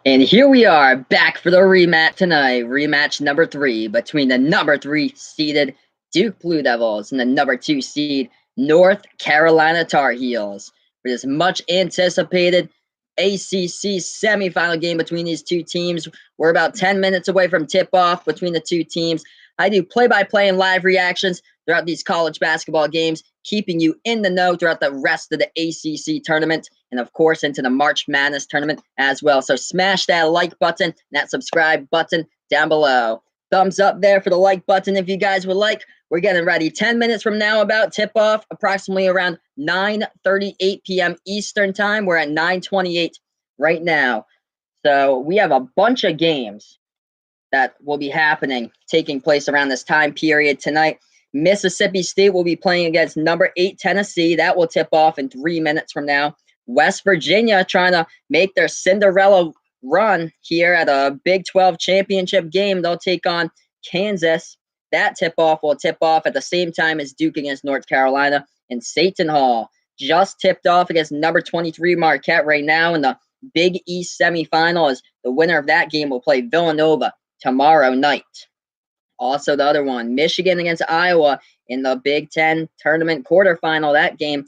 And here we are back for the rematch tonight. Rematch number 3 between the number 3 seeded Duke Blue Devils and the number 2 seed North Carolina Tar Heels. For this much anticipated ACC semifinal game between these two teams. We're about 10 minutes away from tip off between the two teams. I do play-by-play and live reactions throughout these college basketball games, keeping you in the know throughout the rest of the ACC tournament and, of course, into the March Madness tournament as well. So smash that like button and that subscribe button down below. Thumbs up there for the like button if you guys would like. We're getting ready. 10 minutes from now, about tip-off, approximately around 9:38 p.m. Eastern Time. We're at 9:28 right now. So we have a bunch of games that will be taking place around this time period tonight. Mississippi State will be playing against number 8 Tennessee. That will tip off in 3 minutes from now. West Virginia trying to make their Cinderella run here at a Big 12 championship game. They'll take on Kansas. That tip-off will tip off at the same time as Duke against North Carolina. And Seton Hall just tipped off against number 23 Marquette right now in the Big East semifinal, as the winner of that game will play Villanova tomorrow night. Also, the other one, Michigan against Iowa in the Big Ten tournament quarterfinal. That game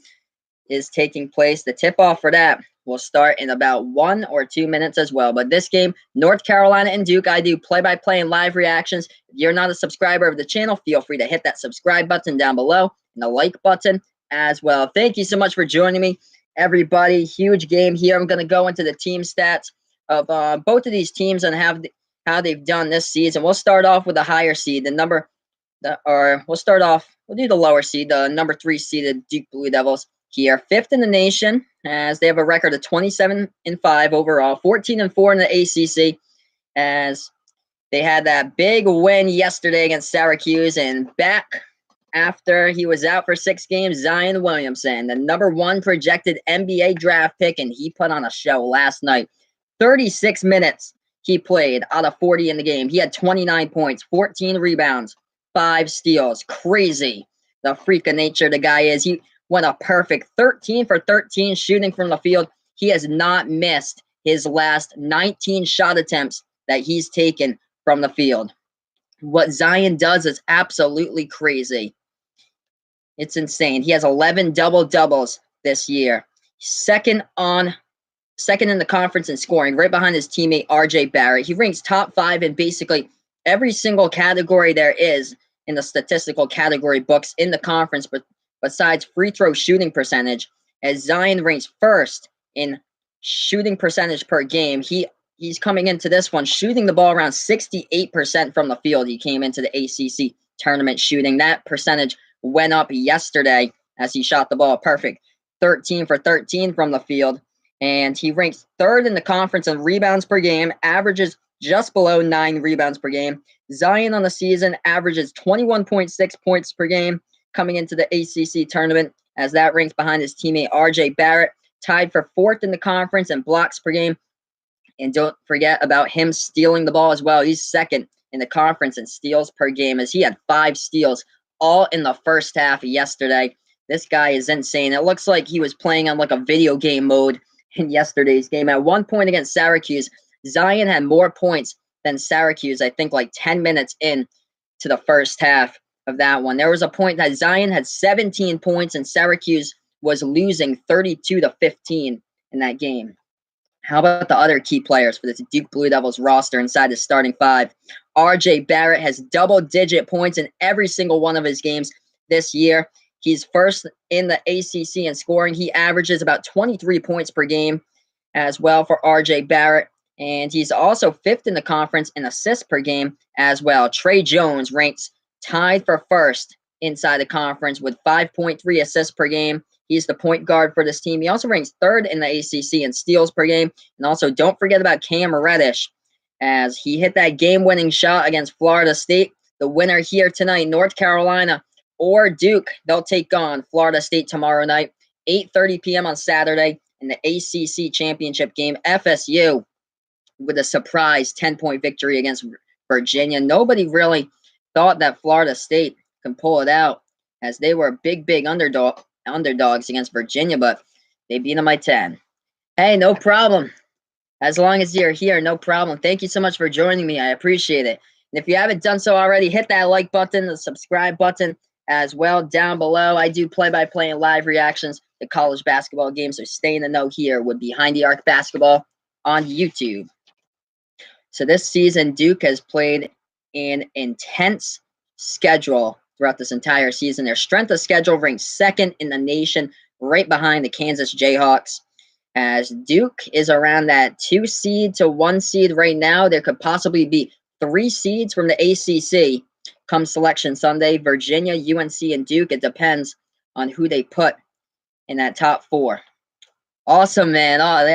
is taking place. The tip-off for that will start in about 1 or 2 minutes as well. But this game, North Carolina and Duke, I do play-by-play and live reactions. If you're not a subscriber of the channel, feel free to hit that subscribe button down below and the like button as well. Thank you so much for joining me, everybody. Huge game here. I'm going to go into the team stats of both of these teams and how they've done this season. We'll start off with the higher seed, we'll do the lower seed, the number 3 seeded Duke Blue Devils here, 5th in the nation, as they have a record of 27-5 overall, 14-4 in the ACC, as they had that big win yesterday against Syracuse. And back after he was out for 6 games, Zion Williamson, the number 1 projected NBA draft pick, and he put on a show last night. 36 minutes he played out of 40 in the game. He had 29 points, 14 rebounds, 5 steals. Crazy the freak of nature the guy is. He went a perfect 13 for 13 shooting from the field. He has not missed his last 19 shot attempts that he's taken from the field. What Zion does is absolutely crazy. It's insane. He has 11 double-doubles this year. Second in the conference in scoring, right behind his teammate R.J. Barrett. He ranks top 5 in basically every single category there is in the statistical category books in the conference, but besides free throw shooting percentage, as Zion ranks first in shooting percentage per game. He's coming into this one shooting the ball around 68% from the field. He came into the ACC tournament shooting. That percentage went up yesterday as he shot the ball perfect 13 for 13 from the field. And he ranks 3rd in the conference in rebounds per game, averages just below 9 rebounds per game. Zion on the season averages 21.6 points per game coming into the ACC tournament, as that ranks behind his teammate R.J. Barrett, tied for 4th in the conference in blocks per game. And don't forget about him stealing the ball as well. He's 2nd in the conference in steals per game, as he had 5 steals all in the first half yesterday. This guy is insane. It looks like he was playing on like a video game mode in yesterday's game. At one point against Syracuse, Zion had more points than Syracuse, I think like 10 minutes in to the first half of that one. There was a point that Zion had 17 points and Syracuse was losing 32-15 in that game. How about the other key players for this Duke Blue Devils roster inside the starting 5? R.J. Barrett has double-digit points in every single one of his games this year. He's first in the ACC in scoring. He averages about 23 points per game as well for R.J. Barrett. And he's also 5th in the conference in assists per game as well. Trey Jones ranks tied for 1st inside the conference with 5.3 assists per game. He's the point guard for this team. He also ranks 3rd in the ACC in steals per game. And also don't forget about Cam Reddish, as he hit that game-winning shot against Florida State. The winner here tonight, North Carolina or Duke, they'll take on Florida State tomorrow night, 8:30 p.m. on Saturday in the ACC championship game. FSU with a surprise 10-point victory against Virginia. Nobody really thought that Florida State can pull it out, as they were big underdogs against Virginia, but they beat them by 10. Hey, no problem. As long as you're here, no problem. Thank you so much for joining me. I appreciate it. And if you haven't done so already, hit that like button, the subscribe button as well down below. I do play-by-play and live reactions to college basketball games, so stay in the know here with Behind the Arc Basketball on YouTube. So this season, Duke has played an intense schedule throughout this entire season. Their strength of schedule ranks second in the nation, right behind the Kansas Jayhawks. As Duke is around that 2 seed to 1 seed right now, there could possibly be 3 seeds from the ACC come Selection Sunday. Virginia, UNC, and Duke. It depends on who they put in that top 4. Awesome, man. Oh,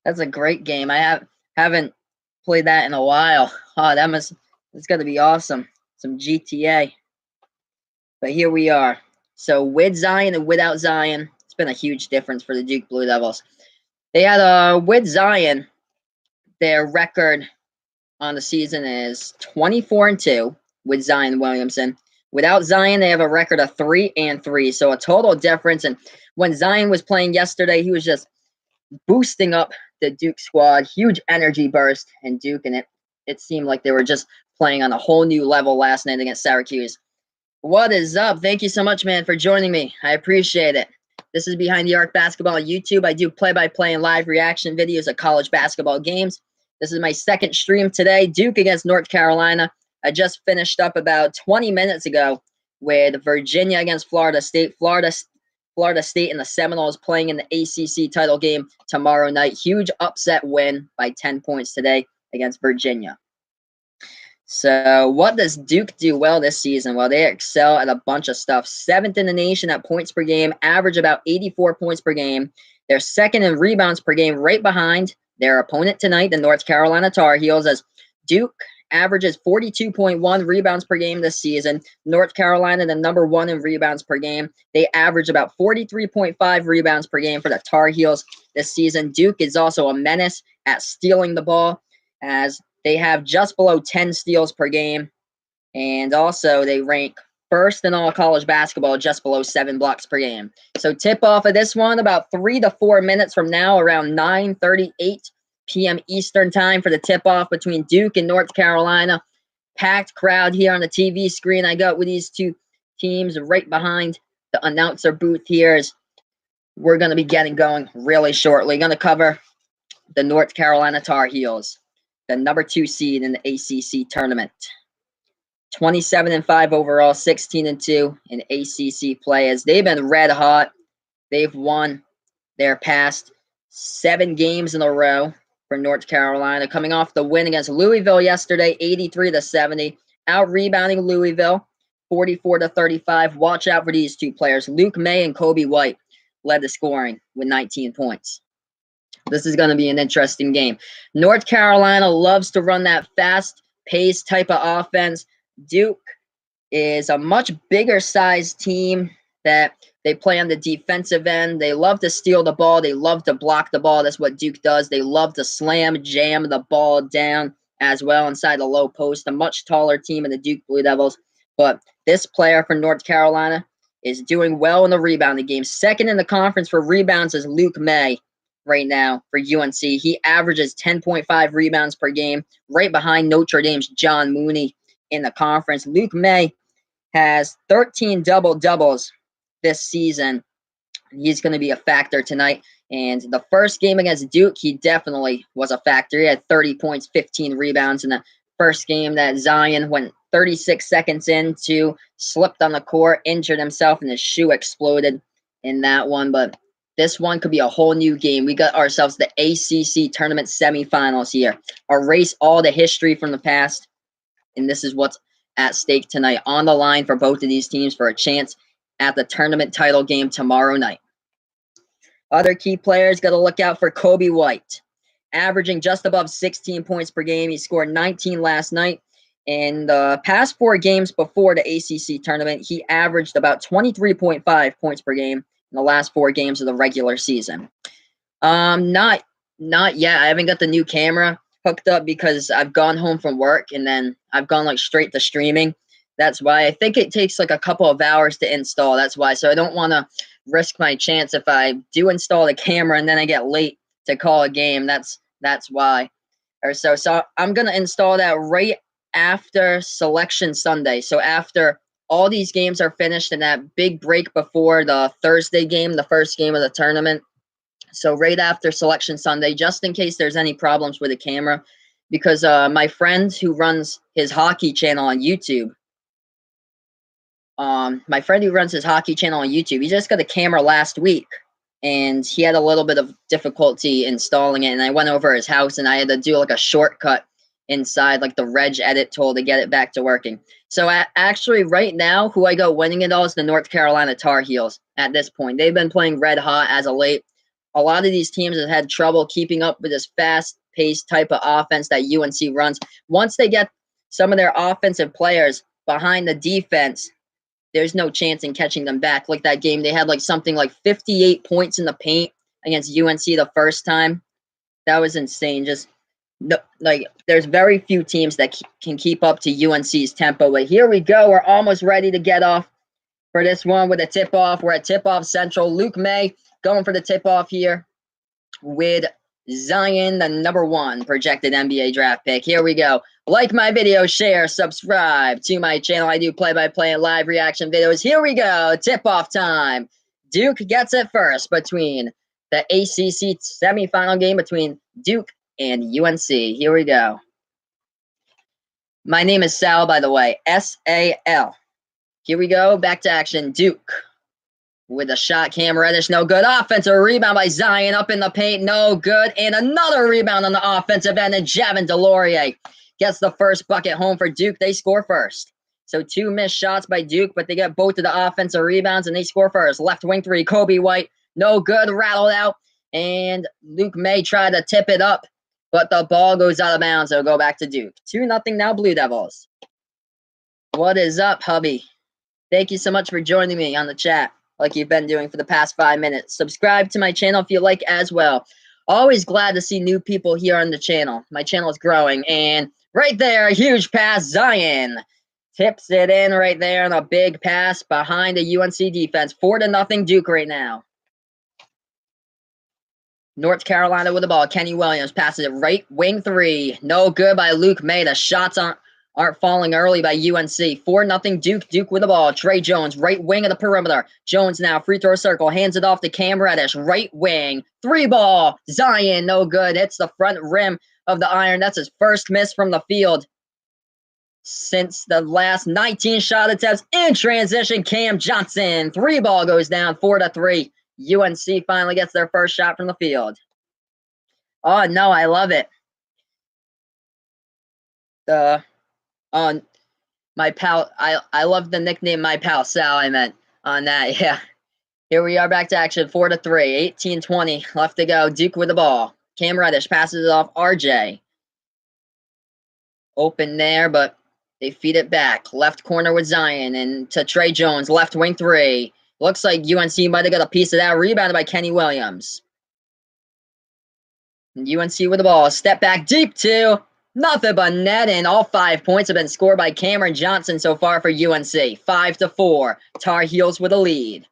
that's a great game. I haven't played that in a while. Oh, it's gonna be awesome. Some GTA. But here we are. So with Zion and without Zion, it's been a huge difference for the Duke Blue Devils. They had with Zion, their record on the season is 24-2 with Zion Williamson. Without Zion, they have a record of 3-3, so a total difference. And when Zion was playing yesterday, he was just boosting up the Duke squad, huge energy burst in Duke, and it seemed like they were just playing on a whole new level last night against Syracuse. What is up? Thank you so much, man, for joining me. I appreciate it. This is Behind the Arc Basketball on YouTube. I do play-by-play and live reaction videos of college basketball games. This is my second stream today, Duke against North Carolina. I just finished up about 20 minutes ago with Virginia against Florida State. Florida State and the Seminoles playing in the ACC title game tomorrow night. Huge upset win by 10 points today against Virginia. So what does Duke do well this season? Well, they excel at a bunch of stuff. 7th in the nation at points per game, average about 84 points per game. They're 2nd in rebounds per game, right behind their opponent tonight, the North Carolina Tar Heels, as Duke averages 42.1 rebounds per game this season. North Carolina, the number 1 in rebounds per game. They average about 43.5 rebounds per game for the Tar Heels this season. Duke is also a menace at stealing the ball, as they have just below 10 steals per game. And also they rank 1st in all college basketball, just below 7 blocks per game. So tip off of this one about 3 to 4 minutes from now, around 9:38 p.m. Eastern time for the tip-off between Duke and North Carolina. Packed crowd here on the TV screen I got with these two teams right behind the announcer booth here. As we're going to be getting going really shortly. Going to cover the North Carolina Tar Heels, the number 2 seed in the ACC tournament. 27-5 overall, 16-2 in ACC play, as they've been red hot. They've won their past 7 games in a row for North Carolina, coming off the win against Louisville yesterday, 83-70, out rebounding Louisville, 44-35. Watch out for these two players. Luke May and Kobe White led the scoring with 19 points. This is going to be an interesting game. North Carolina loves to run that fast-paced type of offense. Duke is a much bigger sized team that they play on the defensive end. They love to steal the ball. They love to block the ball. That's what Duke does. They love to jam the ball down as well inside the low post. A much taller team in the Duke Blue Devils. But this player for North Carolina is doing well in the rebounding game. 2nd in the conference for rebounds is Luke May right now for UNC. He averages 10.5 rebounds per game, right behind Notre Dame's John Mooney in the conference. Luke May has 13 double-doubles this season. He's going to be a factor tonight. And the first game against Duke, he definitely was a factor. He had 30 points, 15 rebounds in the first game that Zion went 36 seconds into, slipped on the court, injured himself, and his shoe exploded in that one. But this one could be a whole new game. We got ourselves the ACC tournament semifinals here. Erase all the history from the past. And this is what's at stake tonight, on the line for both of these teams for a chance at the tournament title game tomorrow night. Other key players got to look out for Kobe White, averaging just above 16 points per game. He scored 19 last night. In the past 4 games before the ACC tournament, he averaged about 23.5 points per game in the last 4 games of the regular season. Not yet. I haven't got the new camera hooked up because I've gone home from work and then I've gone like straight to streaming. That's why I think it takes like a couple of hours to install. That's why. So I don't want to risk my chance if I do install the camera and then I get late to call a game. That's That's why. Or so I'm gonna install that right after Selection Sunday. So after all these games are finished and that big break before the Thursday game, the first game of the tournament. So right after Selection Sunday, just in case there's any problems with the camera, because my friend who runs his hockey channel on YouTube, he just got a camera last week, and he had a little bit of difficulty installing it. And I went over his house, and I had to do like a shortcut inside, like the reg edit tool, to get it back to working. So actually, right now, who I got winning it all is the North Carolina Tar Heels. At this point, they've been playing red hot as of late. A lot of these teams have had trouble keeping up with this fast-paced type of offense that UNC runs. Once they get some of their offensive players behind the defense, there's no chance in catching them back. Like that game, they had like something like 58 points in the paint against UNC the first time. That was insane. Just no, like there's very few teams that can keep up to UNC's tempo. But here we go. We're almost ready to get off for this one with a tip-off. We're at tip-off central. Luke May going for the tip-off here with Zion, the #1 projected NBA draft pick. Here we go. Like my video, share, subscribe to my channel. I do play-by-play and live reaction videos. Here we go. Tip-off time. Duke gets it first between the ACC semifinal game between Duke and UNC. Here we go. My name is Sal, by the way. S-A-L. Here we go. Back to action. Duke with a shot. Cam Reddish, no good. Offensive rebound by Zion up in the paint, no good. And another rebound on the offensive end, and Javin DeLaurier gets the first bucket home for Duke. They score first. So 2 missed shots by Duke, but they get both of the offensive rebounds, and they score first. Left wing 3, Kobe White, no good, rattled out. And Luke May tried to tip it up, but the ball goes out of bounds. It'll go back to Duke. 2-0 now, Blue Devils. What is up, hubby? Thank you so much for joining me on the chat, like you've been doing for the past 5 minutes. Subscribe to my channel if you like as well. Always glad to see new people here on the channel. My channel is growing. And right there, a huge pass. Zion tips it in right there on a big pass behind the UNC defense. 4-0 Duke right now. North Carolina with the ball. Kenny Williams passes it right wing 3. No good by Luke May. The shots aren't falling early by UNC. 4-0 Duke. Duke with the ball. Trey Jones, right wing of the perimeter. Jones now, free throw circle. Hands it off to Cam Reddish. Right wing. 3-ball. Zion, no good. Hits the front rim of the iron. That's his first miss from the field since the last 19 shot attempts. In transition, Cam Johnson. 3-ball goes down. 4-3. UNC finally gets their first shot from the field. Oh, no, I love it. My pal, I love the nickname My Pal Sal, I meant on that, yeah. Here we are back to action, 4-3, 18-20 left to go. Duke with the ball. Cam Reddish passes it off RJ. Open there, but they feed it back. Left corner with Zion and to Trey Jones, left wing 3. Looks like UNC might have got a piece of that. Rebounded by Kenny Williams. And UNC with the ball. Step back deep 2. Nothing but net, and all 5 points have been scored by Cameron Johnson so far for UNC. 5-4. Tar Heels with a lead.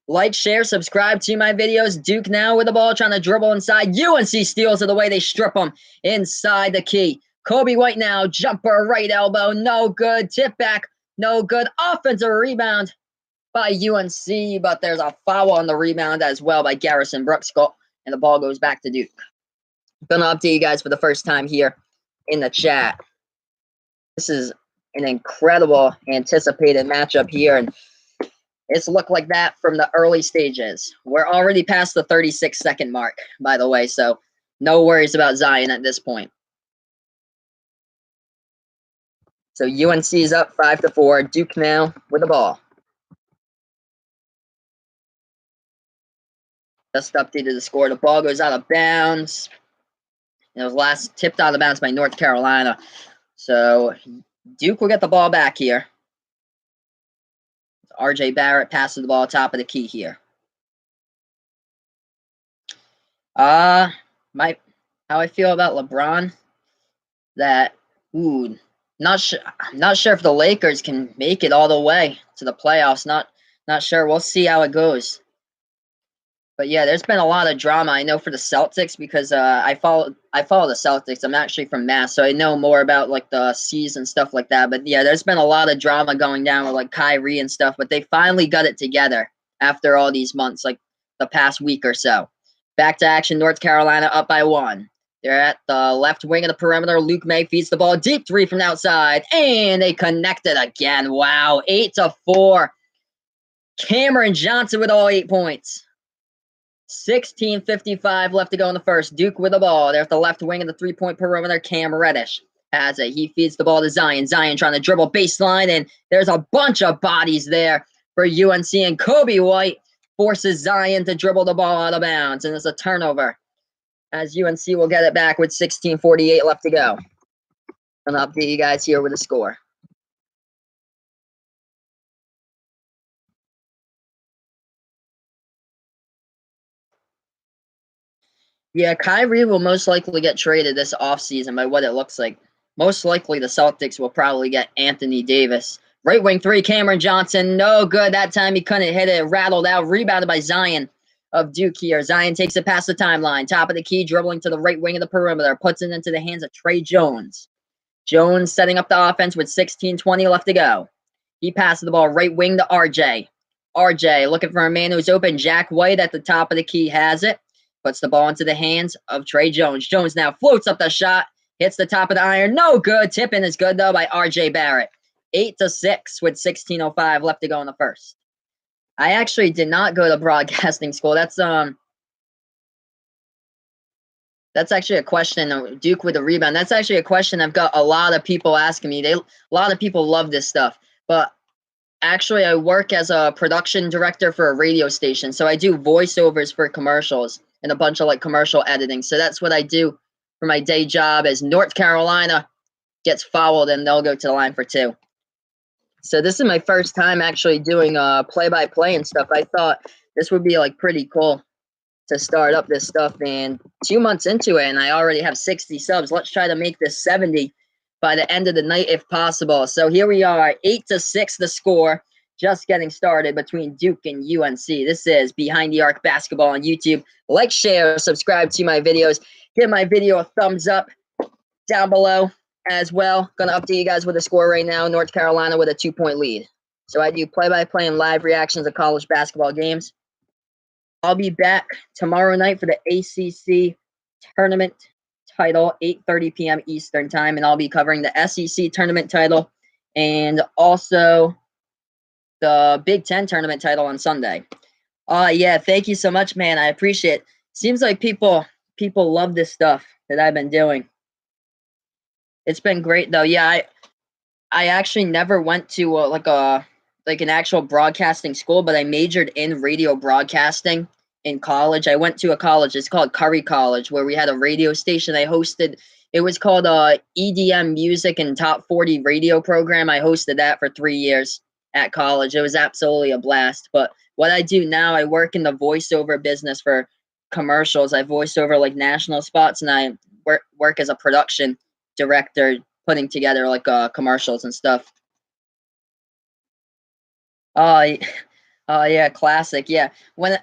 Like, share, subscribe to my videos. Duke now with the ball, trying to dribble inside. UNC steals it away. They strip them inside the key. Kobe White now, jumper, right elbow, no good. Tip back, no good. Offensive rebound by UNC, but there's a foul on the rebound as well by Garrison Brooks, and the ball goes back to Duke. I'm gonna update you guys for the first time here in the chat. This is an incredible anticipated matchup here, and it's looked like that from the early stages. We're already past the 36-second mark, by the way, so no worries about Zion at this point. So UNC is up 5-4. Duke now with the ball. Just updated the score. The ball goes out of bounds. It was last tipped out of bounds by North Carolina. So Duke will get the ball back here. RJ Barrett passes the ball top of the key here. How I feel about LeBron? That not sure if the Lakers can make it all the way to the playoffs. Not sure. We'll see how it goes. But yeah, there's been a lot of drama. I know for the Celtics because I follow the Celtics. I'm actually from Mass, so I know more about like the C's and stuff like that. But yeah, there's been a lot of drama going down with like Kyrie and stuff. But they finally got it together after all these months, like the past week or so. Back to action. North Carolina up by 1. They're at the left wing of the perimeter. Luke May feeds the ball deep 3 from the outside, and they connected again. Wow, 8-4. Cameron Johnson with all 8 points. 16:55 left to go in the first. Duke with the ball. They're at the left wing of the three-point perimeter. Cam Reddish has it. He feeds the ball to Zion. Zion trying to dribble baseline, and there's a bunch of bodies there for UNC. And Kobe White forces Zion to dribble the ball out of bounds, and it's a turnover as UNC will get it back with 16:48 left to go. I'm going to update you guys here with the score. Yeah, Kyrie will most likely get traded this offseason by what it looks like. Most likely the Celtics will probably get Anthony Davis. Right wing 3, Cameron Johnson. No good. That time he couldn't hit it. Rattled out. Rebounded by Zion of Duke here. Zion takes it past the timeline. Top of the key, dribbling to the right wing of the perimeter. Puts it into the hands of Trey Jones. Jones setting up the offense with 16:20 left to go. He passes the ball right wing to RJ. RJ looking for a man who's open. Jack White at the top of the key has it. Puts the ball into the hands of Trey Jones. Jones now floats up the shot. Hits the top of the iron. No good. Tip-in is good, though, by RJ Barrett. 8-6 with 16:05 left to go in the first. I actually did not go to broadcasting school. That's actually a question. Duke with a rebound. That's actually a question I've got a lot of people asking me. A lot of people love this stuff. But actually, I work as a production director for a radio station. So I do voiceovers for commercials and a bunch of like commercial editing. So that's what I do for my day job as North Carolina gets fouled and they'll go to the line for 2. So this is my first time actually doing play-by-play and stuff. I thought this would be like pretty cool to start up this stuff, and 2 months into it and I already have 60 subs. Let's try to make this 70 by the end of the night if possible. So here we are, 8-6 the score, just getting started between Duke and UNC. This is Behind the Arc Basketball on YouTube. Like, share, subscribe to my videos. Give my video a thumbs up down below as well. Gonna update you guys with the score right now. North Carolina with a 2-point lead. So I do play-by-play and live reactions of college basketball games. I'll be back tomorrow night for the ACC tournament title, 8:30 p.m. Eastern time, and I'll be covering the SEC tournament title and also the Big Ten tournament title on Sunday. Yeah, thank you so much, man. I appreciate it. Seems like people love this stuff that I've been doing. It's been great though. Yeah, I actually never went to like an actual broadcasting school, but I majored in radio broadcasting in college. I went to a college. It's called Curry College, where we had a radio station. I hosted. It was called EDM Music and Top 40 Radio Program. I hosted that for 3 years at college. It was absolutely a blast. But what I do now, I work in the voiceover business for commercials. I voice over like national spots, and I work as a production director putting together like commercials and stuff. Oh, oh yeah, classic. Yeah.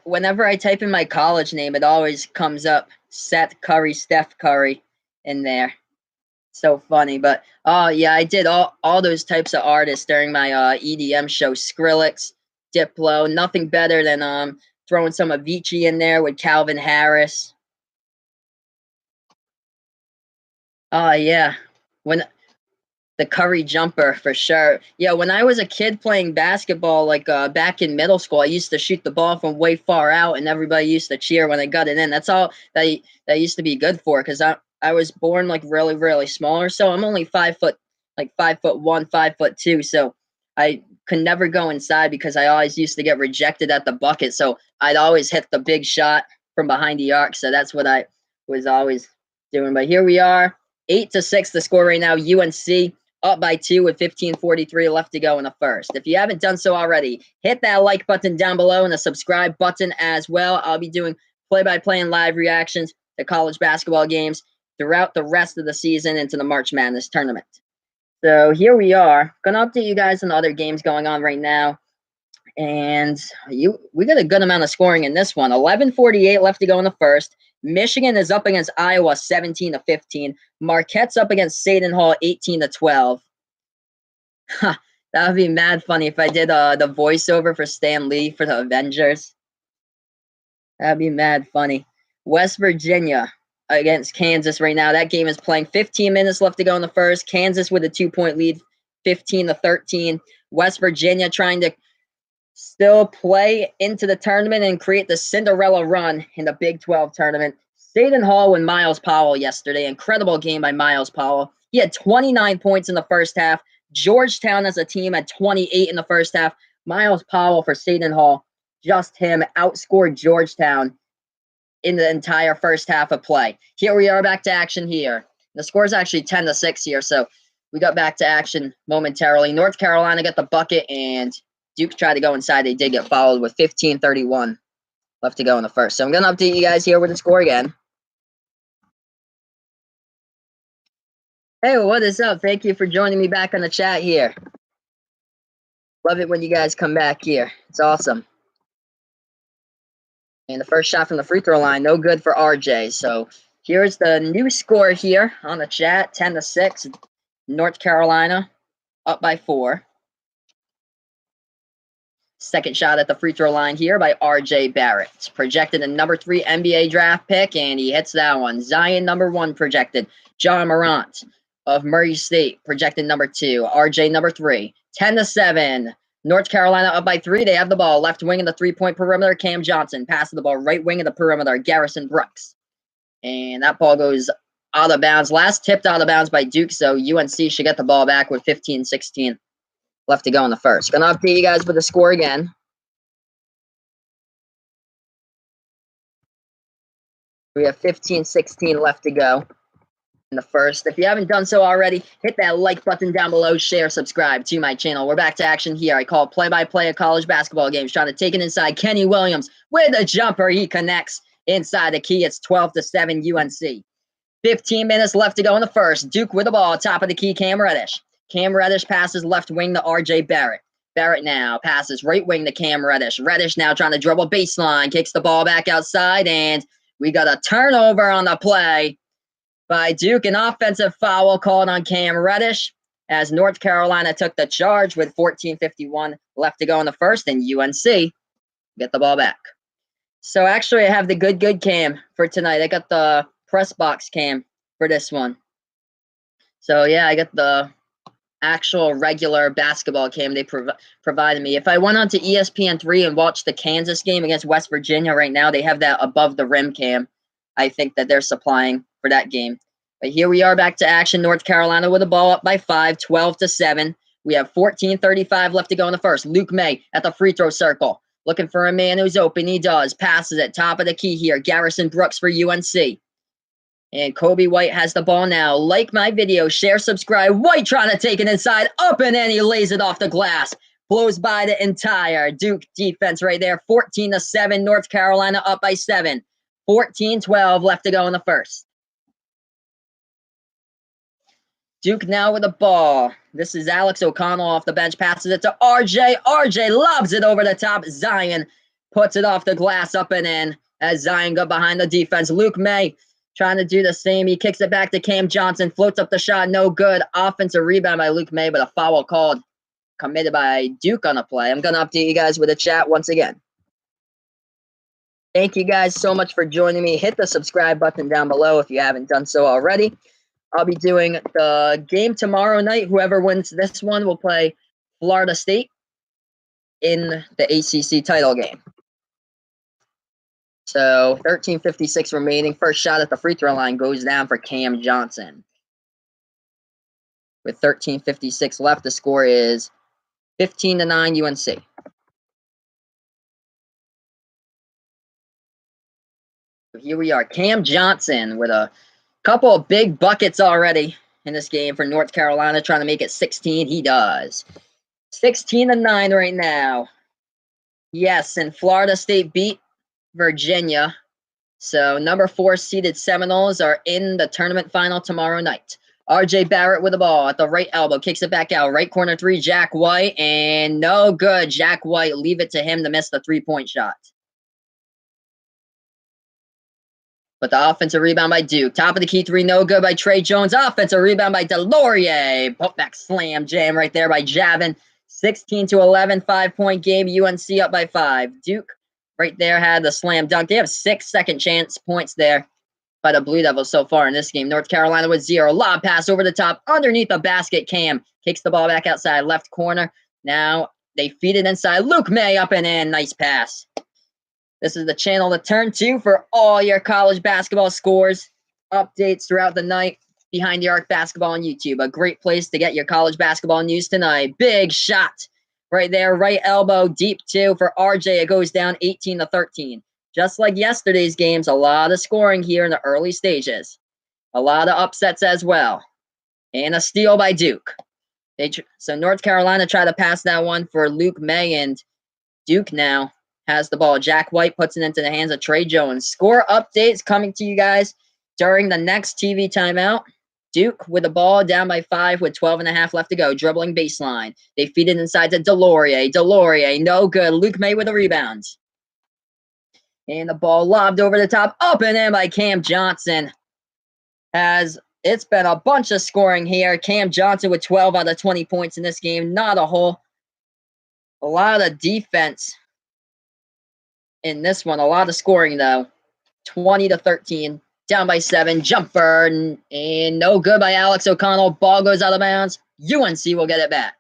Whenever I type in my college name, it always comes up Seth Curry, Steph Curry in there. So funny. But oh yeah, I did all those types of artists during my EDM show. Skrillex, Diplo, nothing better than throwing some Avicii in there with Calvin Harris. Oh yeah. When The Curry jumper for sure. Yeah, when I was a kid playing basketball, like back in middle school, I used to shoot the ball from way far out, and everybody used to cheer when I got it in. That's all that used to be good for, because I was born like really really small, so I'm only 5 foot, like 5'1", 5'2", so I could never go inside because I always used to get rejected at the bucket. So I'd always hit the big shot from behind the arc. So that's what I was always doing. But here we are, 8-6 the score right now. UNC up by 2 with 15:43 left to go in the first. If you haven't done so already, hit that like button down below and the subscribe button as well. I'll be doing play-by-play and live reactions to college basketball games throughout the rest of the season into the March Madness tournament. So here we are. Going to update you guys on the other games going on right now. And we got a good amount of scoring in this one. 11:48 left to go in the first. Michigan is up against Iowa 17-15. Marquette's up against Seton Hall 18-12. That would be mad funny if I did the voiceover for Stan Lee for the Avengers. That'd be mad funny. West Virginia against Kansas right now. That game is playing. 15 minutes left to go in the first. Kansas with a 2-point lead, 15-13. West Virginia trying to still play into the tournament and create the Cinderella run in the Big 12 tournament. Seton Hall with Miles Powell yesterday. Incredible game by Miles Powell. He had 29 points in the first half. Georgetown as a team had 28 in the first half. Miles Powell for Seton Hall, just him, outscored Georgetown in the entire first half of play. Here we are back to action here. The score is actually 10-6 here, so we got back to action momentarily. North Carolina got the bucket, and Duke tried to go inside. They did get fouled with 15:31 left to go in the first. So I'm going to update you guys here with the score again. Hey, what is up? Thank you for joining me back on the chat here. Love it when you guys come back here. It's awesome. And the first shot from the free throw line, no good for RJ. So here's the new score here on the chat, 10-6. North Carolina up by 4. Second shot at the free throw line here by RJ Barrett. Projected a number 3 NBA draft pick, and he hits that one. Zion, number 1 projected. John Morant of Murray State, projected number 2. RJ, number 3. 10-7. North Carolina up by 3. They have the ball. Left wing in the 3-point perimeter, Cam Johnson. Passing the ball right wing of the perimeter, Garrison Brooks. And that ball goes out of bounds. Last tipped out of bounds by Duke, so UNC should get the ball back with 15-16 left to go in the first. Gonna update you guys with the score again. We have 15-16 left to go in the first. If you haven't done so already, hit that like button down below, share, subscribe to my channel. We're back to action here. I call play-by-play of college basketball games. Trying to take it inside. Kenny Williams with a jumper. He connects inside the key. It's 12-7 UNC. 15 minutes left to go in the first. Duke with the ball. Top of the key, Cam Reddish. Cam Reddish passes left wing to RJ Barrett. Barrett now passes right wing to Cam Reddish. Reddish now trying to dribble baseline. Kicks the ball back outside, and we got a turnover on the play by Duke. An offensive foul called on Cam Reddish as North Carolina took the charge with 14:51 left to go in the first, and UNC get the ball back. So actually, I have the good cam for tonight. I got the press box cam for this one. So yeah, I got the actual regular basketball cam they provided me. If I went on to ESPN3 and watched the Kansas game against West Virginia right now, they have that above the rim cam, I think, that they're supplying for that game. But here we are back to action. North Carolina with the ball up by 5, 12-7. We have 14:35 left to go in the first. Luke May at the free throw circle. Looking for a man who's open. He does. Passes it. Top of the key here. Garrison Brooks for UNC. And Kobe White has the ball now. Like my video, share, subscribe. White trying to take it inside. Up and in. He lays it off the glass. Blows by the entire Duke defense right there. 14-7. North Carolina up by 7. 14-12 left to go in the first. Duke now with the ball. This is Alex O'Connell off the bench. Passes it to RJ. RJ lobs it over the top. Zion puts it off the glass, up and in as Zion got behind the defense. Luke May trying to do the same. He kicks it back to Cam Johnson. Floats up the shot. No good. Offensive rebound by Luke May, but a foul called, committed by Duke on a play. I'm going to update you guys with a chat once again. Thank you guys so much for joining me. Hit the subscribe button down below if you haven't done so already. I'll be doing the game tomorrow night. Whoever wins this one will play Florida State in the ACC title game. So 13:56 remaining. First shot at the free throw line goes down for Cam Johnson. With 13:56 left, the score is 15-9 UNC. Here we are. Cam Johnson with a couple of big buckets already in this game for North Carolina, trying to make it 16. He does. 16-9 right now. Yes, and Florida State beat Virginia. So number 4 seeded Seminoles are in the tournament final tomorrow night. RJ Barrett with the ball at the right elbow. Kicks it back out. Right corner three, Jack White. And no good. Jack White, leave it to him to miss the three-point shot. But the offensive rebound by Duke. Top of the key three, no good by Trey Jones. Offensive rebound by Delorier. Putback slam jam right there by Javin. 16-11, 5-point game. UNC up by 5. Duke right there had the slam dunk. They have 6 second chance points there by the Blue Devils so far in this game. North Carolina with 0. Lob pass over the top underneath the basket. Cam kicks the ball back outside left corner. Now they feed it inside. Luke May up and in. Nice pass. This is the channel to turn to for all your college basketball scores, updates throughout the night. Behind the Arc Basketball on YouTube. A great place to get your college basketball news tonight. Big shot right there, right elbow, deep two for RJ. It goes down 18-13. Just like yesterday's games, a lot of scoring here in the early stages. A lot of upsets as well. And a steal by Duke. So North Carolina tried to pass that one for Luke May, and Duke now has the ball. Jack White puts it into the hands of Trey Jones. Score updates coming to you guys during the next TV timeout. Duke with the ball down by 5 with 12.5 left to go. Dribbling baseline. They feed it inside to Delorier. Delorier, no good. Luke May with a rebound. And the ball lobbed over the top. Up and in by Cam Johnson. It's been a bunch of scoring here. Cam Johnson with 12 out of 20 points in this game. Not a whole. A lot of defense in this one. A lot of scoring, though. 20-13. Down by 7. Jumper. And no good by Alex O'Connell. Ball goes out of bounds. UNC will get it back.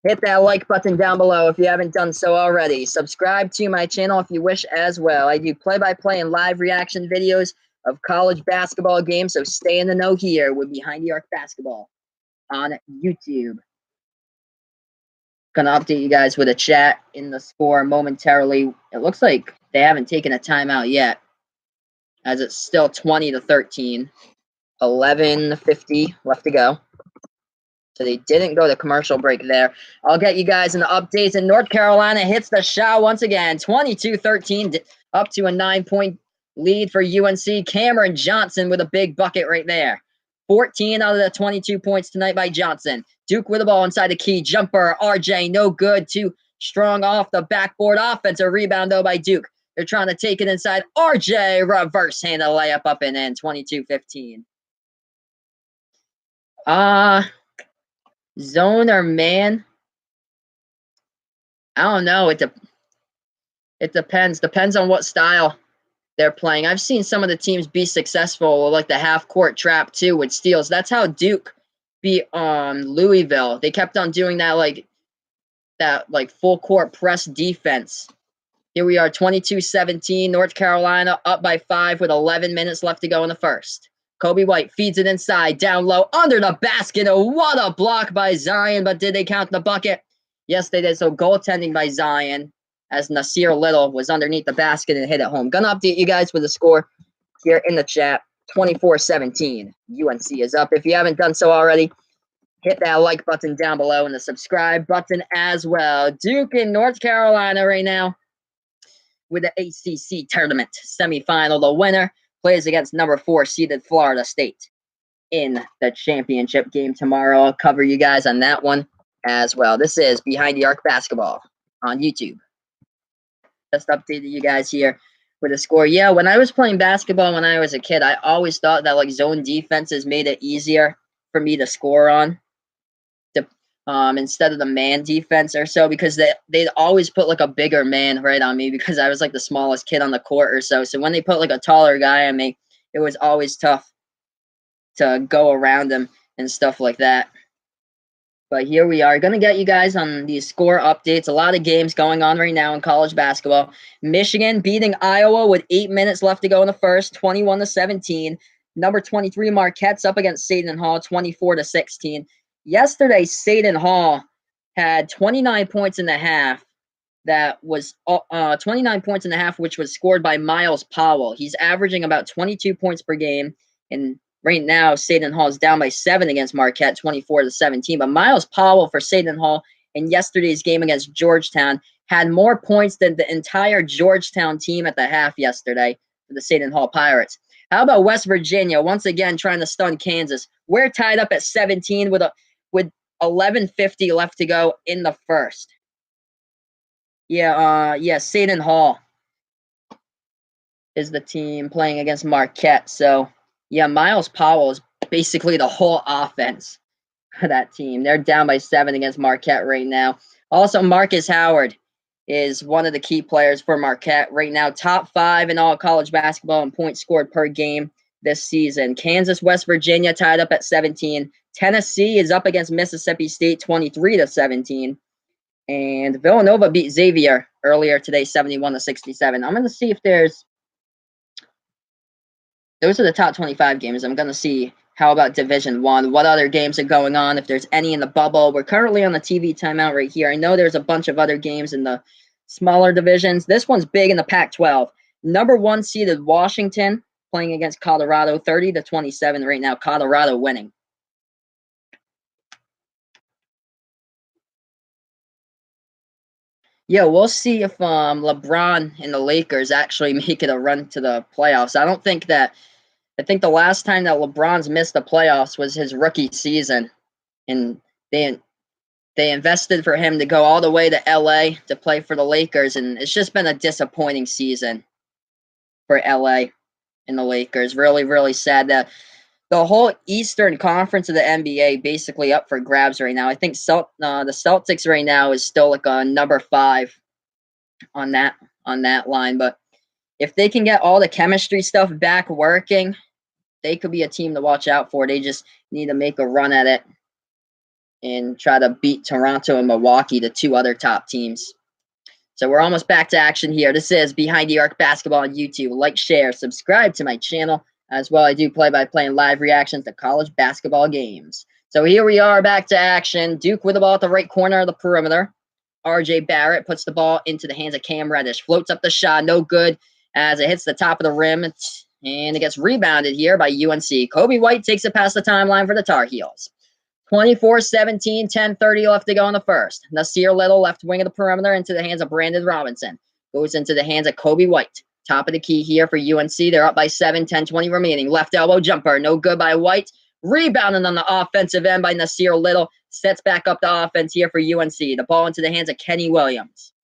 Hit that like button down below if you haven't done so already. Subscribe to my channel if you wish as well. I do play-by-play and live reaction videos of college basketball games, so stay in the know here with Behind the Arc Basketball on YouTube. Gonna update you guys with a chat in the score momentarily. It looks like they haven't taken a timeout yet, as it's still 20-13. 11:50 left to go. So they didn't go to commercial break there. I'll get you guys in the updates. And North Carolina hits the shot once again. 22-13, up to a 9-point lead for UNC. Cameron Johnson with a big bucket right there. 14 out of the 22 points tonight by Johnson. Duke with the ball inside the key. Jumper, RJ, no good. Too strong off the backboard. Offensive rebound, though, by Duke. They're trying to take it inside. RJ, reverse handle layup up and in. 22-15. Zone or man? I don't know. It depends. Depends on what style they're playing. I've seen some of the teams be successful, like the half-court trap, too, with steals. That's how Duke beat Louisville. They kept on doing that, full-court press defense. Here we are, 22-17. North Carolina up by 5 with 11 minutes left to go in the first. Kobe White feeds it inside, down low, under the basket. Oh, what a block by Zion, but did they count the bucket? Yes, they did. So goaltending by Zion, as Nasir Little was underneath the basket and hit it home. Gonna update you guys with the score here in the chat. 24-17. UNC is up. If you haven't done so already, hit that like button down below and the subscribe button as well. Duke in North Carolina right now with the ACC tournament semifinal. The winner plays against number 4 seeded Florida State in the championship game tomorrow. I'll cover you guys on that one as well. This is Behind the Arc Basketball on YouTube. Just updated you guys here with the score. Yeah, when I was playing basketball when I was a kid, I always thought that zone defenses made it easier for me to score on. Instead of the man defense or so, because they'd always put a bigger man right on me because I was the smallest kid on the court or so. So when they put a taller guy on me, it was always tough to go around him and stuff like that. But here we are, going to get you guys on these score updates. A lot of games going on right now in college basketball. Michigan beating Iowa with 8 minutes left to go in the first, 21-17. Number 23 Marquette's up against Seton Hall, 24-16. Yesterday, Seton Hall had 29 points in the half. That was 29 points in the half, which was scored by Miles Powell. He's averaging about 22 points per game. And right now, Seton Hall is down by 7 against Marquette, 24-17. But Miles Powell for Seton Hall in yesterday's game against Georgetown had more points than the entire Georgetown team at the half yesterday for the Seton Hall Pirates. How about West Virginia once again trying to stun Kansas We're tied up at 17 with 11:50 left to go in the first. Yeah, Seton Hall is the team playing against Marquette. So, yeah, Miles Powell is basically the whole offense for that team. They're down by 7 against Marquette right now. Also, Marcus Howard is one of the key players for Marquette right now. Top 5 in all college basketball in points scored per game this season. Kansas, West Virginia tied up at 17. Tennessee is up against Mississippi State 23-17. And Villanova beat Xavier earlier today 71-67. I'm going to see if those are the top 25 games. I'm going to see how about Division One, what other games are going on, if there's any in the bubble. We're currently on the TV timeout right here. I know there's a bunch of other games in the smaller divisions. This one's big in the Pac-12. Number 1 seeded Washington playing against Colorado, 30-27 right now. Colorado winning. Yeah, we'll see if LeBron and the Lakers actually make it a run to the playoffs. I think the last time that LeBron's missed the playoffs was his rookie season, and they invested for him to go all the way to LA to play for the Lakers, and it's just been a disappointing season for LA and the Lakers. Really, really sad that the whole Eastern Conference of the NBA basically up for grabs right now. I think the Celtics right now is still like a number 5 on that line, but if they can get all the chemistry stuff back working, they could be a team to watch out for. They just need to make a run at it and try to beat Toronto and Milwaukee, the 2 other top teams. So we're almost back to action here. This is Behind the Arc Basketball on YouTube. Like, share, subscribe to my channel. As well, I do play-by-play and live reactions to college basketball games. So here we are back to action. Duke with the ball at the right corner of the perimeter. RJ Barrett puts the ball into the hands of Cam Reddish. Floats up the shot, no good as it hits the top of the rim. And it gets rebounded here by UNC. Kobe White takes it past the timeline for the Tar Heels. 24-17, 10:30 left to go in the first. Nasir Little, left wing of the perimeter, into the hands of Brandon Robinson. Goes into the hands of Kobe White. Top of the key here for UNC. They're up by 7, 10-20 remaining. Left elbow jumper, no good by White. Rebounded on the offensive end by Nasir Little. Sets back up the offense here for UNC. The ball into the hands of Kenny Williams.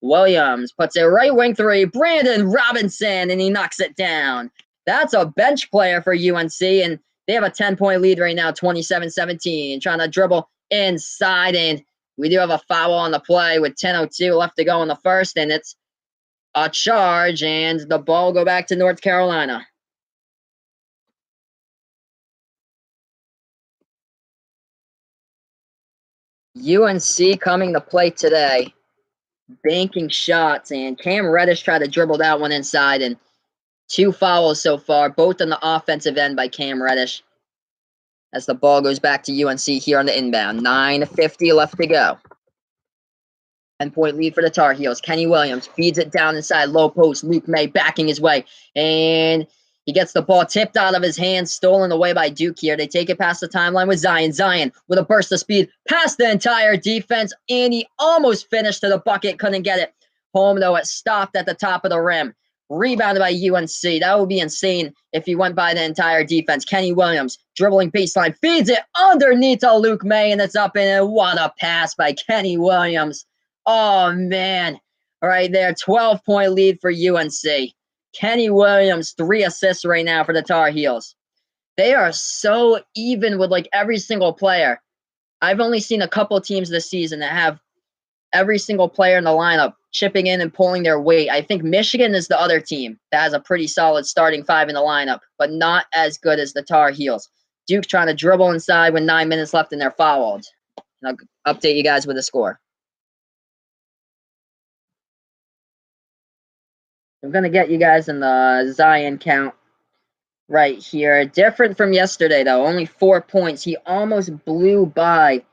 Williams puts a right wing 3. Brandon Robinson, and he knocks it down. That's a bench player for UNC, and they have a 10-point lead right now, 27-17. Trying to dribble inside, and we do have a foul on the play with 10:02 left to go in the first, and it's a charge, and the ball will go back to North Carolina. UNC coming to play today, banking shots, and Cam Reddish tried to dribble that one inside, and 2 fouls so far, both on the offensive end by Cam Reddish. As the ball goes back to UNC here on the inbound. 9:50 left to go. 10-point lead for the Tar Heels. Kenny Williams feeds it down inside, low post. Luke May backing his way. And he gets the ball tipped out of his hands, stolen away by Duke here. They take it past the timeline with Zion. Zion with a burst of speed past the entire defense. And he almost finished to the bucket. Couldn't get it home, though. It stopped at the top of the rim. Rebounded by UNC. That would be insane if he went by the entire defense. Kenny Williams dribbling baseline. Feeds it underneath to Luke May. And it's up in it. What a pass by Kenny Williams. Oh, man. All right there, 12-point lead for UNC. Kenny Williams, 3 assists right now for the Tar Heels. They are so even with, like, every single player. I've only seen a couple teams this season that have every single player in the lineup chipping in and pulling their weight. I think Michigan is the other team that has a pretty solid starting 5 in the lineup, but not as good as the Tar Heels. Duke trying to dribble inside with 9 minutes left, and they're fouled. And I'll update you guys with the score. I'm going to get you guys in the Zion count right here. Different from yesterday, though. Only 4 points. He almost blew by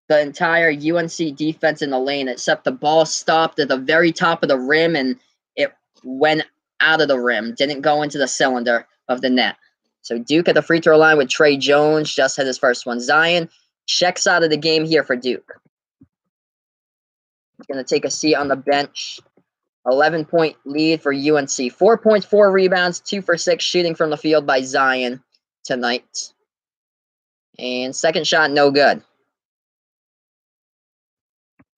the entire UNC defense in the lane, except the ball stopped at the very top of the rim, and it went out of the rim. Didn't go into the cylinder of the net. So Duke at the free throw line with Trey Jones. Just had his first one. Zion checks out of the game here for Duke. He's going to take a seat on the bench. 11-point lead for UNC. 4 points, 4 rebounds, 2 for 6 shooting from the field by Zion tonight. And second shot, no good.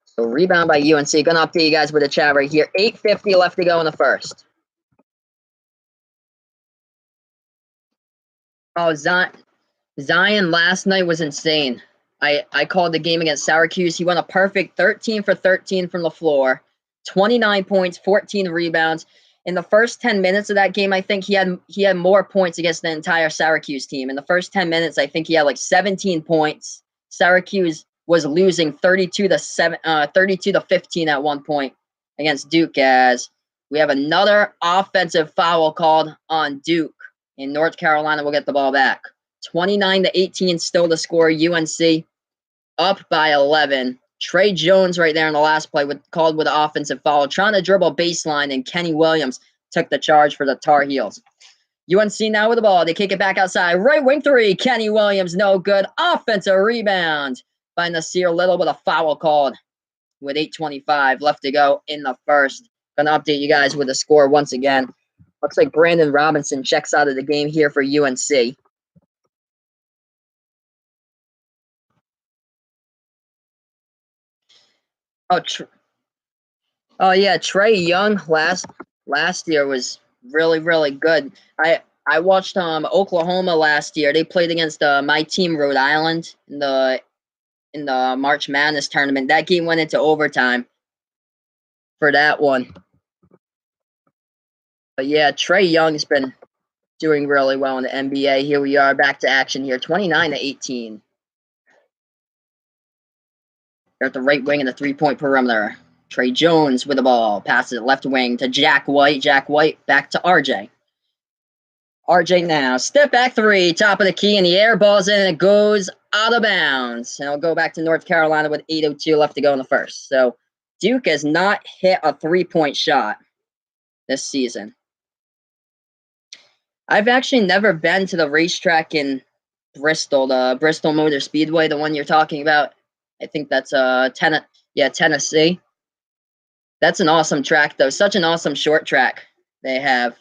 So rebound by UNC. Gonna update you guys with the chat right here. 8:50 left to go in the first. Oh, Zion last night was insane. I called the game against Syracuse. He went a perfect 13 for 13 from the floor, 29 points, 14 rebounds. In the first 10 minutes of that game, I think he had more points against the entire Syracuse team. In the first 10 minutes, I think he had like 17 points. Syracuse was losing 32 to 15 at one point against Duke, as we have another offensive foul called on Duke, and North Carolina will get the ball back. 29 to 18 still to score. UNC up by 11. Trey Jones right there in the last play called with an offensive foul, trying to dribble baseline, and Kenny Williams took the charge for the Tar Heels. UNC now with the ball. They kick it back outside. Right wing three. Kenny Williams, no good. Offensive rebound by Nasir Little with a foul called with 8:25 left to go in the first. Gonna update you guys with the score once again. Looks like Brandon Robinson checks out of the game here for UNC. Oh, yeah, Trey Young last year was really good. I watched Oklahoma last year. They played against my team Rhode Island in the March Madness tournament. That game went into overtime for that one. But yeah, Trey Young's been doing really well in the NBA. Here we are, back to action here, 29 to 18. They're at the right wing in the three-point perimeter. Trey Jones with the ball, passes it left wing to Jack White. Jack White back to RJ. RJ now, step back three, top of the key, and the air ball's in, and it goes out of bounds. And I'll go back to North Carolina with 8:02 left to go in the first. So Duke has not hit a three-point shot this season. I've actually never been to the racetrack in Bristol, the Bristol Motor Speedway, the one you're talking about. I think that's Tennessee. That's an awesome track, though. Such an awesome short track they have.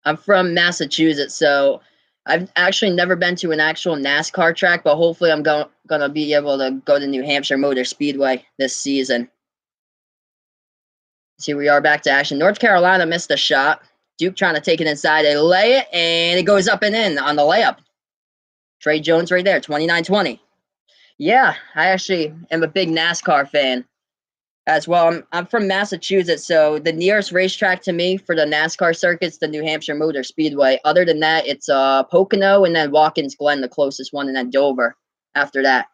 I'm from Massachusetts, so I've actually never been to an actual NASCAR track, but hopefully I'm gonna be able to go to New Hampshire Motor Speedway this season. So here we are, back to action. North Carolina missed a shot. Duke trying to take it inside. They lay it, and it goes up and in on the layup. Trey Jones right there, 29-20. Yeah, I actually am a big NASCAR fan as well. I'm from Massachusetts, so the nearest racetrack to me for the NASCAR circuit's the New Hampshire Motor Speedway. Other than that, it's Pocono and then Watkins Glen, the closest one, and then Dover after that.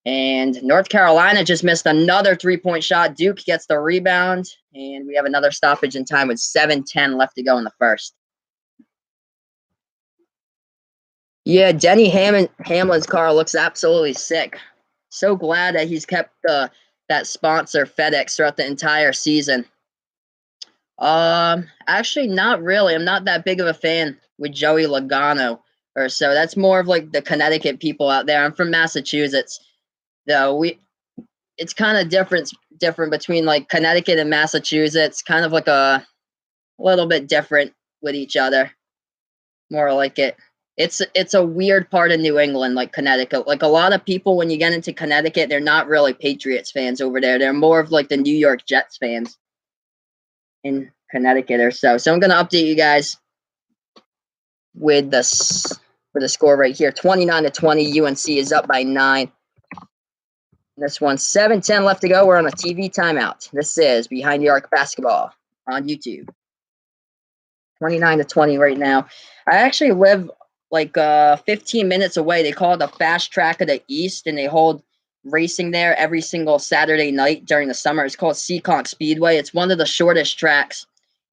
And North Carolina just missed another three-point shot. Duke gets the rebound, and we have another stoppage in time with 7:10 left to go in the first. Yeah, Denny Hamlin's car looks absolutely sick. So glad that he's kept that sponsor FedEx throughout the entire season. Actually, not really. I'm not that big of a fan with Joey Logano or so. That's more of like the Connecticut people out there. I'm from Massachusetts, though. It's kind of different between like Connecticut and Massachusetts. Kind of like a little bit different with each other. More like it. It's a weird part of New England, like Connecticut. Like a lot of people, when you get into Connecticut, they're not really Patriots fans over there. They're more of like the New York Jets fans in Connecticut or so. So I'm gonna update you guys with the score right here. 29-20. UNC is up by 9. This one, 7:10 left to go. We're on a TV timeout. This is Behind the Arc Basketball on YouTube. 29-20 right now. I actually live like 15 minutes away. They call it the Fast Track of the East, and they hold racing there every single Saturday night during the summer. It's called Seekonk Speedway. It's one of the shortest tracks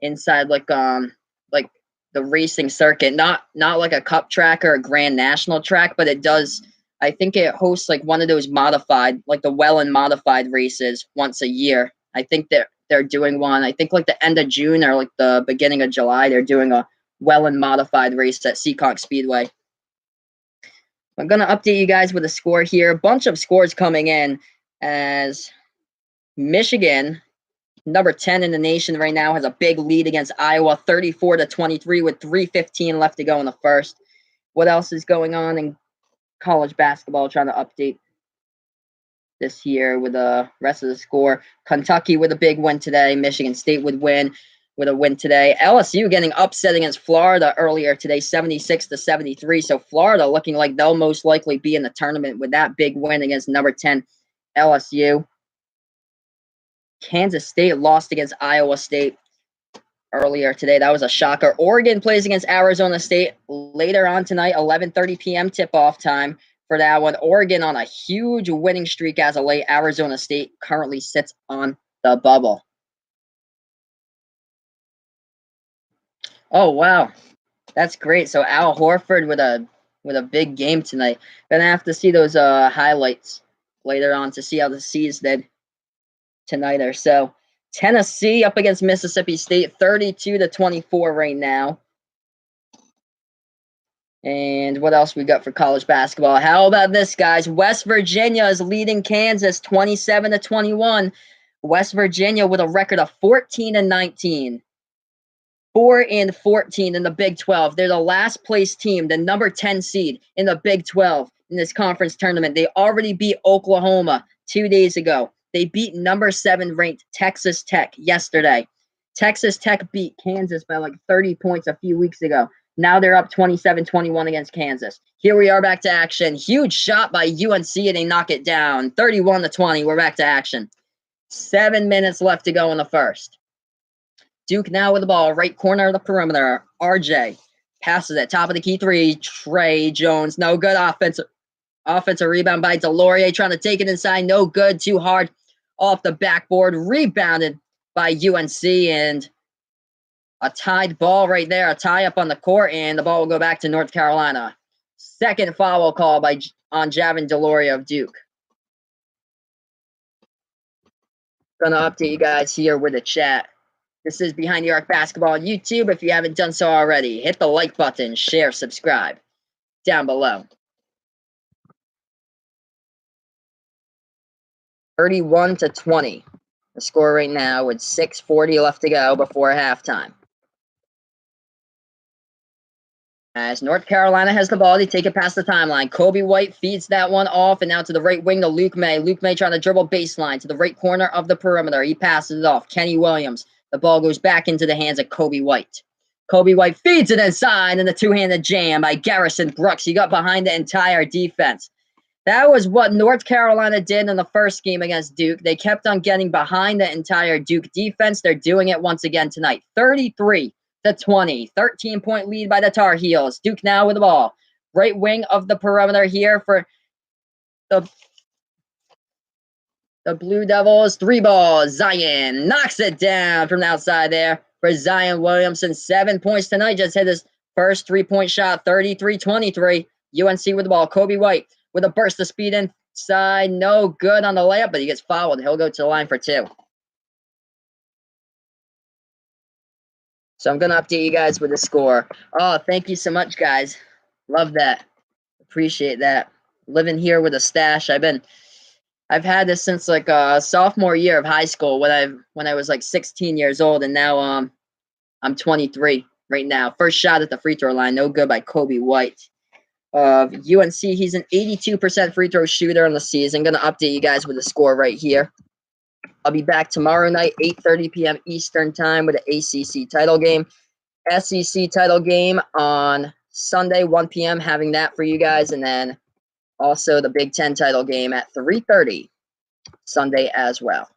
inside like the racing circuit. Not like a cup track or a Grand National track, but it does. I think it hosts like one of those modified, like the Welland modified races once a year. I think they're doing one. I think like the end of June or like the beginning of July, they're doing a Welland modified race at Seekonk Speedway. I'm going to update you guys with a score here. A bunch of scores coming in as Michigan, number 10 in the nation right now, has a big lead against Iowa, 34-23 with 3:15 left to go in the first. What else is going on in college basketball, trying to update this year with the rest of the score. Kentucky with a big win today. Michigan State would win with a win today. LSU getting upset against Florida earlier today, 76-73. So Florida looking like they'll most likely be in the tournament with that big win against number 10 LSU. Kansas State lost against Iowa State earlier today. That was a shocker. Oregon plays against Arizona State later on tonight, 11:30 p.m. tip-off time for that one. Oregon on a huge winning streak as of late. Arizona State currently sits on the bubble. Oh, wow. That's great. So Al Horford with a big game tonight. Gonna have to see those highlights later on to see how the C's did tonight or so. Tennessee up against Mississippi State, 32-24 right now. And what else we got for college basketball? How about this, guys? West Virginia is leading Kansas 27-21. West Virginia with a record of 14-19. 4-14 in the Big 12. They're the last place team, the number 10 seed in the Big 12 in this conference tournament. They already beat Oklahoma 2 days ago. They beat number 7 ranked Texas Tech yesterday. Texas Tech beat Kansas by like 30 points a few weeks ago. Now they're up 27-21 against Kansas. Here we are back to action. Huge shot by UNC and they knock it down. 31-20. We're back to action. 7 minutes left to go in the first. Duke now with the ball, right corner of the perimeter. RJ passes it, top of the key three. Trey Jones, no good. Offensive rebound by Delorier, trying to take it inside. No good, too hard off the backboard. Rebounded by UNC, and a tied ball right there, a tie up on the court, and the ball will go back to North Carolina. Second foul call on Javin Delorier of Duke. Gonna update you guys here with the chat. This is Behind the Arc Basketball on YouTube. If you haven't done so already, hit the like button, share, subscribe down below. 31-20. The score right now with 6:40 left to go before halftime. As North Carolina has the ball, they take it past the timeline. Kobe White feeds that one off and out to the right wing to Luke May. Luke May trying to dribble baseline to the right corner of the perimeter. He passes it off. Kenny Williams. The ball goes back into the hands of Kobe White. Kobe White feeds it inside and the two-handed jam by Garrison Brooks. He got behind the entire defense. That was what North Carolina did in the first game against Duke. They kept on getting behind the entire Duke defense. They're doing it once again tonight. 33-20. 13-point lead by the Tar Heels. Duke now with the ball. Right wing of the perimeter here for the Blue Devils. 3 balls. Zion knocks it down from the outside there for Zion Williamson. 7 points tonight. Just hit his first 3-point shot. 33-23. UNC with the ball. Kobe White with a burst of speed inside. No good on the layup, but he gets fouled. He'll go to the line for 2. So I'm going to update you guys with the score. Oh, thank you so much, guys. Love that. Appreciate that. Living here with a stash. I've had this since like sophomore year of high school when I was like 16 years old, and now I'm 23 right now. First shot at the free throw line, no good by Kobe White. UNC, he's an 82% free throw shooter on the season. I'm going to update you guys with the score right here. I'll be back tomorrow night, 8:30 p.m. Eastern time with the ACC title game. SEC title game on Sunday, 1 p.m. Having that for you guys. And then also the Big Ten title game at 3:30 Sunday as well.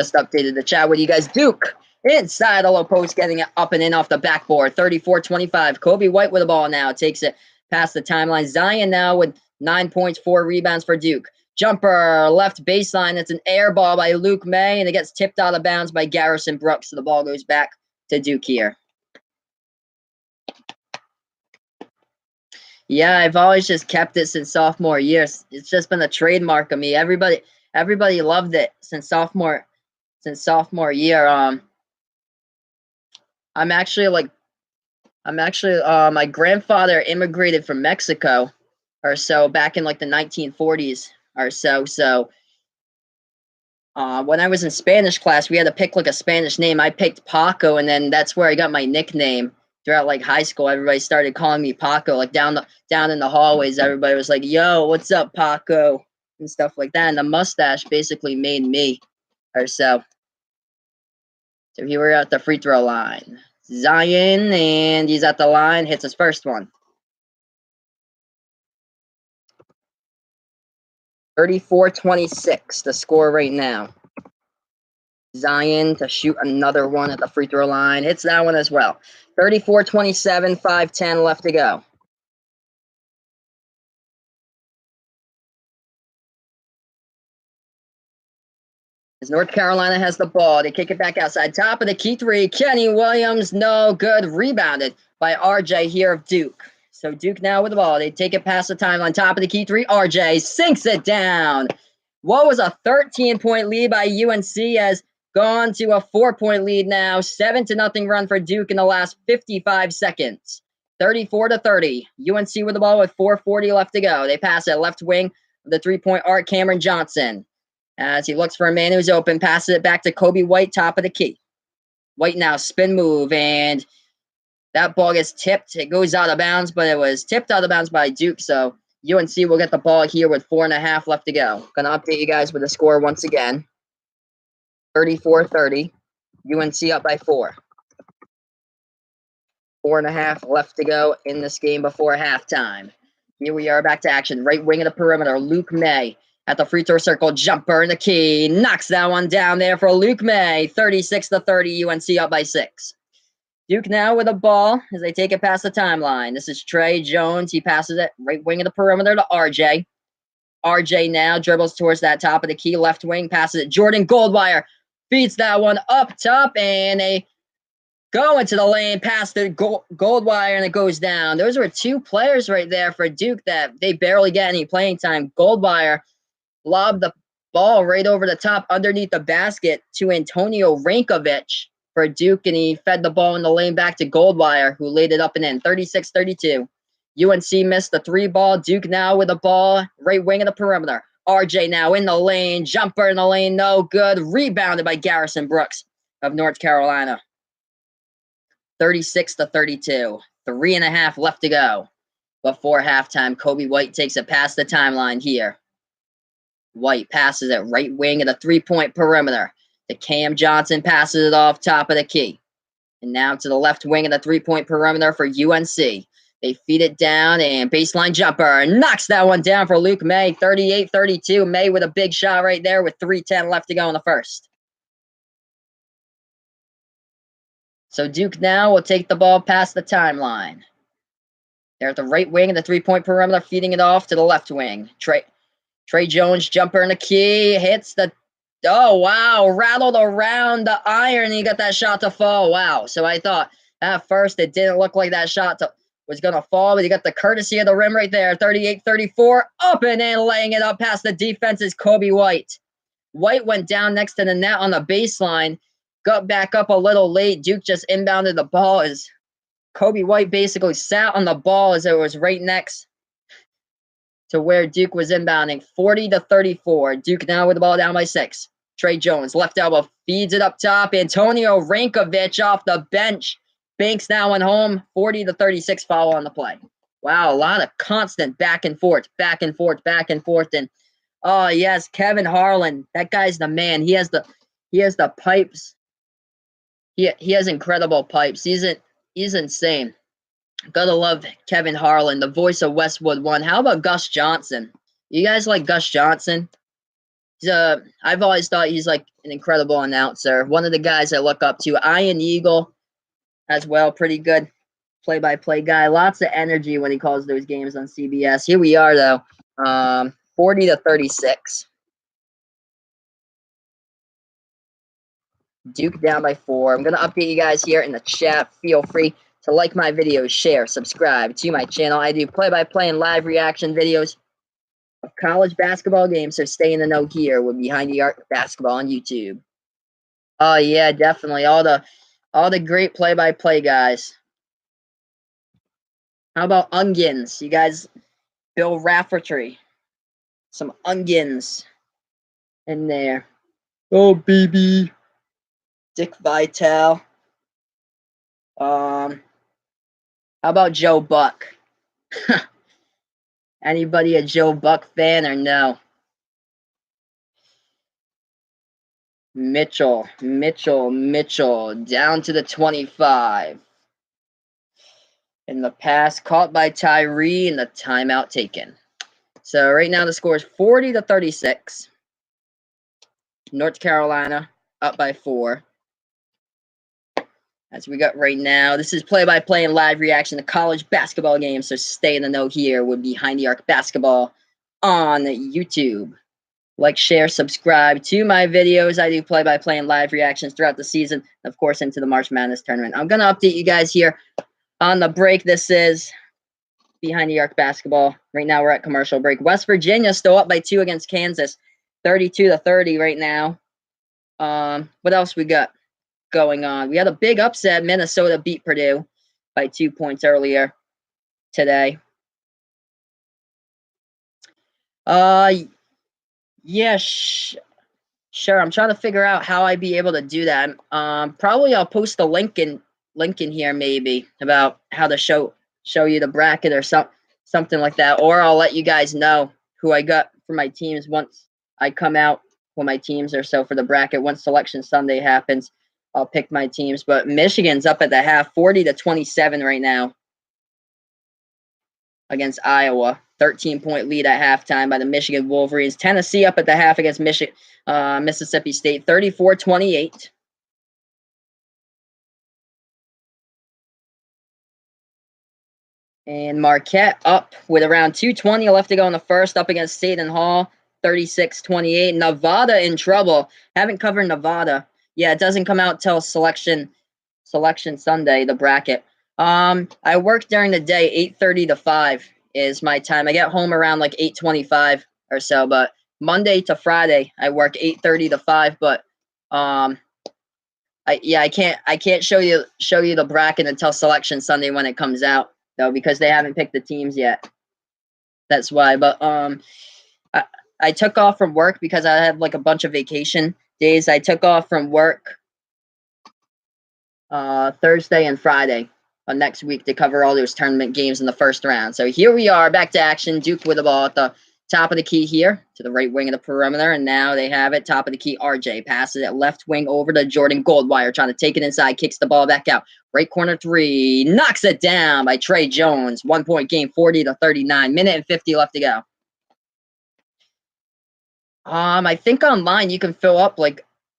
Just updated the chat with you guys. Duke inside the low post, getting it up and in off the backboard. 34-25. Kobe White with the ball now. Takes it past the timeline. Zion now with 9 points, 4 rebounds for Duke. Jumper, left baseline. It's an air ball by Luke May, and it gets tipped out of bounds by Garrison Brooks. So the ball goes back to Duke here. Yeah, I've always just kept it since sophomore year. It's just been a trademark of me. Everybody loved it since sophomore year. My grandfather immigrated from Mexico or so back in like the 1940s or so. So when I was in Spanish class, we had to pick like a Spanish name. I picked Paco, and then that's where I got my nickname. throughout like high school, everybody started calling me Paco. Like down in the hallways, everybody was like, "Yo, what's up, Paco?" and stuff like that. And the mustache basically made me or so. So here we're at the free throw line. Zion, and he's at the line, hits his first one. 34-26, the score right now. Zion to shoot another one at the free throw line. Hits that one as well. 34-27, 5:10 left to go. As North Carolina has the ball, they kick it back outside. Top of the key three. Kenny Williams, no good. Rebounded by RJ here of Duke. So Duke now with the ball. They take it past the timeline. Top of the key three. RJ sinks it down. What was a 13-point lead by UNC has gone to a 4-point lead now. 7-0 run for Duke in the last 55 seconds. 34-30. UNC with the ball with 4:40 left to go. They pass it left wing of the three-point arc. Cameron Johnson. As he looks for a man who's open, passes it back to Kobe White, top of the key. White now spin move, and that ball gets tipped. It goes out of bounds, but it was tipped out of bounds by Duke, so UNC will get the ball here with 4.5 left to go. Going to update you guys with the score once again. 34-30. UNC up by 4. 4.5 left to go in this game before halftime. Here we are back to action. Right wing of the perimeter, Luke May. At the free throw circle, jumper in the key. Knocks that one down there for Luke May. 36-30, UNC up by 6. Duke now with a ball as they take it past the timeline. This is Trey Jones. He passes it right wing of the perimeter to RJ. RJ now dribbles towards that top of the key. Left wing, passes it. Jordan Goldwire beats that one up top, and they go into the lane past the Goldwire, and it goes down. Those were two players right there for Duke that they barely get any playing time. Goldwire lobbed the ball right over the top underneath the basket to Antonio Rankovic for Duke, and he fed the ball in the lane back to Goldwire, who laid it up and in. 36-32. UNC missed the 3-ball. Duke now with the ball, right wing of the perimeter. RJ now in the lane. Jumper in the lane, no good. Rebounded by Garrison Brooks of North Carolina. 36-32. 3.5 left to go before halftime. Kobe White takes it past the timeline here. White passes it right wing of the 3-point perimeter. To Cam Johnson, passes it off top of the key. And now to the left wing of the 3-point perimeter for UNC. They feed it down, and baseline jumper. Knocks that one down for Luke May. 38-32. May with a big shot right there with 3:10 left to go in the first. So Duke now will take the ball past the timeline. They're at the right wing of the 3-point perimeter, feeding it off to the left wing. Trey Jones, jumper in the key, hits the, oh, wow, rattled around the iron. He got that shot to fall. Wow. So I thought at first it didn't look like that shot was going to fall, but he got the courtesy of the rim right there. 38-34, up and in, laying it up past the defense is Kobe White. White went down next to the net on the baseline, got back up a little late. Duke just inbounded the ball as Kobe White basically sat on the ball as it was right next to where Duke was inbounding. 40-34. Duke now with the ball down by 6. Trey Jones, left elbow, feeds it up top. Antonio Rankovic off the bench. Banks that one home. 40-36 foul on the play. Wow, a lot of constant back and forth, back and forth, back and forth. And oh yes, Kevin Harlan. That guy's the man. He has the pipes. He has incredible pipes. He's insane. Gotta love Kevin Harlan, the voice of Westwood One. How about Gus Johnson? You guys like Gus Johnson? I've always thought he's like an incredible announcer. One of the guys I look up to. Ian Eagle as well, pretty good play-by-play guy. Lots of energy when he calls those games on CBS. Here we are though, 40-36. Duke down by 4. I'm gonna update you guys here in the chat. Feel free to like my videos, share, subscribe to my channel. I do play-by-play and live reaction videos of college basketball games, so stay in the know here with Behind the Arc Basketball on YouTube. Oh yeah, definitely. All the great play-by-play guys. How about Ungans? You guys, Bill Rafferty. Some Ungans in there. Oh baby. Dick Vitale. How about Joe Buck? Anybody a Joe Buck fan or no? Mitchell, down to the 25. In the pass, caught by Tyree, and the timeout taken. So right now the score is 40-36. North Carolina up by 4. As we got right now, this is play-by-play and live reaction to college basketball games, so stay in the know here with Behind the Arc Basketball on YouTube. Like, share, subscribe to my videos. I do play-by-play and live reactions throughout the season, of course, into the March Madness tournament. I'm going to update you guys here on the break. This is Behind the Arc Basketball. Right now we're at commercial break. West Virginia still up by 2 against Kansas, 32-30 right now. What else we got going on? We had a big upset. Minnesota beat Purdue by 2 points earlier today. Yeah, sure. I'm trying to figure out how I'd be able to do that. Probably I'll post a link in here maybe about how to show you the bracket or something like that, or I'll let you guys know who I got for my teams once I come out with my teams or so for the bracket. Once Selection Sunday happens, I'll pick my teams. But Michigan's up at the half, 40-27 right now against Iowa. 13-point lead at halftime by the Michigan Wolverines. Tennessee up at the half against Mississippi State, 34-28. And Marquette up with around 2:20 left to go in the first, up against Seton Hall, 36-28. Nevada in trouble. Haven't covered Nevada. Yeah, it doesn't come out till Selection Sunday, the bracket. I work during the day, 8:30 to 5 is my time. I get home around like 8:25 or so, but Monday to Friday I work 8:30 to 5, but I can't show you the bracket until Selection Sunday when it comes out though, because they haven't picked the teams yet. That's why. But I took off from work because I have like a bunch of vacation days. I took off from work Thursday and Friday next week to cover all those tournament games in the first round. So here we are, back to action. Duke with the ball at the top of the key here to the right wing of the perimeter, and now they have it. Top of the key, RJ passes it left wing over to Jordan Goldwire, trying to take it inside, kicks the ball back out. Right corner three, knocks it down by Trey Jones. 1 point game, 40-39. Minute and 50 left to go. I think online you can fill up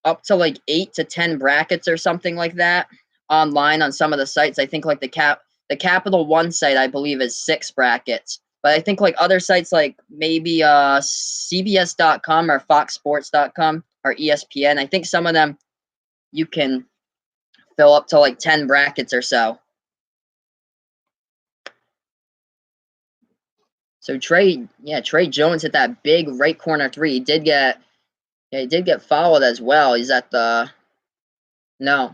up to 8 to 10 brackets or something like that online on some of the sites. I think like the Capital One site, I believe, is 6 brackets. But I think like other sites like maybe CBS.com or FoxSports.com or ESPN, I think some of them you can fill up to 10 brackets or so. So Trey Jones hit that big right corner three. He did get fouled as well. He's at the No,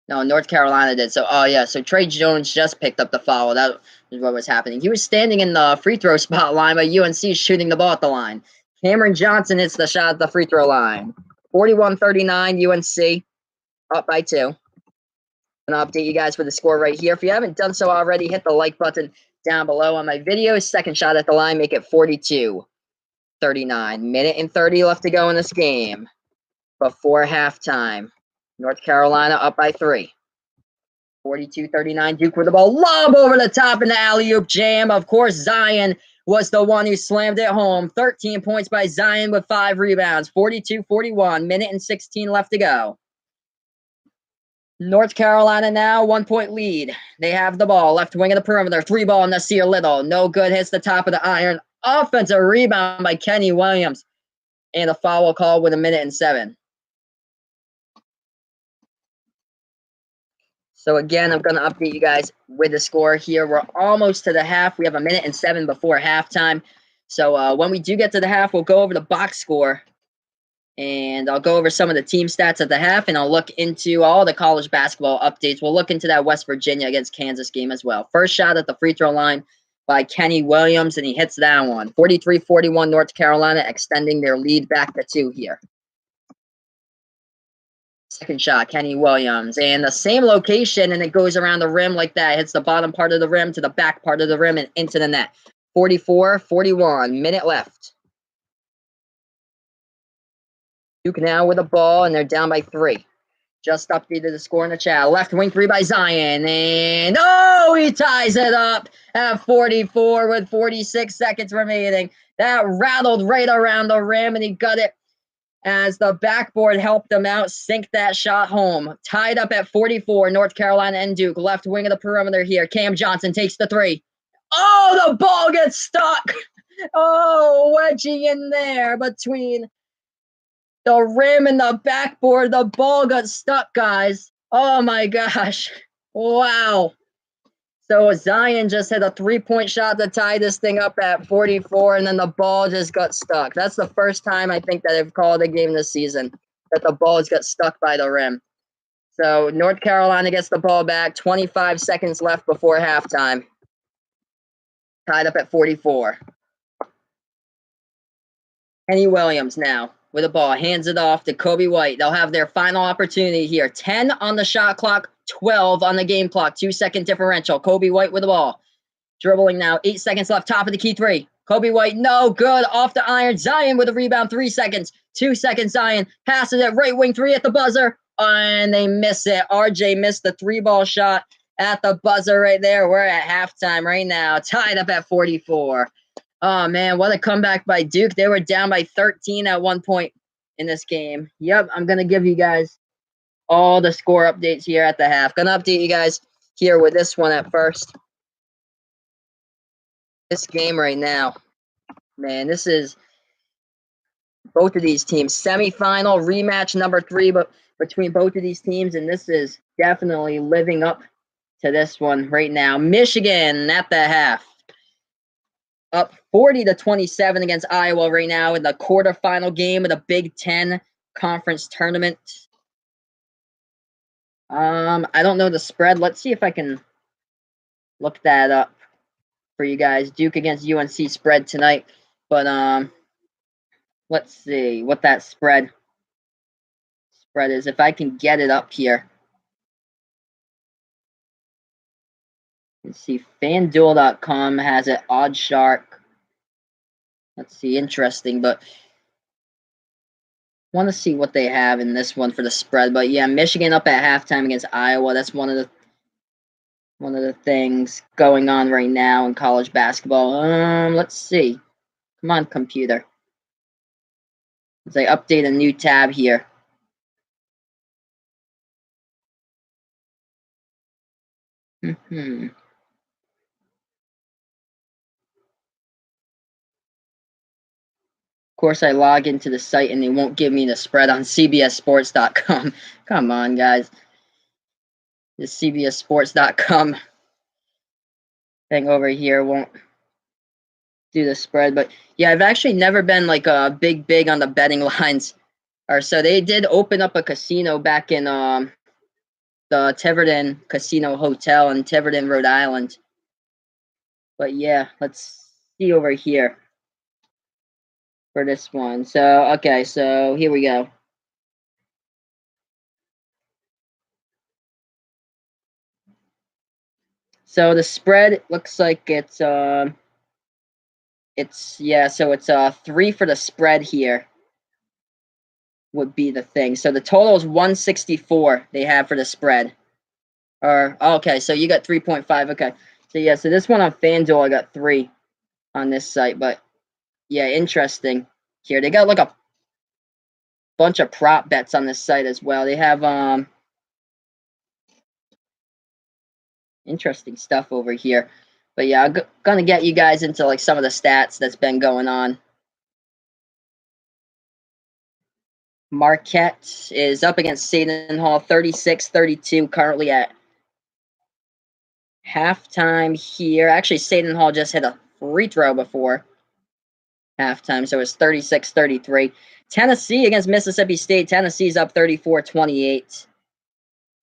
North Carolina did. So, so Trey Jones just picked up the foul. That is what was happening. He was standing in the free throw spot line, but UNC shooting the ball at the line. Cameron Johnson hits the shot at the free throw line. 41-39, UNC up by 2. And I'll update you guys for the score right here. If you haven't done so already, hit the like button down below on my videos. Second shot at the line, make it 42-39. Minute and 30 left to go in this game before halftime. North Carolina up by 3. 42-39, Duke with the ball. Lob over the top in the alley-oop jam. Of course, Zion was the one who slammed it home. 13 points by Zion with 5 rebounds. 42-41, minute and 16 left to go. North Carolina now, 1 point lead. They have the ball. Left wing of the perimeter. 3 ball, Nasir Little. No good. Hits the top of the iron. Offensive rebound by Kenny Williams. And a foul call with 1:07. So again, I'm going to update you guys with the score here. We're almost to the half. We have 1:07 before halftime. So when we do get to the half, we'll go over the box score. And I'll go over some of the team stats at the half, and I'll look into all the college basketball updates. We'll look into that West Virginia against Kansas game as well. First shot at the free throw line by Kenny Williams, and he hits that one. 43-41 North Carolina, extending their lead back to 2 here. Second shot, Kenny Williams. And the same location, and it goes around the rim like that. Hits the bottom part of the rim to the back part of the rim and into the net. 44-41, minute left. Duke now with the ball, and they're down by 3. Just updated the score in the chat. Left wing 3 by Zion. And he ties it up at 44 with 46 seconds remaining. That rattled right around the rim, and he got it as the backboard helped him out, sink that shot home. Tied up at 44, North Carolina and Duke. Left wing of the perimeter here. Cam Johnson takes the 3. Oh, the ball gets stuck. Oh, wedging in there between the rim and the backboard. The ball got stuck, guys. Oh, my gosh. Wow. So Zion just hit a 3-point shot to tie this thing up at 44, and then the ball just got stuck. That's the first time I think that I've called a game this season that the balls got stuck by the rim. So North Carolina gets the ball back. 25 seconds left before halftime. Tied up at 44. Kenny Williams now with the ball. Hands it off to Kobe White. They'll have their final opportunity here. 10 on the shot clock. 12 on the game clock. 2-second differential. Kobe White with the ball. Dribbling now. 8 seconds left. Top of the key 3. Kobe White, no good. Off the iron. Zion with a rebound. 3 seconds. 2 seconds. Zion passes it. Right wing 3 at the buzzer. And they miss it. RJ missed the 3-ball shot at the buzzer right there. We're at halftime right now. Tied up at 44. Oh, man. What a comeback by Duke. They were down by 13 at one point in this game. Yep. I'm going to give you guys all the score updates here at the half. Gonna update you guys here with this one at first. This game right now, man, this is both of these teams. Semifinal rematch number 3, but between both of these teams, and this is definitely living up to this one right now. Michigan at the half, up 40-27 against Iowa right now in the quarterfinal game of the Big Ten Conference Tournament. I don't know the spread. Let's see if I can look that up for you guys. Duke against UNC spread tonight. But let's see what that spread is. If I can get it up here. Let's see. FanDuel.com has it. OddsShark. Let's see. Interesting, but want to see what they have in this one for the spread. But yeah, Michigan up at halftime against Iowa. That's one of the things going on right now in college basketball. Let's see. Come on, computer. As I update a new tab here. Of course, I log into the site and they won't give me the spread on CBSSports.com. Come on, guys. The CBSSports.com thing over here won't do the spread. But yeah, I've actually never been like a big on the betting lines. Or so they did open up a casino back in the Tiverton Casino Hotel in Tiverton, Rhode Island. But yeah, let's see over here for this one. So, okay, so here we go. So the spread looks like it's 3 for the spread here would be the thing. So the total is 164 they have for the spread. Okay, so you got 3.5. Okay. So yeah, so this one on FanDuel I got 3 on this site, but yeah, interesting. Here they got like a bunch of prop bets on this site as well. They have interesting stuff over here. But yeah, I'm gonna get you guys into like some of the stats that's been going on. Marquette is up against Seton Hall 36-32 currently at halftime here. Actually, Seton Hall just hit a free throw before halftime, so it's 36-33. Tennessee against Mississippi State. Tennessee's up 34-28.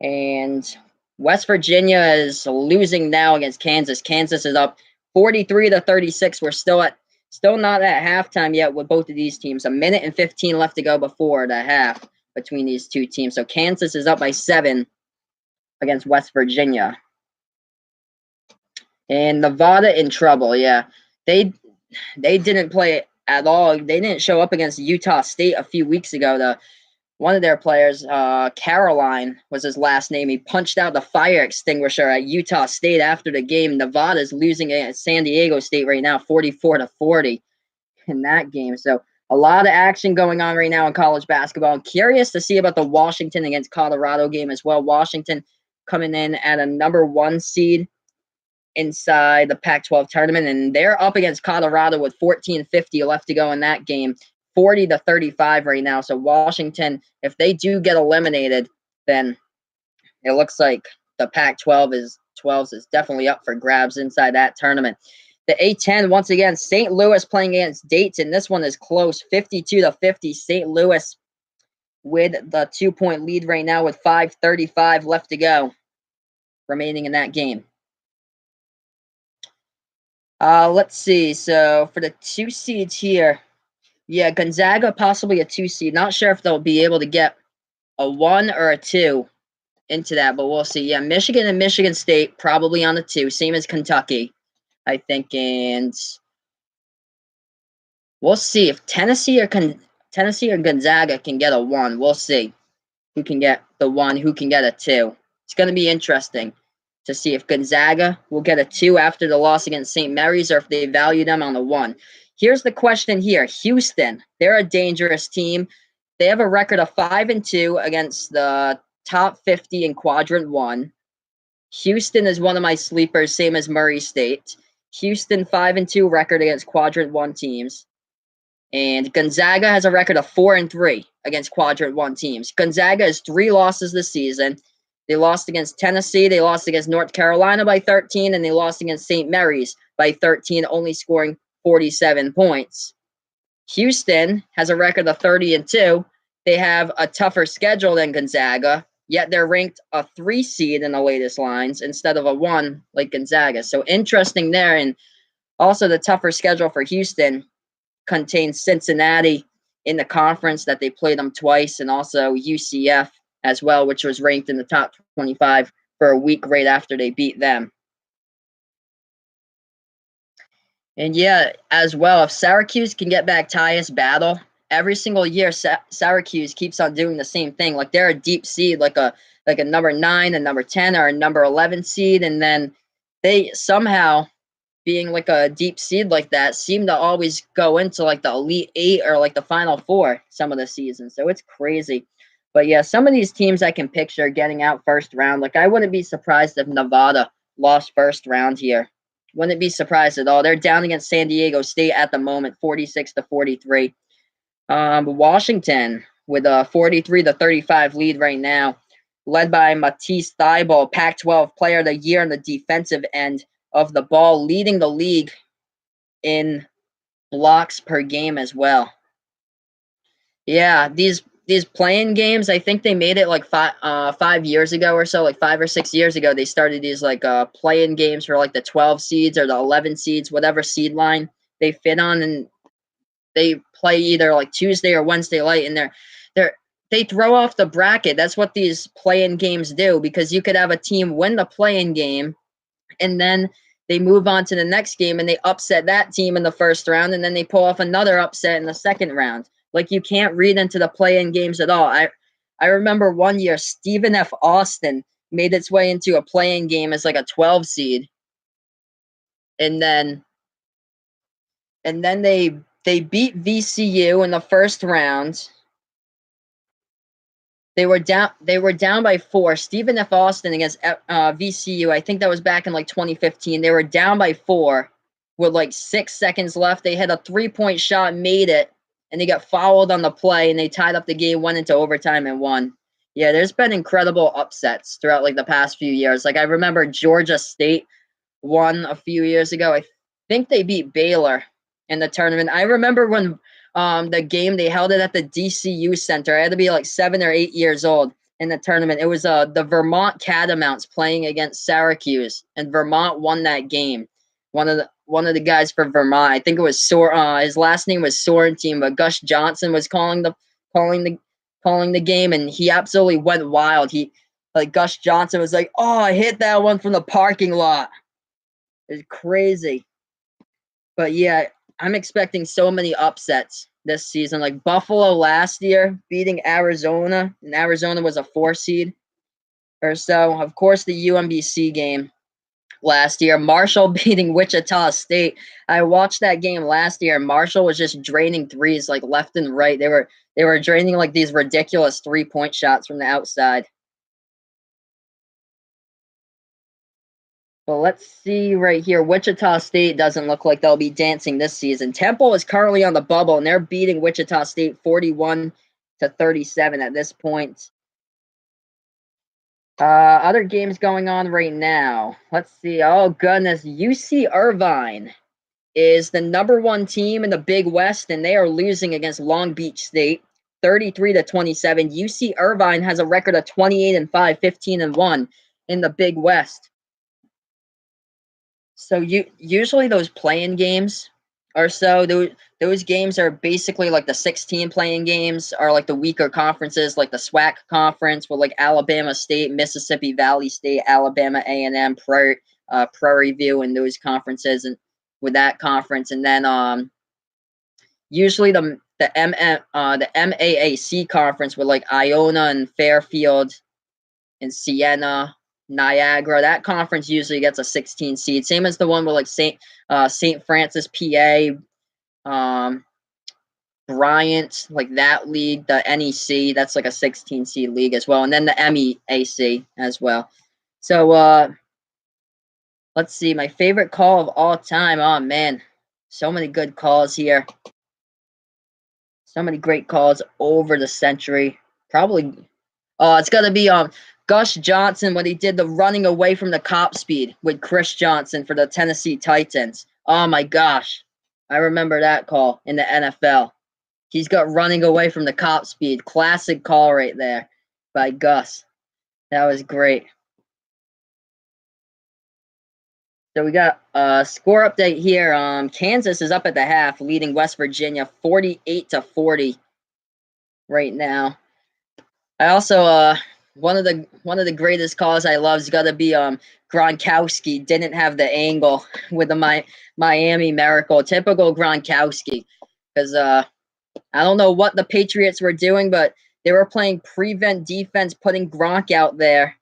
And West Virginia is losing now against Kansas. Kansas is up 43-36. We're still not at halftime yet with both of these teams. 1 minute and 15 left to go before the half. between these two teams. So Kansas is up by 7 against West Virginia. And Nevada in trouble. Yeah, they didn't play at all. They didn't show up against Utah State a few weeks ago. One of their players, Caroline was his last name. He punched out the fire extinguisher at Utah State after the game. Nevada's losing at San Diego State right now, 44-40 in that game. So a lot of action going on right now in college basketball. I'm curious to see about the Washington against Colorado game as well. Washington coming in at a number 1 seed inside the Pac-12 tournament, and they're up against Colorado with 14:50 left to go in that game, 40-35 right now. So Washington, if they do get eliminated, then it looks like the Pac-12 is definitely up for grabs inside that tournament. The A10, once again, St. Louis playing against Dayton. This one is close, 52-50. St. Louis with the 2-point lead right now with 5:35 left to go remaining in that game. Let's see. So for the 2 seeds here, yeah, Gonzaga possibly a 2 seed. Not sure if they'll be able to get a 1 or a 2 into that, but we'll see. Yeah, Michigan and Michigan State probably on the 2, same as Kentucky, I think. And we'll see if Tennessee or Gonzaga can get a 1. We'll see who can get the 1, who can get a 2. It's going to be interesting to see if Gonzaga will get a 2 after the loss against St. Mary's or if they value them on the 1. Here's the question here. Houston, they're a dangerous team. They have a record of 5-2 against the top 50 in quadrant 1. Houston is one of my sleepers, same as Murray State. Houston 5-2 record against quadrant 1 teams. And Gonzaga has a record of 4-3 against quadrant 1 teams. Gonzaga has 3 losses this season. They lost against Tennessee, they lost against North Carolina by 13, and they lost against St. Mary's by 13, only scoring 47 points. Houston has a record of 30-2. They have a tougher schedule than Gonzaga, yet they're ranked a 3 seed in the latest lines instead of a 1 like Gonzaga. So interesting there. And also the tougher schedule for Houston contains Cincinnati in the conference that they played them twice, and also UCF as well, which was ranked in the top 25 for a week right after they beat them. And yeah, as well, if Syracuse can get back Tyus Battle, every single year Syracuse keeps on doing the same thing. Like they're a deep seed, like a number 9, a number 10, or a number 11 seed, and then they somehow, being like a deep seed like that, seem to always go into like the Elite 8 or like the Final 4 some of the seasons. So it's crazy. But yeah, some of these teams I can picture getting out first round. Like I wouldn't be surprised if Nevada lost first round here. Wouldn't be surprised at all. They're down against San Diego State at the moment, 46-43. Washington with a 43-35 lead right now, led by Matisse Thybulle, Pac-12 Player of the Year on the defensive end of the ball, leading the league in blocks per game as well. Yeah, these playing games, I think they made it like 5 years ago or so, like 5 or 6 years ago. They started these like playing games for like the 12 seeds or the 11 seeds, whatever seed line they fit on, and they play either like Tuesday or Wednesday night, and they throw off the bracket. That's what these playing games do, because you could have a team win the playing game, and then they move on to the next game and they upset that team in the first round, and then they pull off another upset in the second round. Like you can't read into the play-in games at all. I remember one year Stephen F. Austin made its way into a play-in game as like a 12 seed, and then they beat VCU in the first round. They were down by 4. Stephen F. Austin against VCU. I think that was back in like 2015. They were down by 4 with like 6 seconds left. They had a 3-point shot, made it, and they got fouled on the play, and they tied up the game, went into overtime, and won. Yeah, there's been incredible upsets throughout like the past few years. Like I remember Georgia State won a few years ago. I think they beat Baylor in the tournament. I remember when the game, they held it at the DCU Center. I had to be like 7 or 8 years old in the tournament. It was the Vermont Catamounts playing against Syracuse, and Vermont won that game. One of the guys for Vermont, I think it was his last name was Sorrentine, but Gus Johnson was calling the calling the game, and he absolutely went wild. Gus Johnson was like, "Oh, I hit that one from the parking lot." It's crazy. But yeah, I'm expecting so many upsets this season. Like Buffalo last year beating Arizona, and Arizona was a 4 seed or so. Of course, the UMBC game last year. Marshall beating Wichita State. I watched that game last year. Marshall was just draining threes like left and right. They were draining like these ridiculous 3-point shots from the outside. Well, let's see right here. Wichita State doesn't look like they'll be dancing this season. Temple is currently on the bubble, and they're beating Wichita State 41-37 at this point. Other games going on right now. Let's see. Oh, goodness. UC Irvine is the #1 team in the Big West, and they are losing against Long Beach State 33-27. UC Irvine has a record of 28-5, 15-1 in the Big West. So usually those playing games are so those games are basically like the 16 playing games are like the weaker conferences, like the SWAC conference with like Alabama State, Mississippi Valley State, Alabama A&M, Prairie View, and those conferences, and with that conference, and then usually the MAAC conference with like Iona and Fairfield and Siena, Niagara. That conference usually gets a 16 seed. Same as the one with like St. Francis, PA, Bryant, like that league, the NEC. That's like a 16 seed league as well, and then the MEAC as well. So let's see. My favorite call of all time. Oh man, so many good calls here. So many great calls over the century. Probably. Oh, it's gonna be Gus Johnson when he did the running away from the cop speed with Chris Johnson for the Tennessee Titans. Oh my gosh. I remember that call in the NFL. He's got running away from the cop speed. Classic call right there by Gus. That was great. So we got a score update here. Kansas is up at the half, leading West Virginia 48-40 right now. I also one of the greatest calls I love is gotta be Gronkowski didn't have the angle with the Miami Miracle. Typical Gronkowski. Because I don't know what the Patriots were doing, but they were playing prevent defense, putting Gronk out there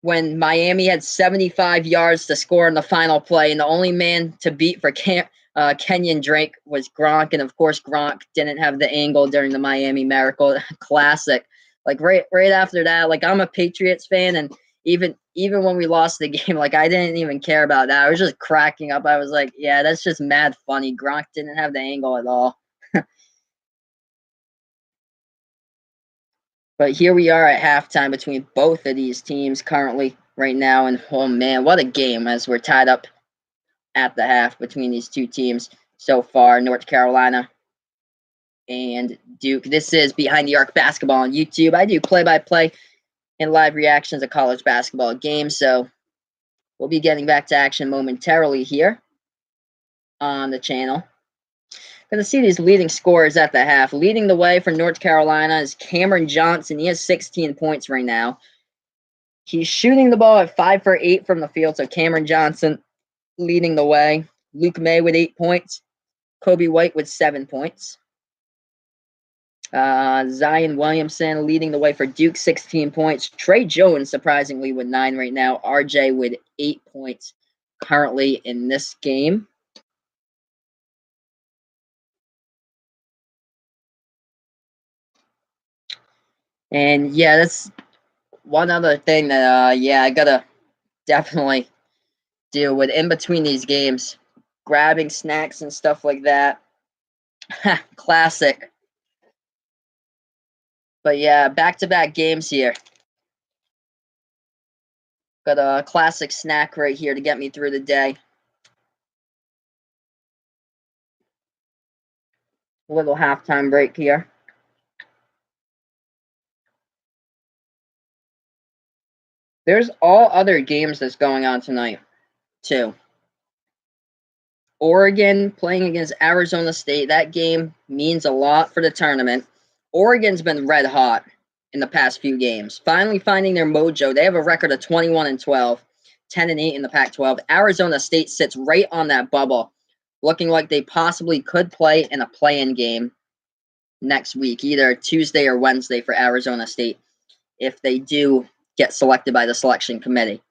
when Miami had 75 yards to score in the final play, and the only man to beat for Kenyon Drake was Gronk, and of course Gronk didn't have the angle during the Miami Miracle. Classic. Like right after that, like I'm a Patriots fan, and even when we lost the game, like I didn't even care about that. I was just cracking up. I was like, yeah, that's just mad funny. Gronk didn't have the angle at all. But here we are at halftime between both of these teams currently right now, and oh man, what a game as we're tied up at the half between these two teams so far, North Carolina and Duke. This is Behind the Arc Basketball on YouTube. I do play-by-play and live reactions of college basketball games, so we'll be getting back to action momentarily here on the channel. Going to see these leading scorers at the half. Leading the way for North Carolina is Cameron Johnson. He has 16 points right now. He's shooting the ball at 5 for 8 from the field, so Cameron Johnson leading the way. Luke May with 8 points. Kobe White with 7 points. Zion Williamson leading the way for Duke, 16 points. Trey Jones, surprisingly, with 9 right now. RJ with 8 points currently in this game. And yeah, that's one other thing that I gotta definitely deal with in between these games. Grabbing snacks and stuff like that. Classic. But yeah, back-to-back games here. Got a classic snack right here to get me through the day. A little halftime break here. There's all other games that's going on tonight, too. Oregon playing against Arizona State. That game means a lot for the tournament. Oregon's been red hot in the past few games, finally finding their mojo. They have a record of 21-12, 10-8 in the Pac-12. Arizona State sits right on that bubble, looking like they possibly could play in a play-in game next week, either Tuesday or Wednesday for Arizona State, if they do get selected by the selection committee.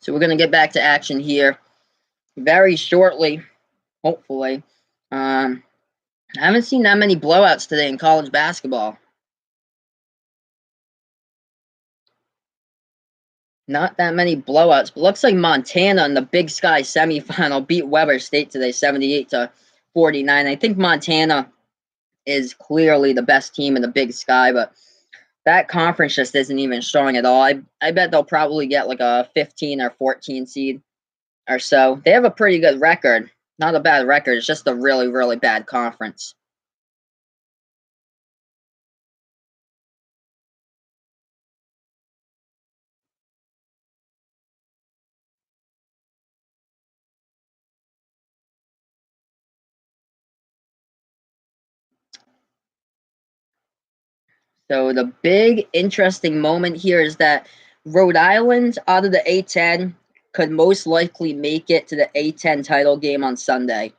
So we're going to get back to action here very shortly, hopefully. I haven't seen that many blowouts today in college basketball. Not that many blowouts, but looks like Montana in the Big Sky semifinal beat Weber State today, 78-49. I think Montana is clearly the best team in the Big Sky, but that conference just isn't even strong at all. I bet they'll probably get like a 15 or 14 seed or so. They have a pretty good record. Not a bad record. It's just a really, really bad conference. So the big interesting moment here is that Rhode Island out of the A10 could most likely make it to the A10 title game on Sunday.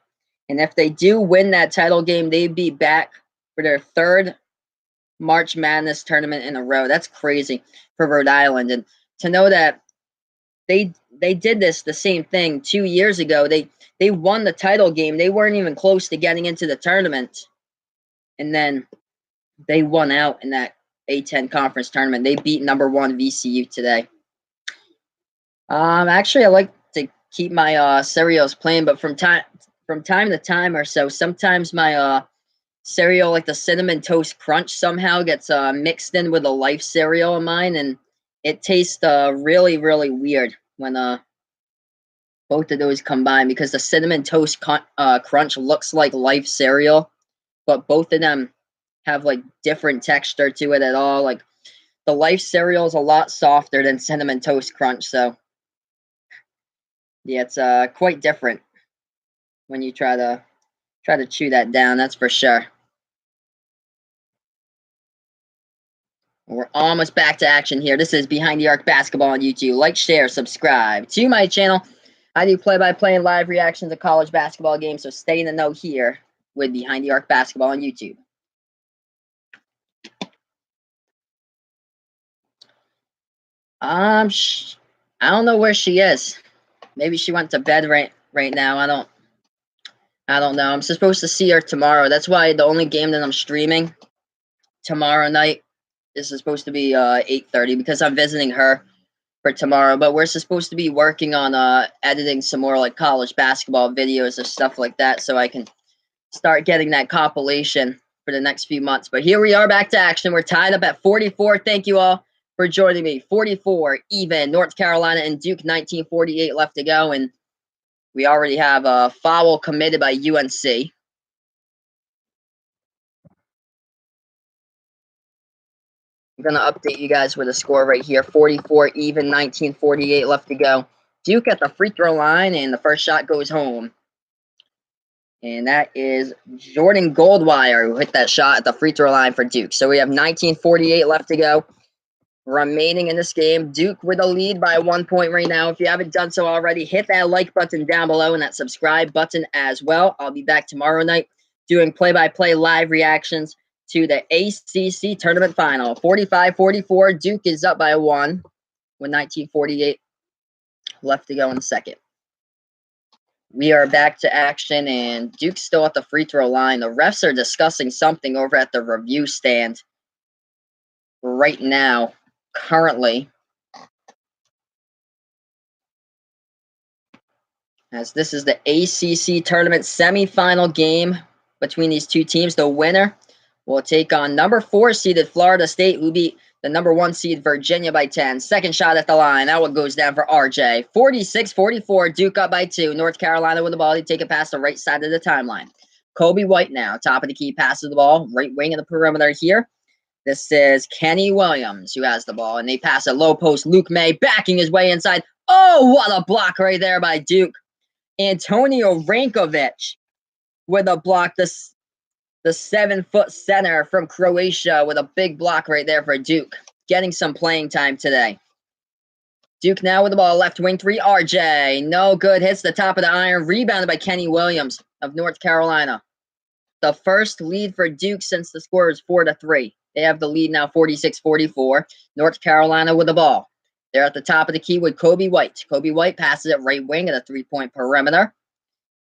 And if they do win that title game, they'd be back for their third March Madness tournament in a row. That's crazy for Rhode Island. And to know that they did the same thing 2 years ago. They won the title game. They weren't even close to getting into the tournament. And then they won out in that A10 conference tournament. They beat number 1 VCU today. Actually, I like to keep my cereals plain, but from time to time or so, sometimes my cereal, like the Cinnamon Toast Crunch, somehow gets mixed in with a Life cereal of mine, and it tastes really, really weird when both of those combine, because the Cinnamon Toast Crunch looks like Life cereal, but both of them have like different texture to it at all. Like the Life cereal is a lot softer than Cinnamon Toast Crunch, so yeah, it's quite different when you try to chew that down. That's for sure. We're almost back to action here. This is Behind the Arc Basketball on YouTube. Like, share, subscribe to my channel. I do play-by-play and live reactions of college basketball games, so stay in the know here with Behind the Arc Basketball on YouTube. I don't know where she is. Maybe she went to bed right now. I don't know. I'm supposed to see her tomorrow. That's why the only game that I'm streaming tomorrow night is supposed to be 8:30, because I'm visiting her for tomorrow. But we're supposed to be working on editing some more like college basketball videos or stuff like that, so I can start getting that compilation for the next few months. But here we are, back to action. We're tied up at 44. Thank you all for joining me. 44 even. North Carolina and Duke, 19:48 left to go, and we already have a foul committed by UNC. I'm going to update you guys with a score right here. 44 even, 19:48 left to go. Duke at the free throw line, and the first shot goes home. And that is Jordan Goldwire who hit that shot at the free throw line for Duke. So we have 19:48 left to go remaining in this game. Duke with a lead by 1 point right now. If you haven't done so already, hit that like button down below and that subscribe button as well. I'll be back tomorrow night doing play-by-play live reactions to the ACC tournament final. 45-44, Duke is up by 1 with 19:48 left to go in the second. We are back to action, and Duke's still at the free throw line. The refs are discussing something over at the review stand right now, currently, as this is the ACC tournament semifinal game between these two teams. The winner will take on number 4 seeded Florida State, who beat the number 1 seed Virginia by 10. Second shot at the line. That one goes down for RJ. 46-44, Duke up by 2. North Carolina with the ball. They take it past the right side of the timeline. Kobe White now, top of the key, passes the ball, right wing of the perimeter here. This is Kenny Williams who has the ball, and they pass a low post. Luke May backing his way inside. Oh, what a block right there by Duke. Antonio Rankovic with a block. The 7-foot center from Croatia with a big block right there for Duke. Getting some playing time today. Duke now with the ball, left wing 3, RJ. No good, hits the top of the iron. Rebounded by Kenny Williams of North Carolina. The first lead for Duke since the score is 4-3. They have the lead now 46-44. North Carolina with the ball. They're at the top of the key with Kobe White. Kobe White passes it right wing at a 3-point perimeter.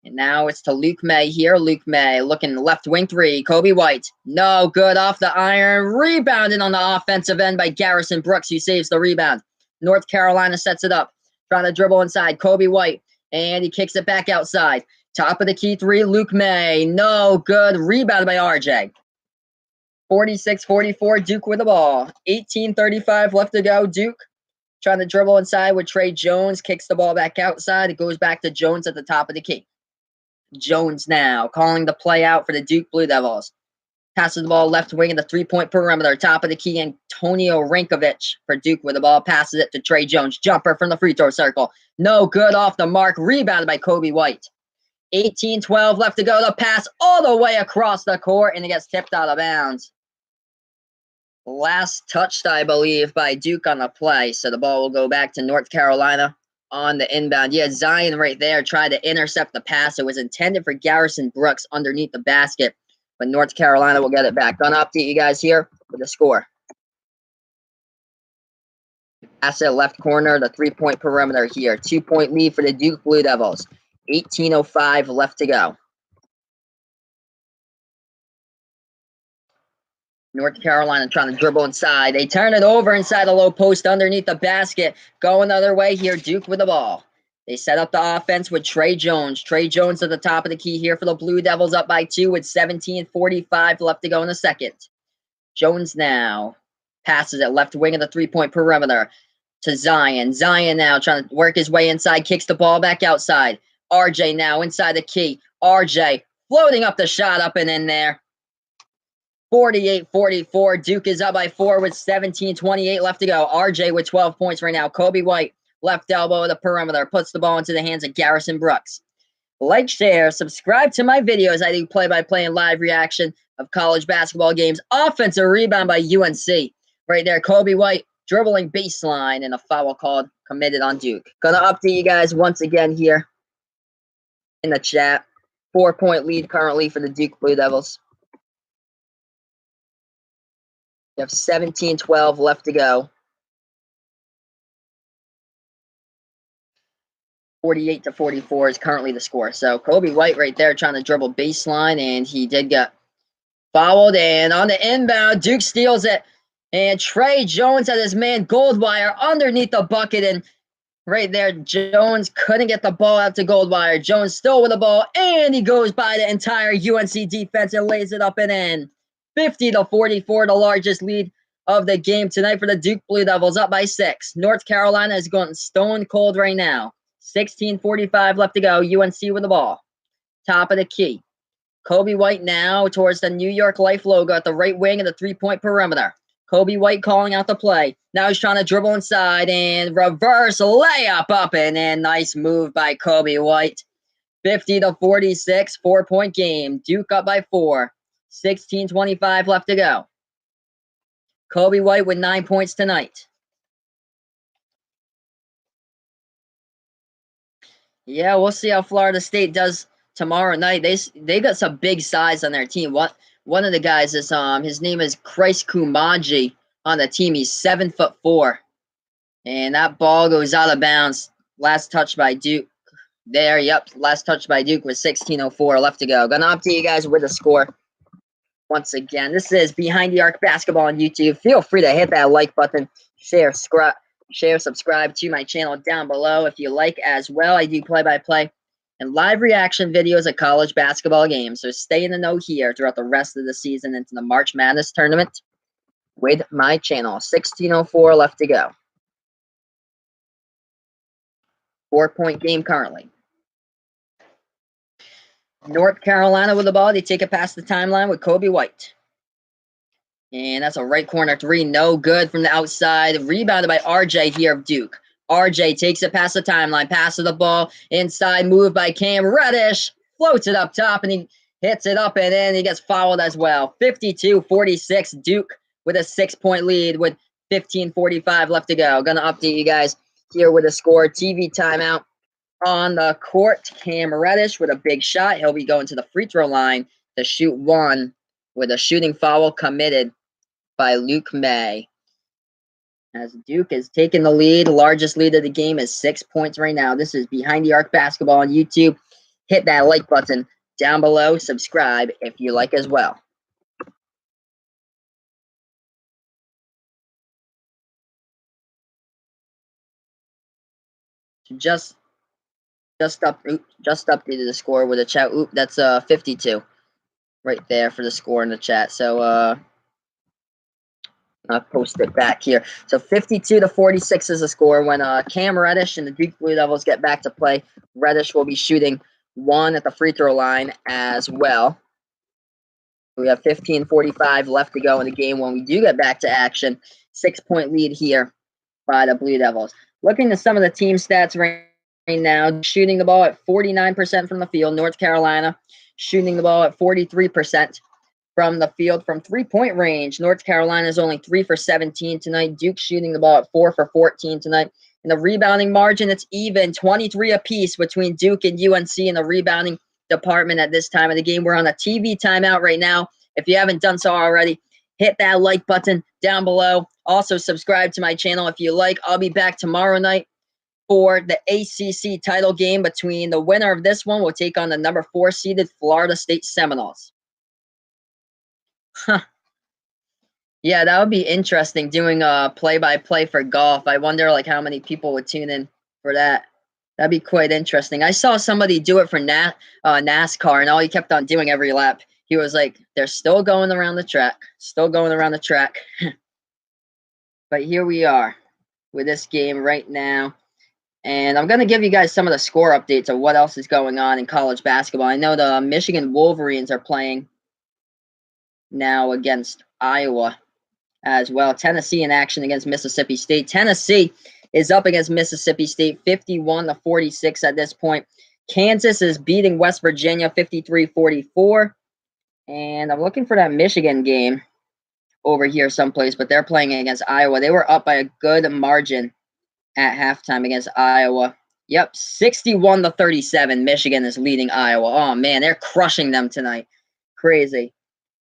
And now it's to Luke May here. Luke May looking left wing 3. Kobe White. No good off the iron. Rebounded on the offensive end by Garrison Brooks, who saves the rebound. North Carolina sets it up. Trying to dribble inside. Kobe White. And he kicks it back outside. Top of the key 3. Luke May. No good. Rebounded by RJ. 46-44. Duke with the ball. 18:35 left to go. Duke trying to dribble inside with Trey Jones. Kicks the ball back outside. It goes back to Jones at the top of the key. Jones now calling the play out for the Duke Blue Devils. Passes the ball left wing in the 3-point perimeter. Top of the key, Antonio Rankovic for Duke with the ball. Passes it to Trey Jones. Jumper from the free throw circle. No good off the mark. Rebounded by Kobe White. 18-12 left to go. The pass all the way across the court, and it gets tipped out of bounds. Last touched, I believe, by Duke on the play. So the ball will go back to North Carolina on the inbound. Yeah, Zion right there tried to intercept the pass. It was intended for Garrison Brooks underneath the basket, but North Carolina will get it back. Gonna update you guys here with the score. Pass it left corner, the 3-point perimeter here. 2-point lead for the Duke Blue Devils. 18:05 left to go. North Carolina trying to dribble inside. They turn it over inside the low post underneath the basket. Going the other way here. Duke with the ball. They set up the offense with Trey Jones. Trey Jones at the top of the key here for the Blue Devils, up by 2 with 17:45 left to go in the second. Jones now passes it left wing of the 3-point perimeter to Zion. Zion now trying to work his way inside. Kicks the ball back outside. RJ now inside the key. RJ floating up the shot up and in there. 48-44. Duke is up by 4 with 17:28 left to go. RJ with 12 points right now. Kobe White, left elbow of the perimeter, puts the ball into the hands of Garrison Brooks. Like, share, subscribe to my videos. I do play-by-play and live reaction of college basketball games. Offensive rebound by UNC. Right there, Kobe White dribbling baseline, and a foul called committed on Duke. Gonna update you guys once again here in the chat. 4-point lead currently for the Duke Blue Devils. You have 17-12 left to go. 48-44 is currently the score. So Kobe White right there trying to dribble baseline, and he did get fouled. And on the inbound, Duke steals it. And Trey Jones had his man Goldwire underneath the bucket, and right there, Jones couldn't get the ball out to Goldwire. Jones still with the ball, and he goes by the entire UNC defense and lays it up and in. 50-44, the largest lead of the game tonight for the Duke Blue Devils, up by 6. North Carolina is going stone cold right now. 16:45 left to go. UNC with the ball. Top of the key. Kobe White now towards the New York Life logo at the right wing of the 3-point perimeter. Kobe White calling out the play. Now he's trying to dribble inside and reverse layup up and in. Nice move by Kobe White. 50-46, 4-point game. Duke up by 4. 16:25 left to go. Kobe White with 9 points tonight. Yeah, we'll see how Florida State does tomorrow night. They got some big size on their team. One of the guys is his name is Christ Kumaji on the team. He's 7'4", and that ball goes out of bounds. Last touch by Duke. There, yep. Last touch by Duke with 16:04 left to go. Gonna update you guys with the score. Once again, this is Behind the Arc Basketball on YouTube. Feel free to hit that like button, share, subscribe to my channel down below if you like as well. I do play-by-play and live reaction videos of college basketball games. So stay in the know here throughout the rest of the season into the March Madness tournament with my channel. 16:04 left to go. 4-point game currently. North Carolina with the ball. They take it past the timeline with Kobe White. And that's a right corner three. No good from the outside. Rebounded by RJ here of Duke. RJ takes it past the timeline. Passes the ball inside. Move by Cam Reddish. Floats it up top and he hits it up and in. He gets fouled as well. 52-46. Duke with a 6-point lead with 15:45 left to go. Gonna update you guys here with a score. TV timeout on the court. Cam Reddish with a big shot. He'll be going to the free throw line to shoot one with a shooting foul committed by Luke May. As Duke is taking the lead, largest lead of the game is 6 points right now. This is Behind the Arc Basketball on YouTube. Hit that like button down below. Subscribe if you like as well. Just updated the score with a chat. Oop, that's 52 right there for the score in the chat. So I'll post it back here. So 52-46 is the score. When Cam Reddish and the Duke Blue Devils get back to play, Reddish will be shooting one at the free throw line as well. We have 15:45 left to go in the game when we do get back to action. 6-point lead here by the Blue Devils. Looking at some of the team stats right now, shooting the ball at 49% from the field. North Carolina shooting the ball at 43% from the field from three-point range. North Carolina is only 3 for 17 tonight. Duke shooting the ball at 4 for 14 tonight. In the rebounding margin, it's even 23 apiece between Duke and UNC in the rebounding department at this time of the game. We're on a TV timeout right now. If you haven't done so already, hit that like button down below. Also, subscribe to my channel if you like. I'll be back tomorrow night for the ACC title game between the winner of this one will take on the number 4 seeded Florida State Seminoles. Huh. Yeah, that would be interesting doing a play-by-play for golf. I wonder like how many people would tune in for that. That'd be quite interesting. I saw somebody do it for NASCAR, and all he kept on doing every lap, he was like, they're still going around the track, still going around the track. But here we are with this game right now. And I'm going to give you guys some of the score updates of what else is going on in college basketball. I know the Michigan Wolverines are playing now against Iowa as well. Tennessee in action against Mississippi State. Tennessee is up against Mississippi State 51-46 at this point. Kansas is beating West Virginia 53-44. And I'm looking for that Michigan game over here someplace, but they're playing against Iowa. They were up by a good margin at halftime against Iowa. Yep, 61-37. Michigan is leading Iowa. Oh, man, they're crushing them tonight. Crazy.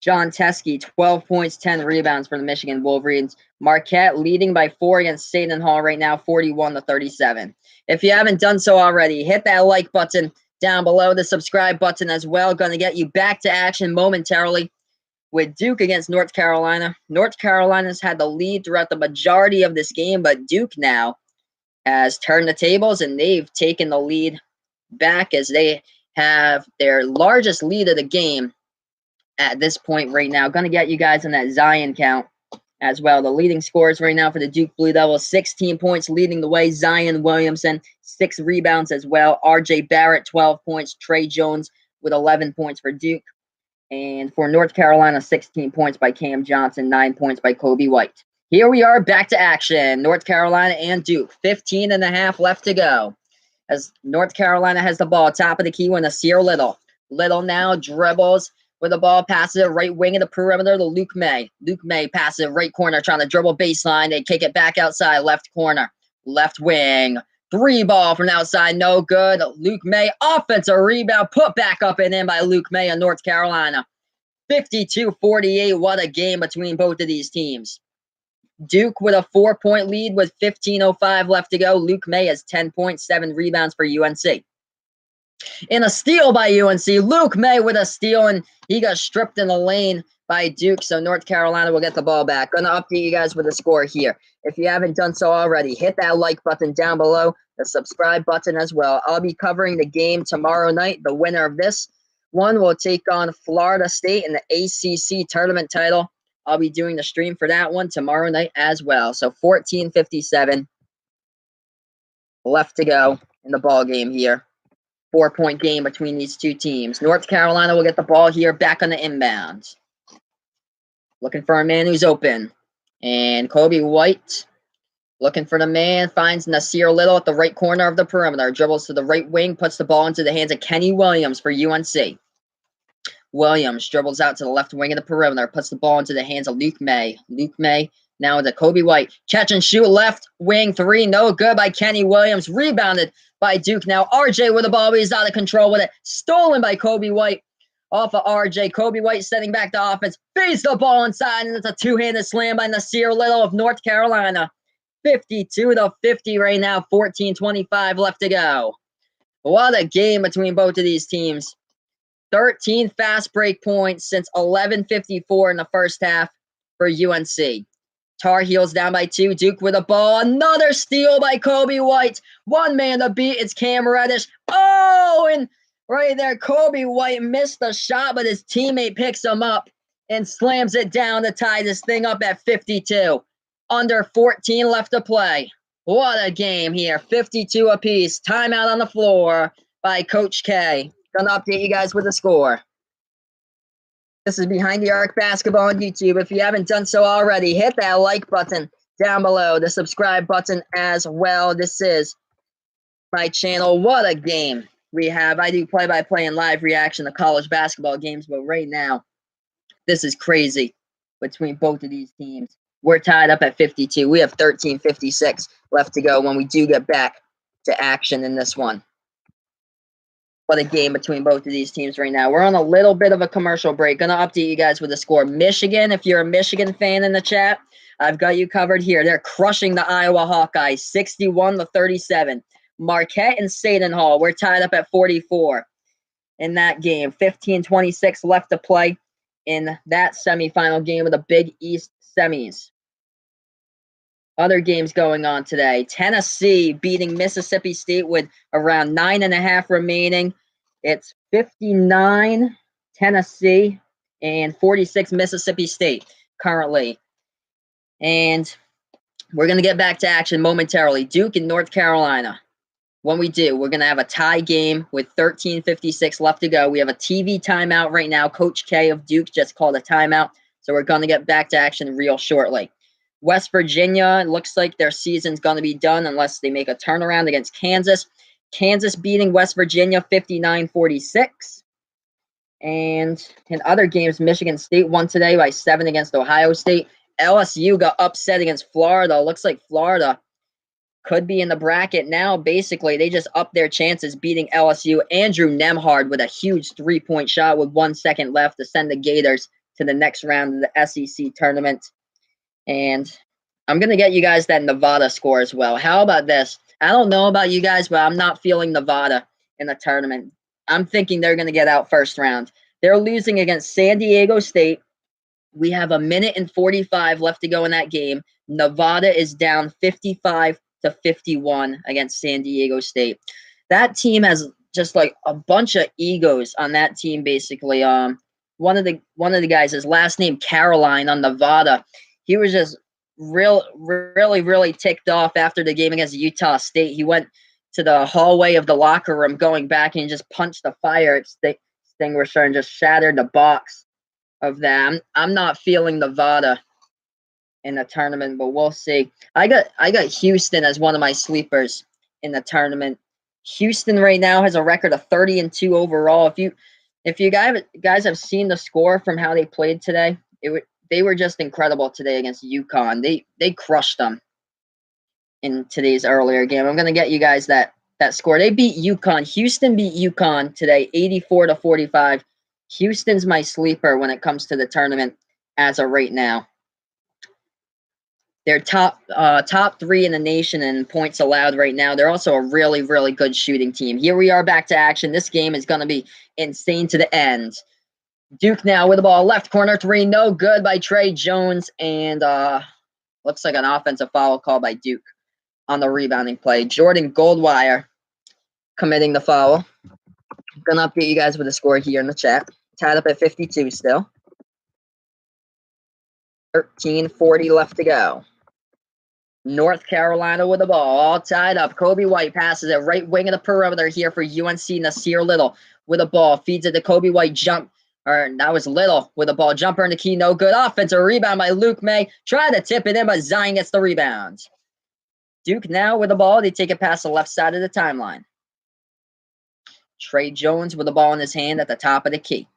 John Teskey, 12 points, 10 rebounds for the Michigan Wolverines. Marquette leading by 4 against Seton Hall right now, 41-37. If you haven't done so already, hit that like button down below, the subscribe button as well. Going to get you back to action momentarily with Duke against North Carolina. North Carolina's had the lead throughout the majority of this game, but Duke now has turned the tables and they've taken the lead back as they have their largest lead of the game at this point right now. Going to get you guys on that Zion count as well. The leading scores right now for the Duke Blue Devils, 16 points leading the way. Zion Williamson, 6 rebounds as well. RJ Barrett, 12 points. Trey Jones with 11 points for Duke. And for North Carolina, 16 points by Cam Johnson, 9 points by Kobe White. Here we are back to action. North Carolina and Duke, 15 and a half left to go. As North Carolina has the ball, top of the key with Nasir Little. Little now dribbles with the ball, passes it right wing of the perimeter to Luke May. Luke May passes it right corner, trying to dribble baseline. They kick it back outside, left corner, left wing. 3 ball from outside, no good. Luke May, offensive rebound, put back up and in by Luke May of North Carolina. 52-48, what a game between both of these teams. Duke with a 4-point lead with 15:05 left to go. Luke May has 10.7 rebounds for UNC. In a steal by UNC, Luke May with a steal, and he got stripped in the lane by Duke, so North Carolina will get the ball back. Going to update you guys with the score here. If you haven't done so already, hit that like button down below, the subscribe button as well. I'll be covering the game tomorrow night. The winner of this one will take on Florida State in the ACC tournament title. I'll be doing the stream for that one tomorrow night as well. So 14:57 left to go in the ball game here. 4-point game between these two teams. North Carolina will get the ball here back on the inbound. Looking for a man who's open. And Kobe White looking for the man, finds Nasir Little at the right corner of the perimeter. Dribbles to the right wing, puts the ball into the hands of Kenny Williams for UNC. Williams dribbles out to the left wing of the perimeter, puts the ball into the hands of Luke May. Luke May now to Kobe White. Catch and shoot, left wing three, no good by Kenny Williams. Rebounded by Duke. Now RJ with the ball, but he's out of control with it. Stolen by Kobe White. Off of RJ. Kobe White setting back the offense. Feeds the ball inside, and it's a two-handed slam by Nasir Little of North Carolina. 52-50 right now. 14:25 left to go. What a game between both of these teams. 13 fast break points since 11:54 in the first half for UNC. Tar Heels down by 2. Duke with a ball. Another steal by Kobe White. One man to beat. It's Cam Reddish. Oh, and right there, Kobe White missed the shot, but his teammate picks him up and slams it down to tie this thing up at 52. Under 14 left to play. What a game here. 52 apiece. Timeout on the floor by Coach K. Gonna update you guys with the score. This is Behind the Arc Basketball on YouTube. If you haven't done so already, hit that like button down below, the subscribe button as well. This is my channel. What a game we have. I do play-by-play and live reaction to college basketball games, but right now, this is crazy between both of these teams. We're tied up at 52. We have 13:56 left to go when we do get back to action in this one. What a game between both of these teams right now. We're on a little bit of a commercial break. Gonna update you guys with the score. Michigan, if you're a Michigan fan in the chat, I've got you covered here. They're crushing the Iowa Hawkeyes, 61-37. Marquette and Seton Hall, we're tied up at 44 in that game. 15:26 left to play in that semifinal game of the Big East semis. Other games going on today. Tennessee beating Mississippi State with around 9.5 remaining. It's 59 Tennessee and 46 Mississippi State currently. And we're going to get back to action momentarily. Duke and North Carolina. When we do, we're going to have a tie game with 13:56 left to go. We have a TV timeout right now. Coach K of Duke just called a timeout. So we're going to get back to action real shortly. West Virginia, it looks like their season's going to be done unless they make a turnaround against Kansas. Kansas beating West Virginia 59-46. And in other games, Michigan State won today by 7 against Ohio State. LSU got upset against Florida. Looks like Florida could be in the bracket now. Basically, they just upped their chances beating LSU. Andrew Nemhard with a huge three-point shot with 1 second left to send the Gators to the next round of the SEC tournament. And I'm going to get you guys that Nevada score as well. How about this? I don't know about you guys, but I'm not feeling Nevada in the tournament. I'm thinking they're going to get out first round. They're losing against San Diego State. We have 1:45 left to go in that game. Nevada is down 55-51 against San Diego State. That team has just like a bunch of egos on that team, basically. One of the guys, his last name Caroline on Nevada. He was just really ticked off after the game against Utah State. He went to the hallway of the locker room going back and just punched the fire extinguisher and just shattered the box of that. I'm not feeling Nevada in the tournament, but we'll see. I got Houston as one of my sleepers in the tournament. Houston right now has a record of 30-2 overall. If you guys have seen the score from how they played today, they were just incredible today against UConn. They crushed them in today's earlier game. I'm gonna get you guys that score. They beat UConn. Houston beat UConn today, 84-45. Houston's my sleeper when it comes to the tournament as of right now. They're top 3 in the nation in points allowed right now. They're also a really good shooting team. Here we are back to action. This game is gonna be insane to the end. Duke now with the ball, left corner three, no good by Trey Jones, and looks like an offensive foul call by Duke on the rebounding play. Jordan Goldwire committing the foul. I'm gonna update you guys with the score here in the chat. Tied up at 52 still. 13:40 left to go. North Carolina with the ball, all tied up. Kobe White passes it right wing of the perimeter here for UNC. Nasir Little with the ball, feeds it to Kobe White. That was Little with the ball. Jumper in the key, no good. Offensive rebound by Luke May. Try to tip it in, but Zion gets the rebound. Duke now with the ball. They take it past the left side of the timeline. Trey Jones with the ball in his hand at the top of the key.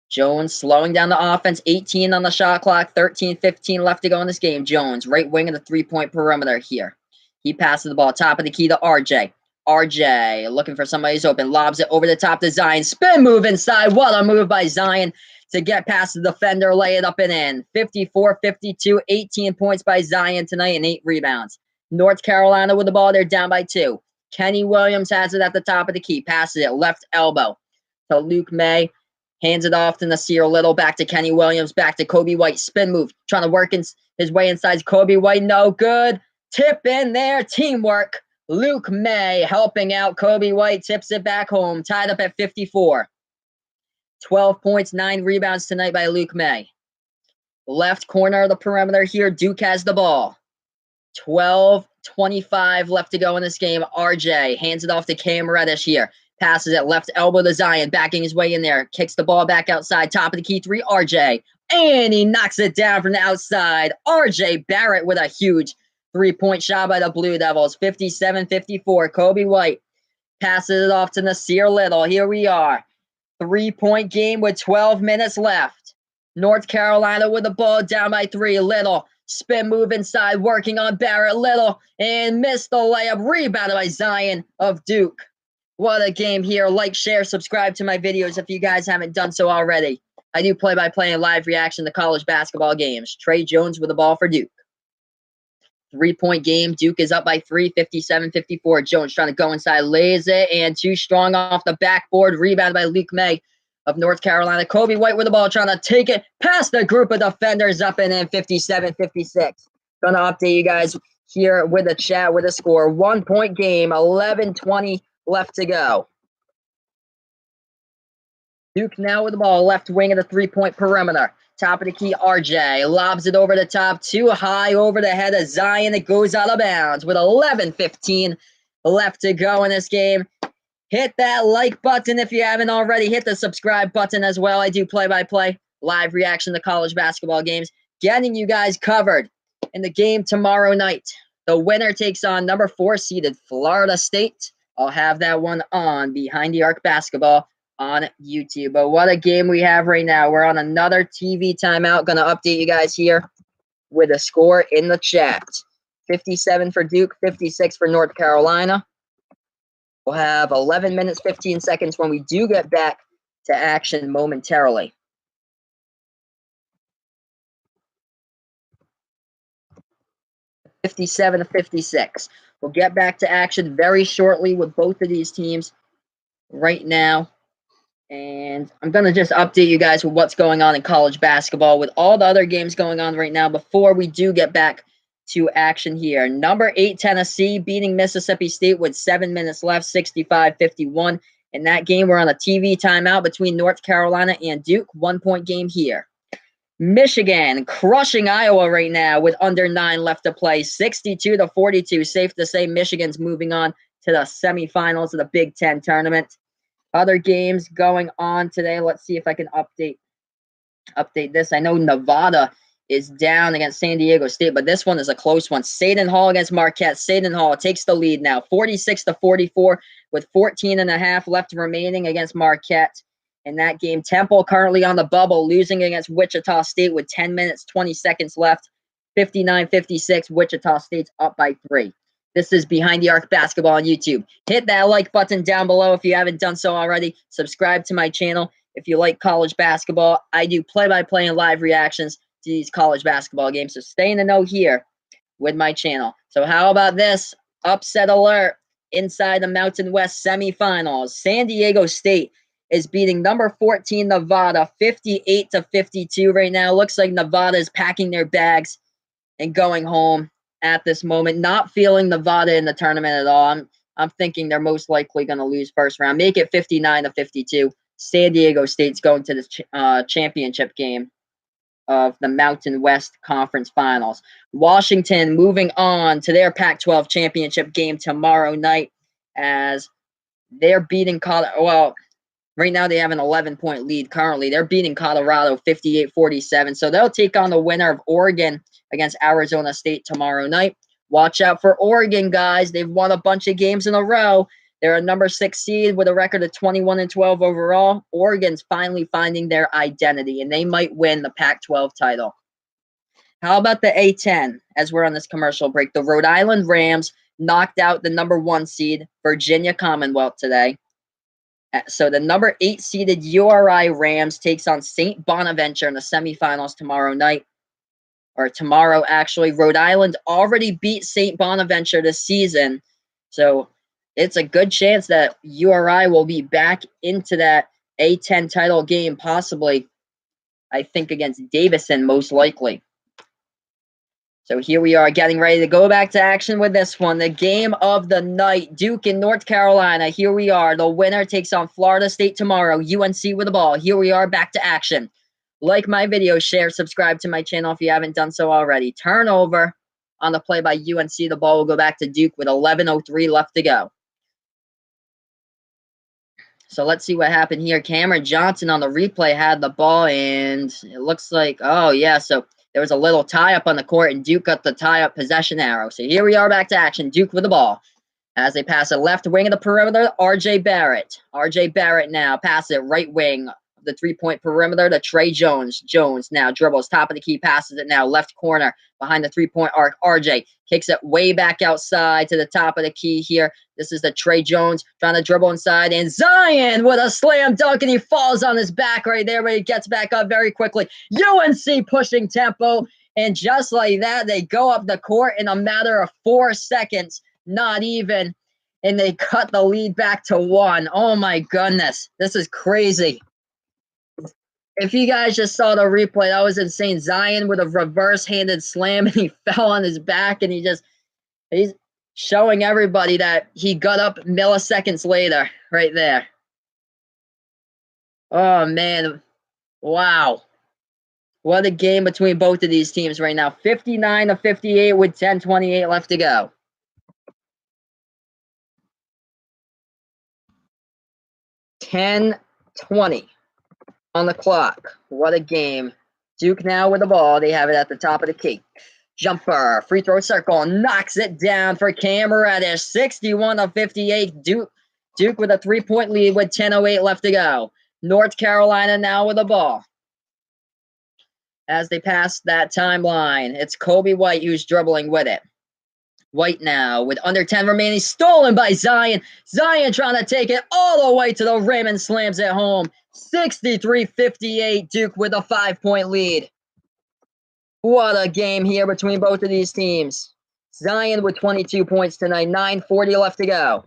Jones slowing down the offense, 18 on the shot clock, 13-15 left to go in this game. Jones, right wing of the three-point perimeter here. He passes the ball top of the key to RJ. RJ looking for somebody who's open, lobs it over the top to Zion. Spin move inside. What a move by Zion to get past the defender, lay it up and in. 54-52, 18 points by Zion tonight and 8 rebounds. North Carolina with the ball, they're down by 2. Kenny Williams has it at the top of the key, passes it left elbow to Luke May. Hands it off to Nasir Little, back to Kenny Williams, back to Kobe White. Spin move, trying to work his way inside Kobe White. No good. Tip in there. Teamwork. Luke May helping out Kobe White. Tips it back home. Tied up at 54. 12 points, 9 rebounds tonight by Luke May. Left corner of the perimeter here. Duke has the ball. 12-25 left to go in this game. RJ hands it off to Cam Reddish here. Passes it left elbow to Zion, backing his way in there. Kicks the ball back outside. Top of the key 3, RJ. And he knocks it down from the outside. RJ Barrett with a huge 3-point shot by the Blue Devils. 57-54. Kobe White passes it off to Nasir Little. Here we are. 3-point game with 12 minutes left. North Carolina with the ball down by 3. Little. Spin move inside, working on Barrett. Little. And missed the layup. Rebounded by Zion of Duke. What a game here. Like, share, subscribe to my videos if you guys haven't done so already. I do play-by-play and live reaction to college basketball games. Trey Jones with the ball for Duke. 3-point game. Duke is up by 3, 57-54. Jones trying to go inside, lays it, and too strong off the backboard. Rebound by Luke May of North Carolina. Kobe White with the ball, trying to take it past the group of defenders, up and in, 57-56. Going to update you guys here with a chat, with a score. 1-point game, 11-20 left to go. Duke now with the ball, left wing of the 3-point perimeter. Top of the key, RJ lobs it over the top, too high over the head of Zion. It goes out of bounds with 11-15 left to go in this game. Hit that like button if you haven't already. Hit the subscribe button as well. I do play-by-play, live reaction to college basketball games. Getting you guys covered in the game tomorrow night. The winner takes on number 4 seeded Florida State. I'll have that one on Behind the Arc Basketball on YouTube. But what a game we have right now. We're on another TV timeout. Going to update you guys here with a score in the chat. 57 for Duke, 56 for North Carolina. We'll have 11 minutes, 15 seconds when we do get back to action momentarily. (57-56). We'll get back to action very shortly with both of these teams right now. And I'm going to just update you guys with what's going on in college basketball with all the other games going on right now before we do get back to action here. Number 8 Tennessee beating Mississippi State with 7 minutes left, 65-51. In that game, we're on a TV timeout between North Carolina and Duke. 1-point game here. Michigan crushing Iowa right now with under 9 left to play, 62-42. Safe to say Michigan's moving on to the semifinals of the Big Ten tournament. Other games going on today. Let's see if I can update this. I know Nevada is down against San Diego State, but this one is a close one. Seton Hall against Marquette. Seton Hall takes the lead now, 46-44 with 14.5 left remaining against Marquette. In that game, Temple currently on the bubble, losing against Wichita State with 10 minutes, 20 seconds left. 59-56, Wichita State's up by 3. This is Behind the Arc Basketball on YouTube. Hit that like button down below if you haven't done so already. Subscribe to my channel if you like college basketball. I do play-by-play and live reactions to these college basketball games, so stay in the know here with my channel. So how about this? Upset alert inside the Mountain West semifinals. San Diego State is beating number 14 Nevada 58-52 right now. Looks like Nevada is packing their bags and going home at this moment. Not feeling Nevada in the tournament at all. I'm thinking they're most likely going to lose first round. Make it 59-52. San Diego State's going to the championship game of the Mountain West Conference Finals. Washington moving on to their Pac-12 championship game tomorrow night as they're beating Colorado. Well, right now they have an 11-point lead currently. They're beating Colorado 58-47. So they'll take on the winner of Oregon against Arizona State tomorrow night. Watch out for Oregon, guys. They've won a bunch of games in a row. They're a number 6 seed with a record of 21-12 overall. Oregon's finally finding their identity, and they might win the Pac-12 title. How about the A-10 as we're on this commercial break? The Rhode Island Rams knocked out the number 1 seed, Virginia Commonwealth, today. So the number 8 seeded URI Rams takes on St. Bonaventure in the semifinals tomorrow night. Or tomorrow, actually. Rhode Island already beat St. Bonaventure this season. So it's a good chance that URI will be back into that A-10 title game, possibly, I think, against Davison, most likely. So here we are getting ready to go back to action with this one. The game of the night, Duke in North Carolina. Here we are. The winner takes on Florida State tomorrow. UNC with the ball. Here we are back to action. Like my video, share, subscribe to my channel if you haven't done so already. Turnover on the play by UNC. The ball will go back to Duke with 11:03 left to go. So let's see what happened here. Cameron Johnson on the replay had the ball, and it looks like, oh, yeah, so there was a little tie-up on the court, and Duke got the tie-up possession arrow. So here we are back to action. Duke with the ball. As they pass it left wing of the perimeter, R.J. Barrett. R.J. Barrett now passes it right wing of the three-point perimeter to Trey Jones. Jones now dribbles top of the key, passes it now left corner behind the three-point arc. R.J. kicks it way back outside to the top of the key here. This is the Trey Jones trying to dribble inside, and Zion with a slam dunk, and he falls on his back right there, but he gets back up very quickly. UNC pushing tempo, and just like that, they go up the court in a matter of 4 seconds. Not even, and they cut the lead back to 1. Oh my goodness, this is crazy. If you guys just saw the replay, that was insane. Zion with a reverse-handed slam, and he fell on his back, and he's showing everybody that he got up milliseconds later right there. Oh man, wow. What a game between both of these teams right now. 59-58 with 10:28 left to go. 10:20 on the clock. What a game. Duke now with the ball. They have it at the top of the key. Jumper, free throw circle, knocks it down for Cam Reddish. 61-58. Duke with a 3-point lead with 10:08 left to go. North Carolina now with the ball. As they pass that timeline, it's Kobe White who's dribbling with it. White now with under 10 remaining, stolen by Zion. Zion trying to take it all the way to the rim and slams it home. 63-58, Duke with a 5-point lead. What a game here between both of these teams. Zion with 22 points tonight, 9:40 left to go.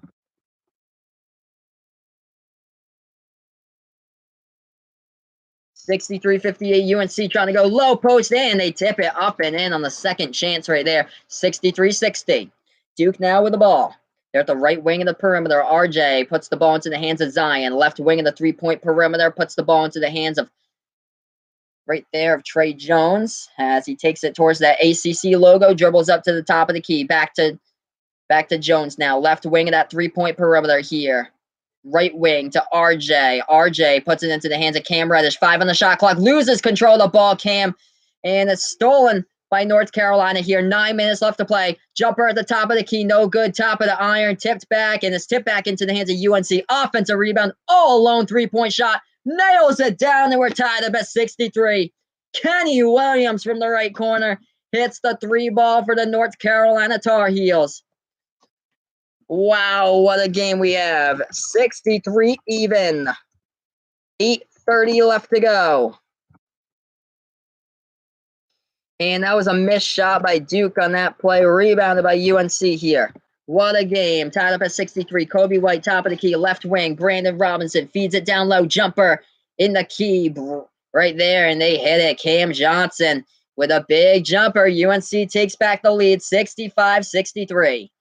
$63-58, UNC trying to go low post, and they tip it up and in on the second chance right there. 63-60. Duke now with the ball. They're at the right wing of the perimeter. RJ puts the ball into the hands of Zion. Left wing of the three-point perimeter puts the ball into the hands of right there of Trey Jones as he takes it towards that ACC logo, dribbles up to the top of the key. Back to Jones now. Left wing of that three-point perimeter here. Right wing to RJ. RJ puts it into the hands of Cam Reddish. 5 on the shot clock. Loses control of the ball, Cam. And it's stolen by North Carolina here. 9 minutes left to play. Jumper at the top of the key. No good. Top of the iron. Tipped back. And it's tipped back into the hands of UNC. Offensive rebound. All alone 3-point shot. Nails it down. And we're tied up at 63. Kenny Williams from the right corner hits the 3 ball for the North Carolina Tar Heels. Wow, what a game we have. 63 even. 8:30 left to go. And that was a missed shot by Duke on that play. Rebounded by UNC here. What a game. Tied up at 63. Kobe White, top of the key. Left wing. Brandon Robinson feeds it down low. Jumper in the key right there. And they hit it. Cam Johnson with a big jumper. UNC takes back the lead. 65-63.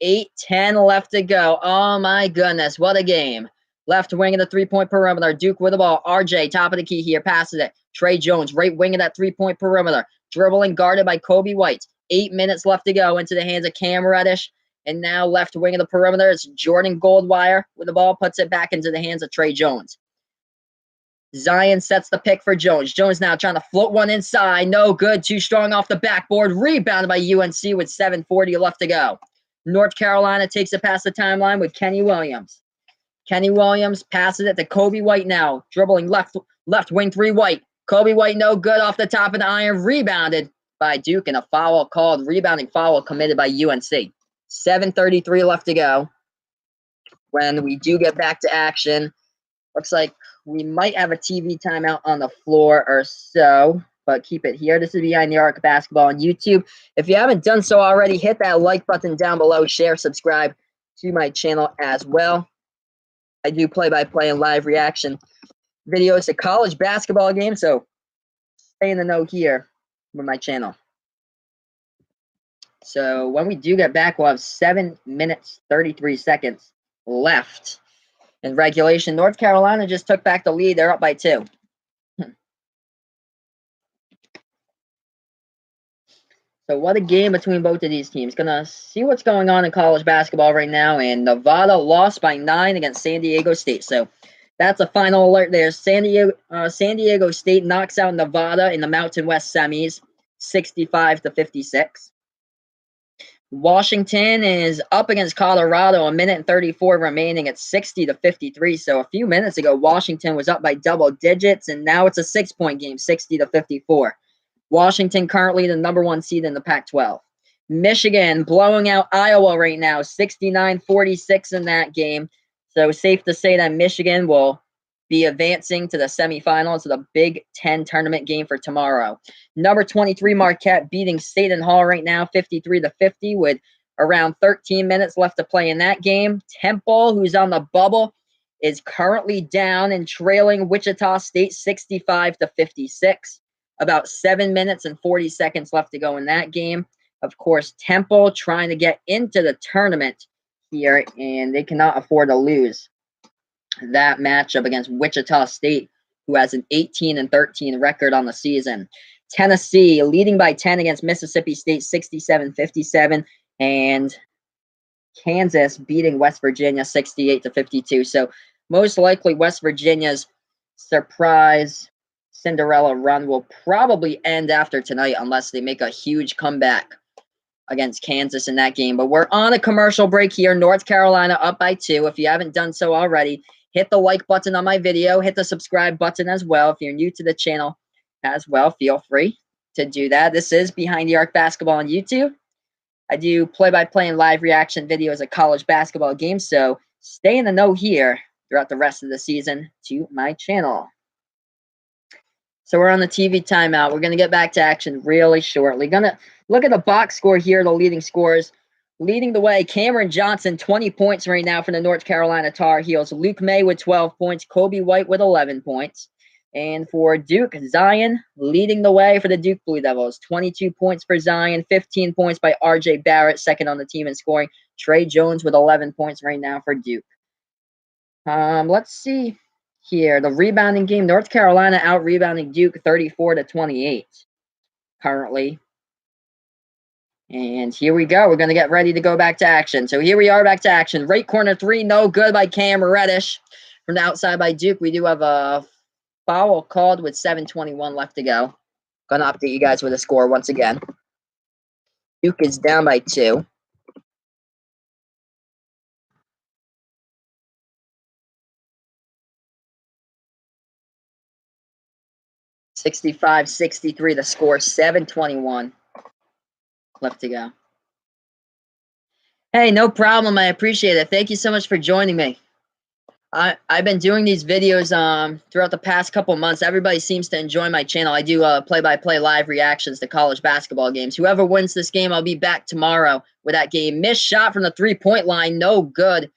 8:10 left to go. Oh my goodness, what a game. Left wing of the three-point perimeter. Duke with the ball. RJ, top of the key here, passes it. Trey Jones, right wing of that three-point perimeter. Dribbling, guarded by Kobe White. 8 minutes left to go into the hands of Cam Reddish. And now left wing of the perimeter. It's Jordan Goldwire with the ball. Puts it back into the hands of Trey Jones. Zion sets the pick for Jones. Jones now trying to float one inside. No good. Too strong off the backboard. Rebounded by UNC with 7:40 left to go. North Carolina takes it past the timeline with Kenny Williams. Kenny Williams passes it to Kobe White now. Dribbling left wing three White. Kobe White no good off the top of the iron. Rebounded by Duke and a foul called. Rebounding foul committed by UNC. 7:33 left to go. When we do get back to action, looks like we might have a TV timeout on the floor or so, but keep it here. This is Behind the Arc Basketball on YouTube. If you haven't done so already, hit that like button down below. Share, subscribe to my channel as well. I do play-by-play and live reaction videos to college basketball games, so stay in the know here with my channel. So when we do get back, we'll have 7 minutes, 33 seconds left in regulation. North Carolina just took back the lead. They're up by 2. So what a game between both of these teams. Gonna see what's going on in college basketball right now. And Nevada lost by 9 against San Diego State. So that's a final alert there. San Diego State knocks out Nevada in the Mountain West semis, 65-56. Washington is up against Colorado, 1:34 remaining at 60-53. So a few minutes ago, Washington was up by double digits, and now it's a 6-point game, 60-54. Washington currently the number 1 seed in the Pac-12. Michigan blowing out Iowa right now, 69-46 in that game. So safe to say that Michigan will be advancing to the semifinals of the Big Ten tournament game for tomorrow. Number 23 Marquette beating Seton Hall right now, 53-50 with around 13 minutes left to play in that game. Temple, who's on the bubble, is currently down and trailing Wichita State 65-56. About 7 minutes and 40 seconds left to go in that game. Of course, Temple trying to get into the tournament here, and they cannot afford to lose that matchup against Wichita State, who has an 18-13 record on the season. Tennessee leading by 10 against Mississippi State, 67-57, and Kansas beating West Virginia 68-52. So most likely West Virginia's surprise Cinderella run will probably end after tonight unless they make a huge comeback against Kansas in that game. But we're on a commercial break here. North Carolina up by 2. If you haven't done so already, hit the like button on my video. Hit the subscribe button as well. If you're new to the channel as well, feel free to do that. This is Behind the Arc Basketball on YouTube. I do play-by-play and live reaction videos of college basketball games, so stay in the know here throughout the rest of the season to my channel. So we're on the TV timeout. We're going to get back to action really shortly. Going to look at the box score here, the leading scores. Leading the way, Cameron Johnson, 20 points right now for the North Carolina Tar Heels. Luke May with 12 points. Kobe White with 11 points. And for Duke, Zion leading the way for the Duke Blue Devils. 22 points for Zion, 15 points by RJ Barrett, second on the team in scoring. Trey Jones with 11 points right now for Duke. Let's see here. The rebounding game, North Carolina out-rebounding Duke 34-28 currently. And here we go. We're going to get ready to go back to action. So here we are back to action. Right corner three, no good by Cam Reddish. From the outside by Duke, we do have a foul called with 7:21 left to go. Going to update you guys with the score once again. Duke is down by 2. (65-63) the score, 7:21 left to go. Hey, no problem. I appreciate it. Thank you so much for joining me. I've been doing these videos throughout the past couple months. Everybody seems to enjoy my channel. I do play-by-play live reactions to college basketball games. Whoever wins this game, I'll be back tomorrow with that game. Missed shot from the three-point line, no good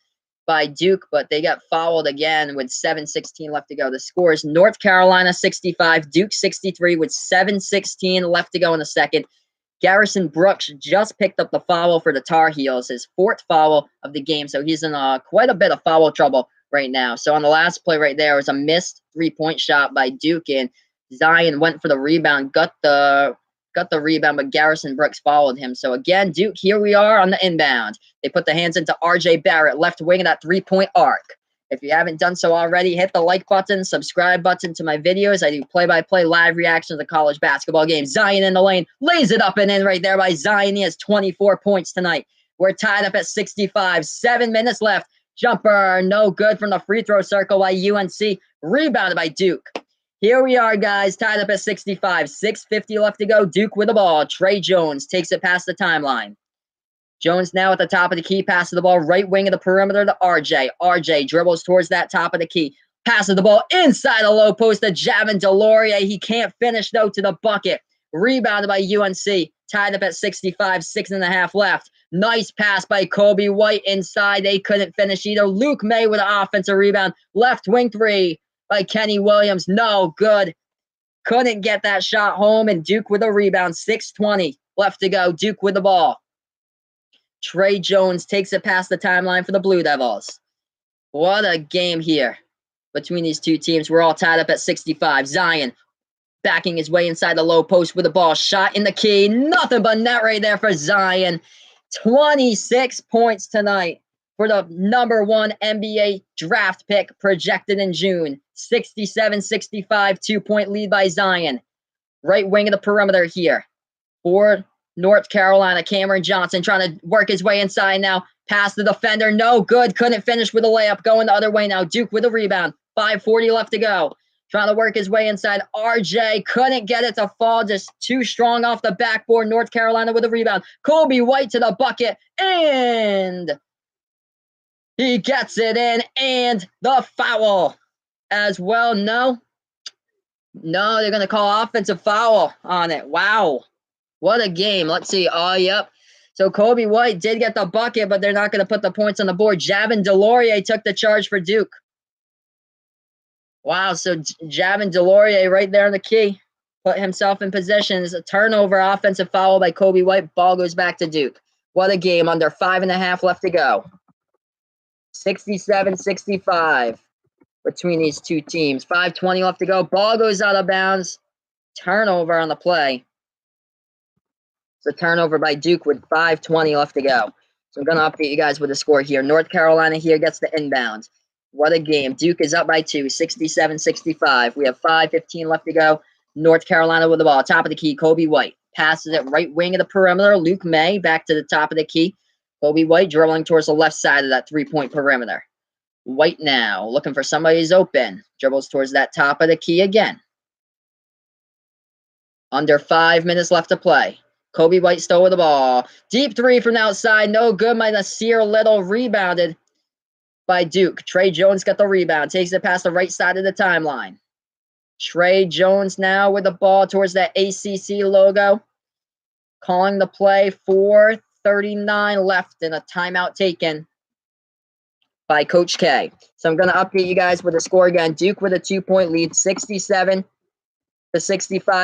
by Duke, but they got fouled again with 7:16 left to go. The score is North Carolina 65, Duke 63 with 7:16 left to go in the second. Garrison Brooks just picked up the foul for the Tar Heels, his 4th foul of the game, so he's in quite a bit of foul trouble right now. So on the last play right there was a missed 3-point shot by Duke, and Zion went for the rebound, got the rebound, but Garrison Brooks followed him. So again, Duke, here we are on the inbound. They put the hands into RJ Barrett, left wing of that 3-point arc. If you haven't done so already, hit the like button, subscribe button to my videos. I do play-by-play live reactions to college basketball games. Zion in the lane, lays it up and in right there by Zion. He has 24 points tonight. We're tied up at 65. 7 minutes left. Jumper, no good from the free throw circle by UNC. Rebounded by Duke. Here we are, guys, tied up at 65. 6:50 left to go. Duke with the ball. Trey Jones takes it past the timeline. Jones now at the top of the key, passes the ball right wing of the perimeter to RJ. RJ dribbles towards that top of the key, passes the ball inside the low post to Javin DeLaurier. He can't finish, though, to the bucket. Rebounded by UNC, tied up at 65, 6.5 left. Nice pass by Kobe White inside. They couldn't finish either. Luke May with an offensive rebound. Left wing three by Kenny Williams. No good. Couldn't get that shot home, and Duke with a rebound. 6:20 left to go. Duke with the ball. Trey Jones takes it past the timeline for the Blue Devils. What a game here between these two teams. We're all tied up at 65. Zion backing his way inside the low post with the ball. Shot in the key. Nothing but net right there for Zion. 26 points tonight for the #1 NBA draft pick projected in June. 67-65, 2-point lead by Zion. Right wing of the perimeter here for North Carolina. Cameron Johnson trying to work his way inside now. Pass the defender. No good. Couldn't finish with a layup. Going the other way now. Duke with a rebound. 5:40 left to go. Trying to work his way inside. RJ couldn't get it to fall. Just too strong off the backboard. North Carolina with a rebound. Kobe White to the bucket. And he gets it in. And the foul as well. No, they're going to call offensive foul on it. Wow. What a game. Let's see. Oh, yep. So Kobe White did get the bucket, but they're not going to put the points on the board. Javin DeLaurier took the charge for Duke. Wow, so Javin DeLaurier right there in the key. Put himself in position. It's a turnover, offensive foul by Kobe White. Ball goes back to Duke. What a game. Under 5.5 left to go. 67-65 between these two teams. 5:20 left to go. Ball goes out of bounds. Turnover on the play. It's a turnover by Duke with 5:20 left to go. So I'm going to update you guys with the score here. North Carolina here gets the inbound. What a game. Duke is up by 2, 67-65. We have 5:15 left to go. North Carolina with the ball. Top of the key, Kobe White. Passes it right wing of the perimeter. Luke May back to the top of the key. Kobe White dribbling towards the left side of that 3-point perimeter. White now looking for somebody who's open. Dribbles towards that top of the key again. Under 5 minutes left to play. Kobe White still with the ball. Deep three from the outside. No good by Nasir Little. Rebounded by Duke. Trey Jones got the rebound. Takes it past the right side of the timeline. Trey Jones now with the ball towards that ACC logo. Calling the play. 4:39 left and a timeout taken by Coach K. So I'm going to update you guys with the score again. Duke with a 2-point lead. 67-65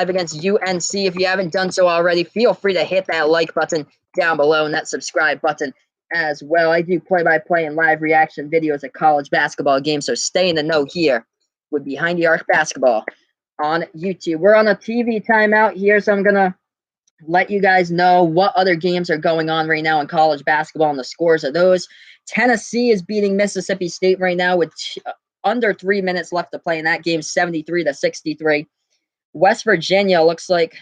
against UNC. If you haven't done so already, feel free to hit that like button down below and that subscribe button as well. I do play-by-play and live reaction videos at college basketball games, so stay in the know here with Behind the Arc Basketball on YouTube. We're on a TV timeout here, so I'm going to let you guys know what other games are going on right now in college basketball and the scores of those. Tennessee is beating Mississippi State right now with under 3 minutes left to play in that game, 73-63. West Virginia looks like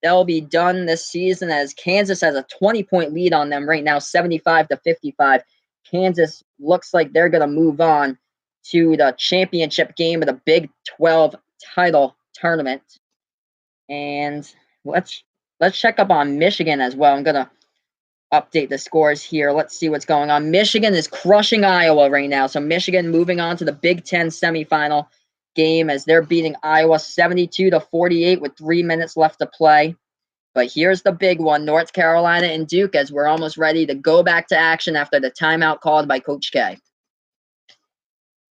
they'll be done this season as Kansas has a 20-point lead on them right now, 75-55. Kansas looks like they're going to move on to the championship game of the Big 12 title tournament. And let's check up on Michigan as well. I'm going to update the scores here. Let's see what's going on. Michigan is crushing Iowa right now. So Michigan moving on to the Big 10 semifinal game as they're beating Iowa 72-48 with 3 minutes left to play. But here's the big one, North Carolina and Duke, as we're almost ready to go back to action after the timeout called by Coach K.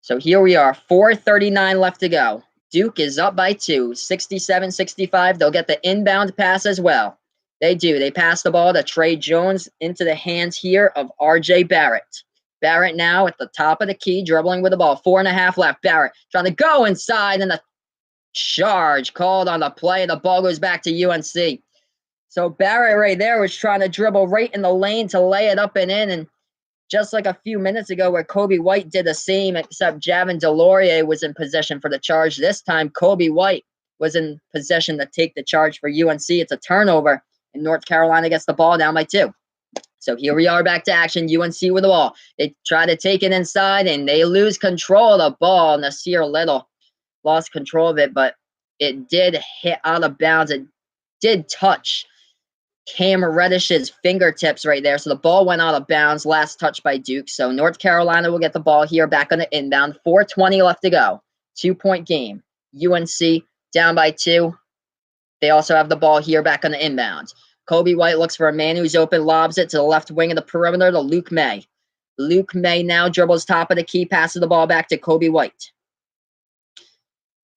So here we are, 4:39 left to go. Duke is up by 2, 67-65. They'll get the inbound pass as well. They do. They pass the ball to Trey Jones into the hands here of RJ Barrett. Barrett now at the top of the key, dribbling with the ball. 4.5 left. Barrett trying to go inside, and the charge called on the play. The ball goes back to UNC. So Barrett right there was trying to dribble right in the lane to lay it up and in. And just like a few minutes ago where Kobe White did the same, except Javin DeLaurier was in position for the charge. This time, Kobe White was in position to take the charge for UNC. It's a turnover, and North Carolina gets the ball down by 2. So here we are back to action. UNC with the ball. They try to take it inside, and they lose control of the ball. Nasir Little lost control of it, but it did hit out of bounds. It did touch Cam Reddish's fingertips right there. So the ball went out of bounds. Last touch by Duke. So North Carolina will get the ball here back on the inbound. 4:20 left to go. 2-point game. UNC down by 2. They also have the ball here back on the inbound. Kobe White looks for a man who's open, lobs it to the left wing of the perimeter to Luke May. Luke May now dribbles top of the key, passes the ball back to Kobe White.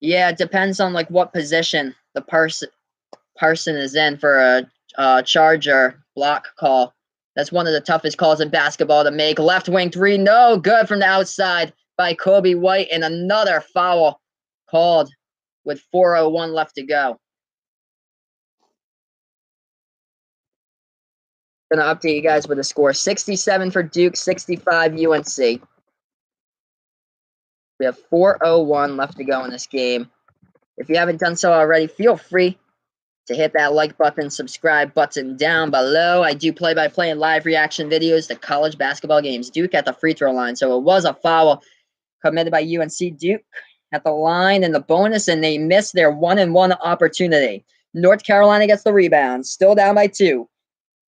Yeah, it depends on like what position the person is in for a charge or block call. That's one of the toughest calls in basketball to make. Left wing 3, no good from the outside by Kobe White, and another foul called with 4:01 left to go. Going to update you guys with the score. 67 for Duke, 65 UNC. We have 4:01 left to go in this game. If you haven't done so already, feel free to hit that like button, subscribe button down below. I do play-by-play and live reaction videos to college basketball games. Duke at the free throw line. So it was a foul committed by UNC. Duke at the line in the bonus, and they missed their 1-and-1 opportunity. North Carolina gets the rebound. Still down by 2.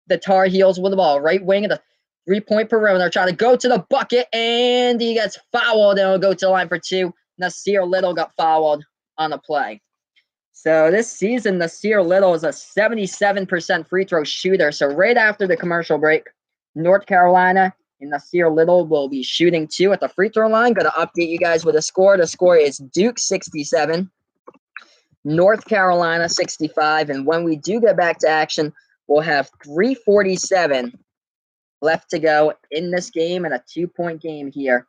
The Tar Heels with the ball. Right wing of the 3-point perimeter. Trying to go to the bucket, and he gets fouled, and will go to the line for 2. Nasir Little got fouled on the play. So this season, Nasir Little is a 77% free throw shooter. So right after the commercial break, North Carolina and Nasir Little will be shooting 2 at the free throw line. Going to update you guys with a score. The score is Duke 67, North Carolina 65. And when we do get back to action, we'll have 3:47 left to go in this game and a 2-point game here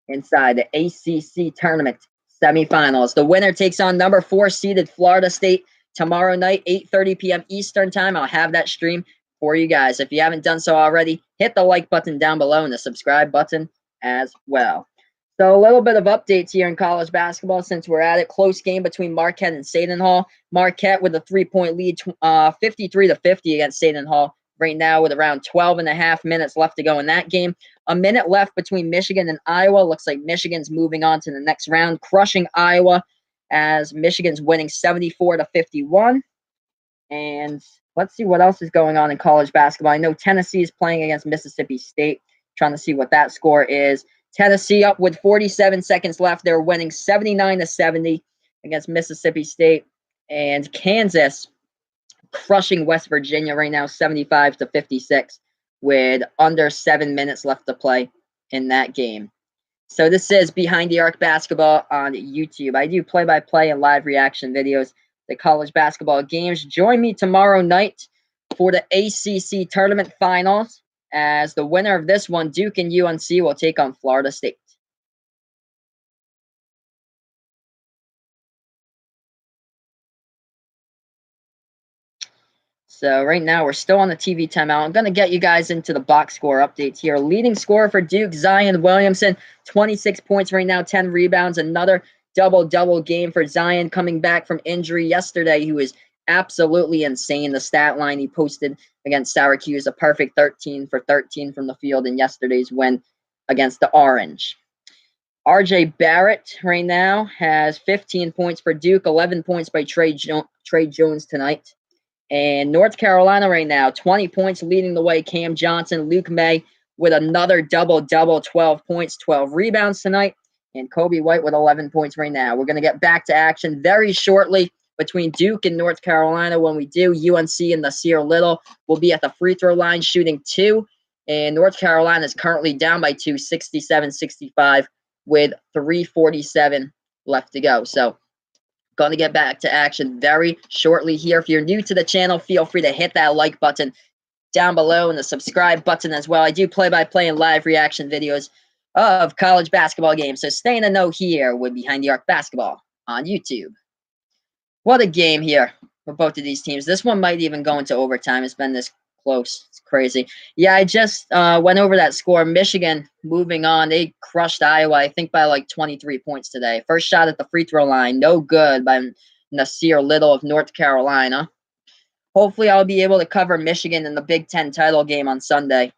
inside the ACC tournament semifinals. The winner takes on number 4 seeded Florida State tomorrow night, 8:30 p.m. Eastern time. I'll have that stream for you guys. If you haven't done so already, hit the like button down below and the subscribe button as well. So a little bit of updates here in college basketball since we're at it. Close game between Marquette and Seton Hall. Marquette with a 3-point lead, 53-50 against Seton Hall right now with around 12.5 minutes left to go in that game. A minute left between Michigan and Iowa. Looks like Michigan's moving on to the next round, crushing Iowa as Michigan's winning 74-51. And let's see what else is going on in college basketball. I know Tennessee is playing against Mississippi State. Trying to see what that score is. Tennessee up with 47 seconds left. They're winning 79-70 against Mississippi State. And Kansas crushing West Virginia right now, 75-56, with under 7 minutes left to play in that game. So this is Behind the Arc Basketball on YouTube. I do play-by-play and live reaction videos to college basketball games. Join me tomorrow night for the ACC tournament finals, as the winner of this one, Duke and UNC, will take on Florida State. So right now we're still on the TV timeout. I'm going to get you guys into the box score updates here. Leading scorer for Duke, Zion Williamson, 26 points right now, 10 rebounds. Another double-double game for Zion coming back from injury yesterday. He was absolutely insane. The stat line he posted against Syracuse, a perfect 13 for 13 from the field in yesterday's win against the Orange. RJ Barrett right now has 15 points for Duke, 11 points by Trey Jones tonight. And North Carolina right now, 20 points leading the way. Cam Johnson, Luke May with another double-double, 12 points, 12 rebounds tonight. And Kobe White with 11 points right now. We're going to get back to action very shortly between Duke and North Carolina. When we do, UNC and Nasir Little will be at the free throw line shooting 2. And North Carolina is currently down by 2, 67-65, with 3:47 left to go. So going to get back to action very shortly here. If you're new to the channel, feel free to hit that like button down below and the subscribe button as well. I do play-by-play and live reaction videos of college basketball games, so stay in the know here with Behind the Arc Basketball on YouTube. What a game here for both of these teams. This one might even go into overtime. It's been this close. It's crazy. Yeah, I just went over that score. Michigan moving on. They crushed Iowa, I think, by like 23 points today. First shot at the free throw line. No good by Nasir Little of North Carolina. Hopefully, I'll be able to cover Michigan in the Big Ten title game on Sunday.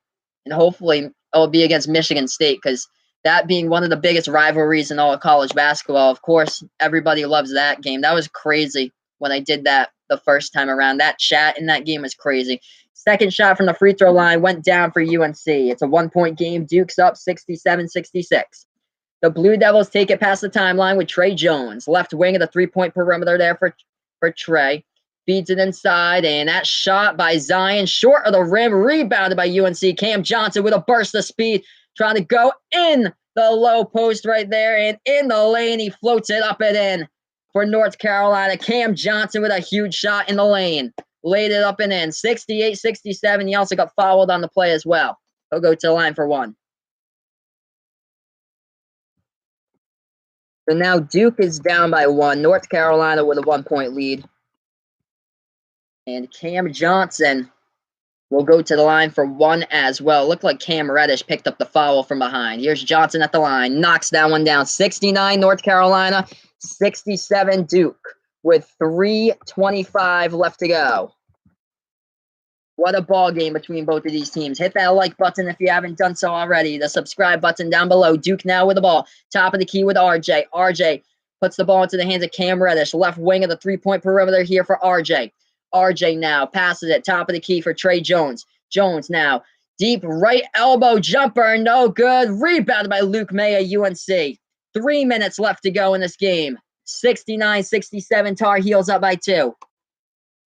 And hopefully, it'll be against Michigan State because that being one of the biggest rivalries in all of college basketball. Of course, everybody loves that game. That was crazy when I did that the first time around. That chat in that game was crazy. Second shot from the free throw line went down for UNC. It's a 1-point game. Duke's up 67-66. The Blue Devils take it past the timeline with Trey Jones. Left wing of the three-point perimeter there for Trey. Feeds it inside, and that shot by Zion, short of the rim, rebounded by UNC. Cam Johnson with a burst of speed, trying to go in the low post right there, and in the lane, he floats it up and in for North Carolina. Cam Johnson with a huge shot in the lane. Laid it up and in. 68-67. He also got fouled on the play as well. He'll go to the line for one. So now Duke is down by one. North Carolina with a 1-point lead. And Cam Johnson will go to the line for one as well. Looked like Cam Reddish picked up the foul from behind. Here's Johnson at the line. Knocks that one down. 69 North Carolina, 67 Duke with 3:25 left to go. What a ball game between both of these teams. Hit that like button if you haven't done so already. The subscribe button down below. Duke now with the ball. Top of the key with RJ. RJ puts the ball into the hands of Cam Reddish. Left wing of the three-point perimeter here for RJ. RJ now passes it. Top of the key for Trey Jones. Jones now. Deep right elbow jumper. No good. Rebounded by Luke May at UNC. 3 minutes left to go in this game. 69-67. Tar Heels up by 2.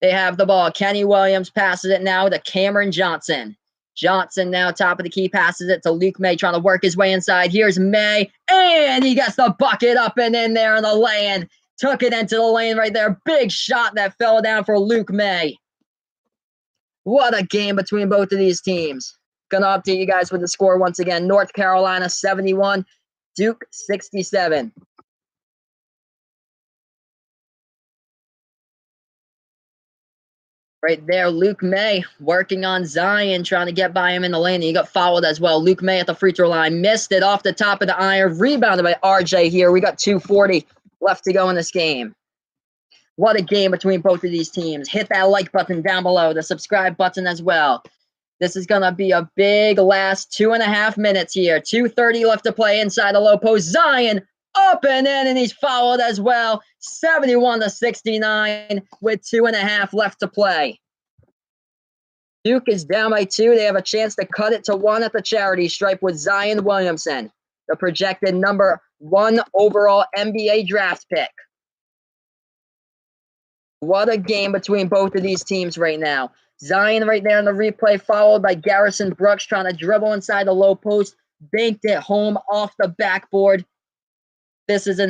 They have the ball. Kenny Williams passes it now to Cameron Johnson. Johnson now top of the key passes it to Luke May trying to work his way inside. Here's May, and he gets the bucket up and in there in the lane. Took it into the lane right there. Big shot that fell down for Luke May. What a game between both of these teams. Gonna update you guys with the score once again. North Carolina 71, Duke 67. Right there, Luke May working on Zion, trying to get by him in the lane. He got fouled as well. Luke May at the free throw line. Missed it off the top of the iron. Rebounded by RJ here. We got 2:40 left to go in this game. What a game between both of these teams. Hit that like button down below. The subscribe button as well. This is going to be a big last 2.5 minutes here. 2:30 left to play inside the low post. Zion up and in, and he's fouled as well. 71-69 with 2.5 left to play. Duke is down by 2. They have a chance to cut it to 1 at the charity stripe with Zion Williamson, the projected number 1 overall NBA draft pick. What a game between both of these teams right now. Zion right there in the replay, followed by Garrison Brooks trying to dribble inside the low post. Banked it home off the backboard. This is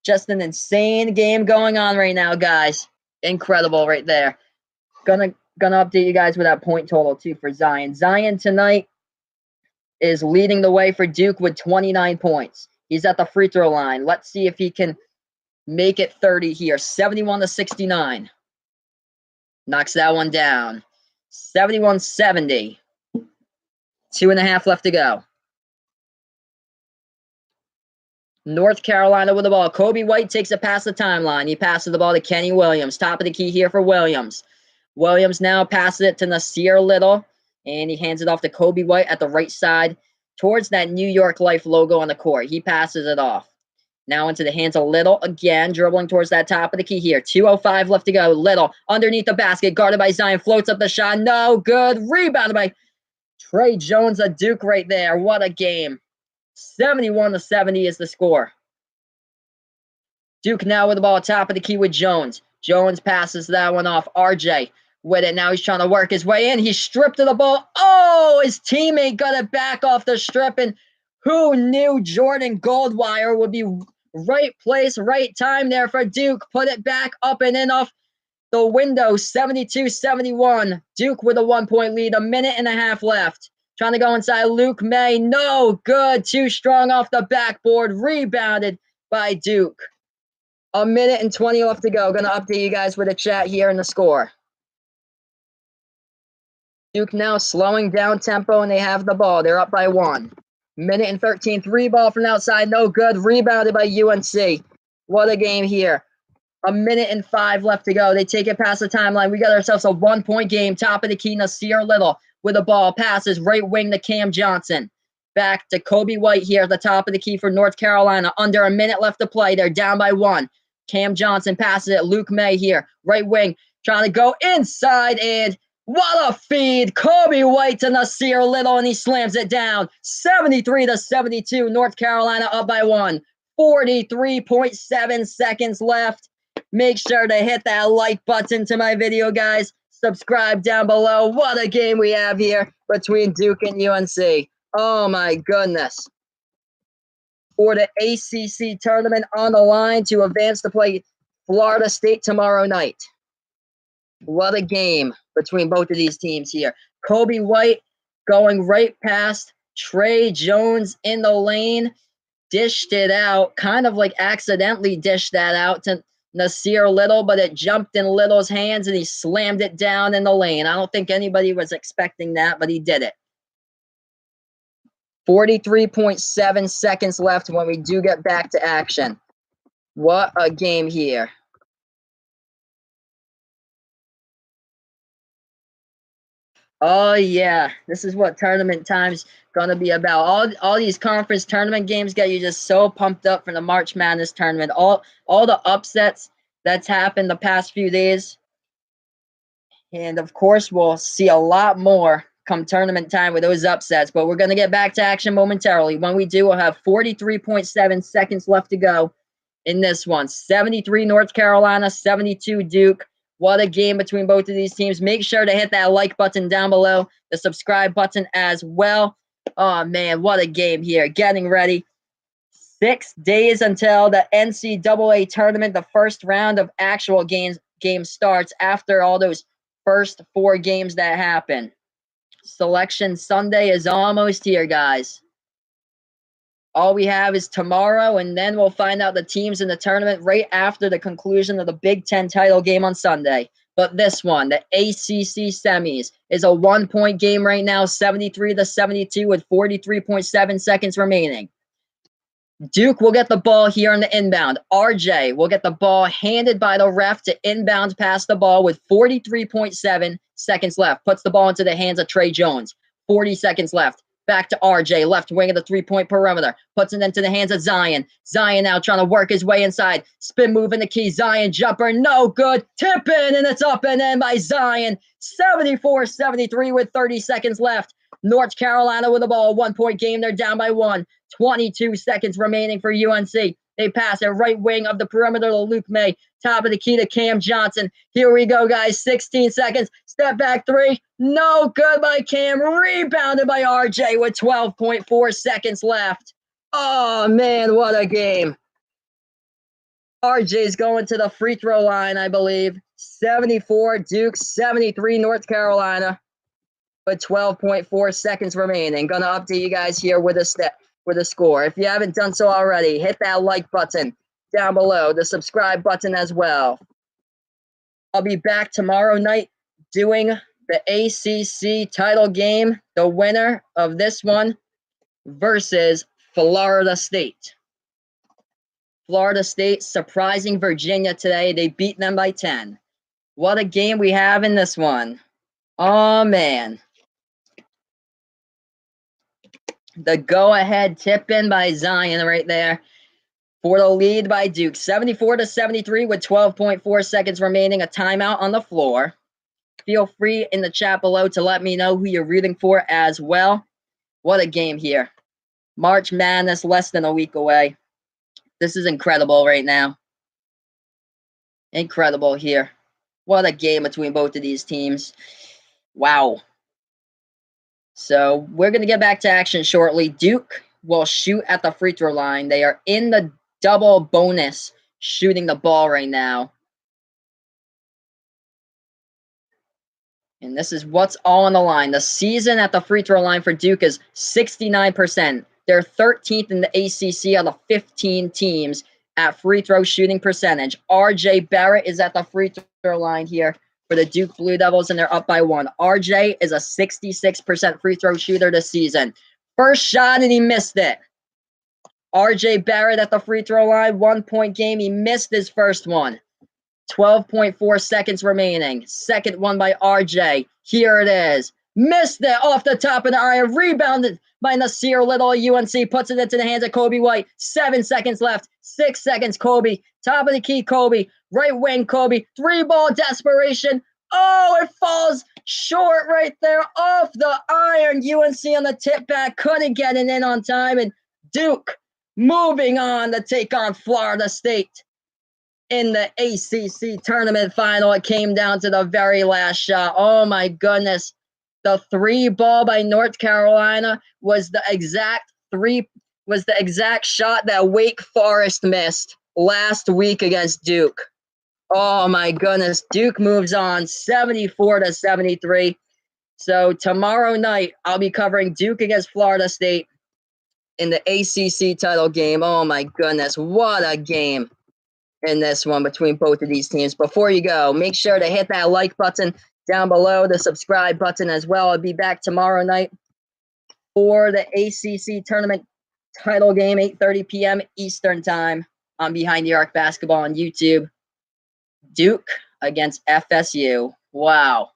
just an insane game going on right now, guys. Incredible right there. Gonna update you guys with that point total, too, for Zion. Zion tonight is leading the way for Duke with 29 points. He's at the free throw line. Let's see if he can make it 30 here. 71-69. Knocks that one down. 71-70. 2.5 left to go. North Carolina with the ball. Kobe White takes it past the timeline. He passes the ball to Kenny Williams. Top of the key here for Williams. Williams now passes it to Nasir Little, and he hands it off to Kobe White at the right side towards that New York Life logo on the court. He passes it off. Now into the hands of Little again, dribbling towards that top of the key here. 2:05 left to go. Little underneath the basket, guarded by Zion, floats up the shot. No good. Rebounded by Trey Jones of Duke right there. What a game. 71-70 is the score. Duke now with the ball, top of the key with Jones. Jones passes that one off. RJ with it. Now he's trying to work his way in. He stripped of the ball. Oh, his teammate got it back off the strip. And who knew Jordan Goldwire would be right place, right time there for Duke. Put it back up and in off The window 72-71. Duke with a 1-point lead. A minute and a half left. Trying to go inside. Luke May. No good. Too strong off the backboard. Rebounded by Duke. A minute and 20 left to go. Going to update you guys with a chat here and the score. Duke now slowing down tempo, and they have the ball. They're up by 1. Minute and 13. 3 ball from outside. No good. Rebounded by UNC. What a game here. A minute and 5 left to go. They take it past the timeline. We got ourselves a 1-point game. Top of the key, Nasir Little with the ball. Passes right wing to Cam Johnson. Back to Kobe White here at the top of the key for North Carolina. Under a minute left to play. They're down by 1. Cam Johnson passes it. Luke May here. Right wing. Trying to go inside, and what a feed. Kobe White to Nasir Little, and he slams it down. 73-72. North Carolina up by 1. 43.7 seconds left. Make sure to hit that like button to my video, guys. Subscribe down below. What a game we have here between Duke and UNC. Oh, my goodness. For the ACC tournament on the line to advance to play Florida State tomorrow night. What a game between both of these teams here. Kobe White going right past Trey Jones in the lane. Dished it out, kind of like accidentally dished that out to Nasir Little, but it jumped in Little's hands and he slammed it down in the lane. I don't think anybody was expecting that, but he did it. 43.7 seconds left when we do get back to action. What a game here. Oh, yeah. This is what tournament time's going to be about. All these conference tournament games get you just so pumped up for the March Madness tournament. All the upsets that's happened the past few days. And, of course, we'll see a lot more come tournament time with those upsets. But we're going to get back to action momentarily. When we do, we'll have 43.7 seconds left to go in this one. 73 North Carolina, 72 Duke. What a game between both of these teams. Make sure to hit that like button down below, the subscribe button as well. Oh, man, what a game here. Getting ready. 6 days until the NCAA tournament, the first round of actual games starts after all those first 4 games that happen. Selection Sunday is almost here, guys. All we have is tomorrow, and then we'll find out the teams in the tournament right after the conclusion of the Big Ten title game on Sunday. But this one, the ACC semis, is a 1-point game right now, 73-72 with 43.7 seconds remaining. Duke will get the ball here on the inbound. RJ will get the ball handed by the ref to inbound pass the ball with 43.7 seconds left. Puts the ball into the hands of Trey Jones. 40 seconds left. Back to RJ, left wing of the 3-point perimeter. Puts it into the hands of Zion. Zion now trying to work his way inside. Spin move in the key. Zion jumper, no good. Tip in, and it's up and in by Zion. 74-73 with 30 seconds left. North Carolina with the ball. 1-point game. They're down by 1. 22 seconds remaining for UNC. They pass it right wing of the perimeter to Luke May. Top of the key to Cam Johnson. Here we go, guys. 16 seconds. Step back 3. No good by Cam. Rebounded by RJ with 12.4 seconds left. Oh, man, what a game. RJ's going to the free throw line, I believe. 74 Duke, 73 North Carolina with 12.4 seconds remaining. Going to update you guys here with a score. If you haven't done so already, hit that like button down below, the subscribe button as well. I'll be back tomorrow night doing the ACC title game, the winner of this one versus Florida State. Florida State surprising Virginia today. They beat them by 10. What a game we have in this one. Oh, man. The go-ahead tip-in by Zion right there for the lead by Duke. 74-73 with 12.4 seconds remaining. A timeout on the floor. Feel free in the chat below to let me know who you're rooting for as well. What a game here. March Madness less than a week away. This is incredible right now. Incredible here. What a game between both of these teams. Wow. So we're going to get back to action shortly. Duke will shoot at the free throw line. They are in the double bonus shooting the ball right now. And this is what's all on the line. The season at the free throw line for Duke is 69%. They're 13th in the ACC out of 15 teams at free throw shooting percentage. RJ Barrett is at the free throw line here for the Duke Blue Devils, and they're up by 1. RJ is a 66% free throw shooter this season. First shot, and he missed it. RJ Barrett at the free throw line, 1-point game. He missed his first one. 12.4 seconds remaining. Second one by RJ. Here it is. Missed it off the top of the iron. Rebounded by Nasir Little. UNC puts it into the hands of Kobe White. 7 seconds left. 6 seconds, Kobe. Top of the key, Kobe. Right wing, Kobe. 3-ball desperation. Oh, it falls short right there off the iron. UNC on the tip back. Couldn't get it in on time. And Duke moving on to take on Florida State. In the ACC tournament final, it came down to the very last shot. Oh my goodness. The 3-ball by North Carolina was the exact shot that Wake Forest missed last week against Duke. Oh my goodness. Duke moves on 74-73. So tomorrow night, I'll be covering Duke against Florida State in the ACC title game. Oh my goodness. What a game in this one between both of these teams. Before you go, make sure to hit that like button down below, the subscribe button as well. I'll be back tomorrow night for the ACC tournament title game, 8:30 p.m. Eastern time on Behind the Arc Basketball on YouTube. Duke against FSU. Wow.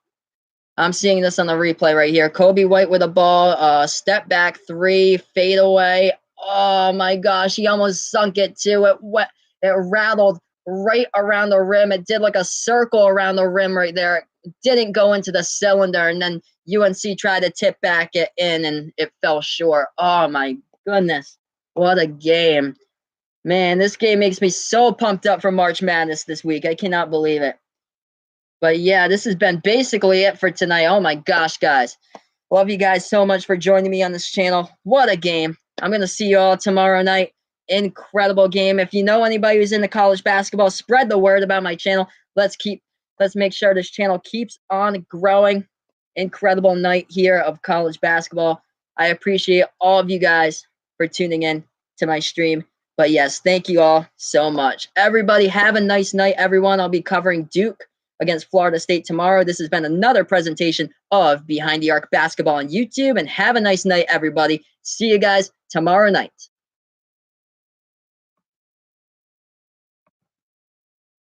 I'm seeing this on the replay right here. Kobe White with a ball, step back 3, fade away. Oh my gosh, he almost sunk it too. It rattled right around the rim. It did like a circle around the rim right there. It didn't go into the cylinder, and then UNC tried to tip back it in, and it fell short. Oh my goodness, what a game. Man, this game makes me so pumped up for March Madness this week. I cannot believe it. But yeah, this has been basically it for tonight. Oh my gosh, guys. Love you guys so much for joining me on this channel. What a game. I'm going to see you all tomorrow night. Incredible game. If you know anybody who's into college basketball, spread the word about my channel. Let's make sure this channel keeps on growing. Incredible night here of college basketball. I appreciate all of you guys for tuning in to my stream. But yes, thank you all so much. Everybody have a nice night, everyone. I'll be covering Duke against Florida State tomorrow. This has been another presentation of Behind the Arc Basketball on YouTube, and have a nice night, everybody. See you guys tomorrow night.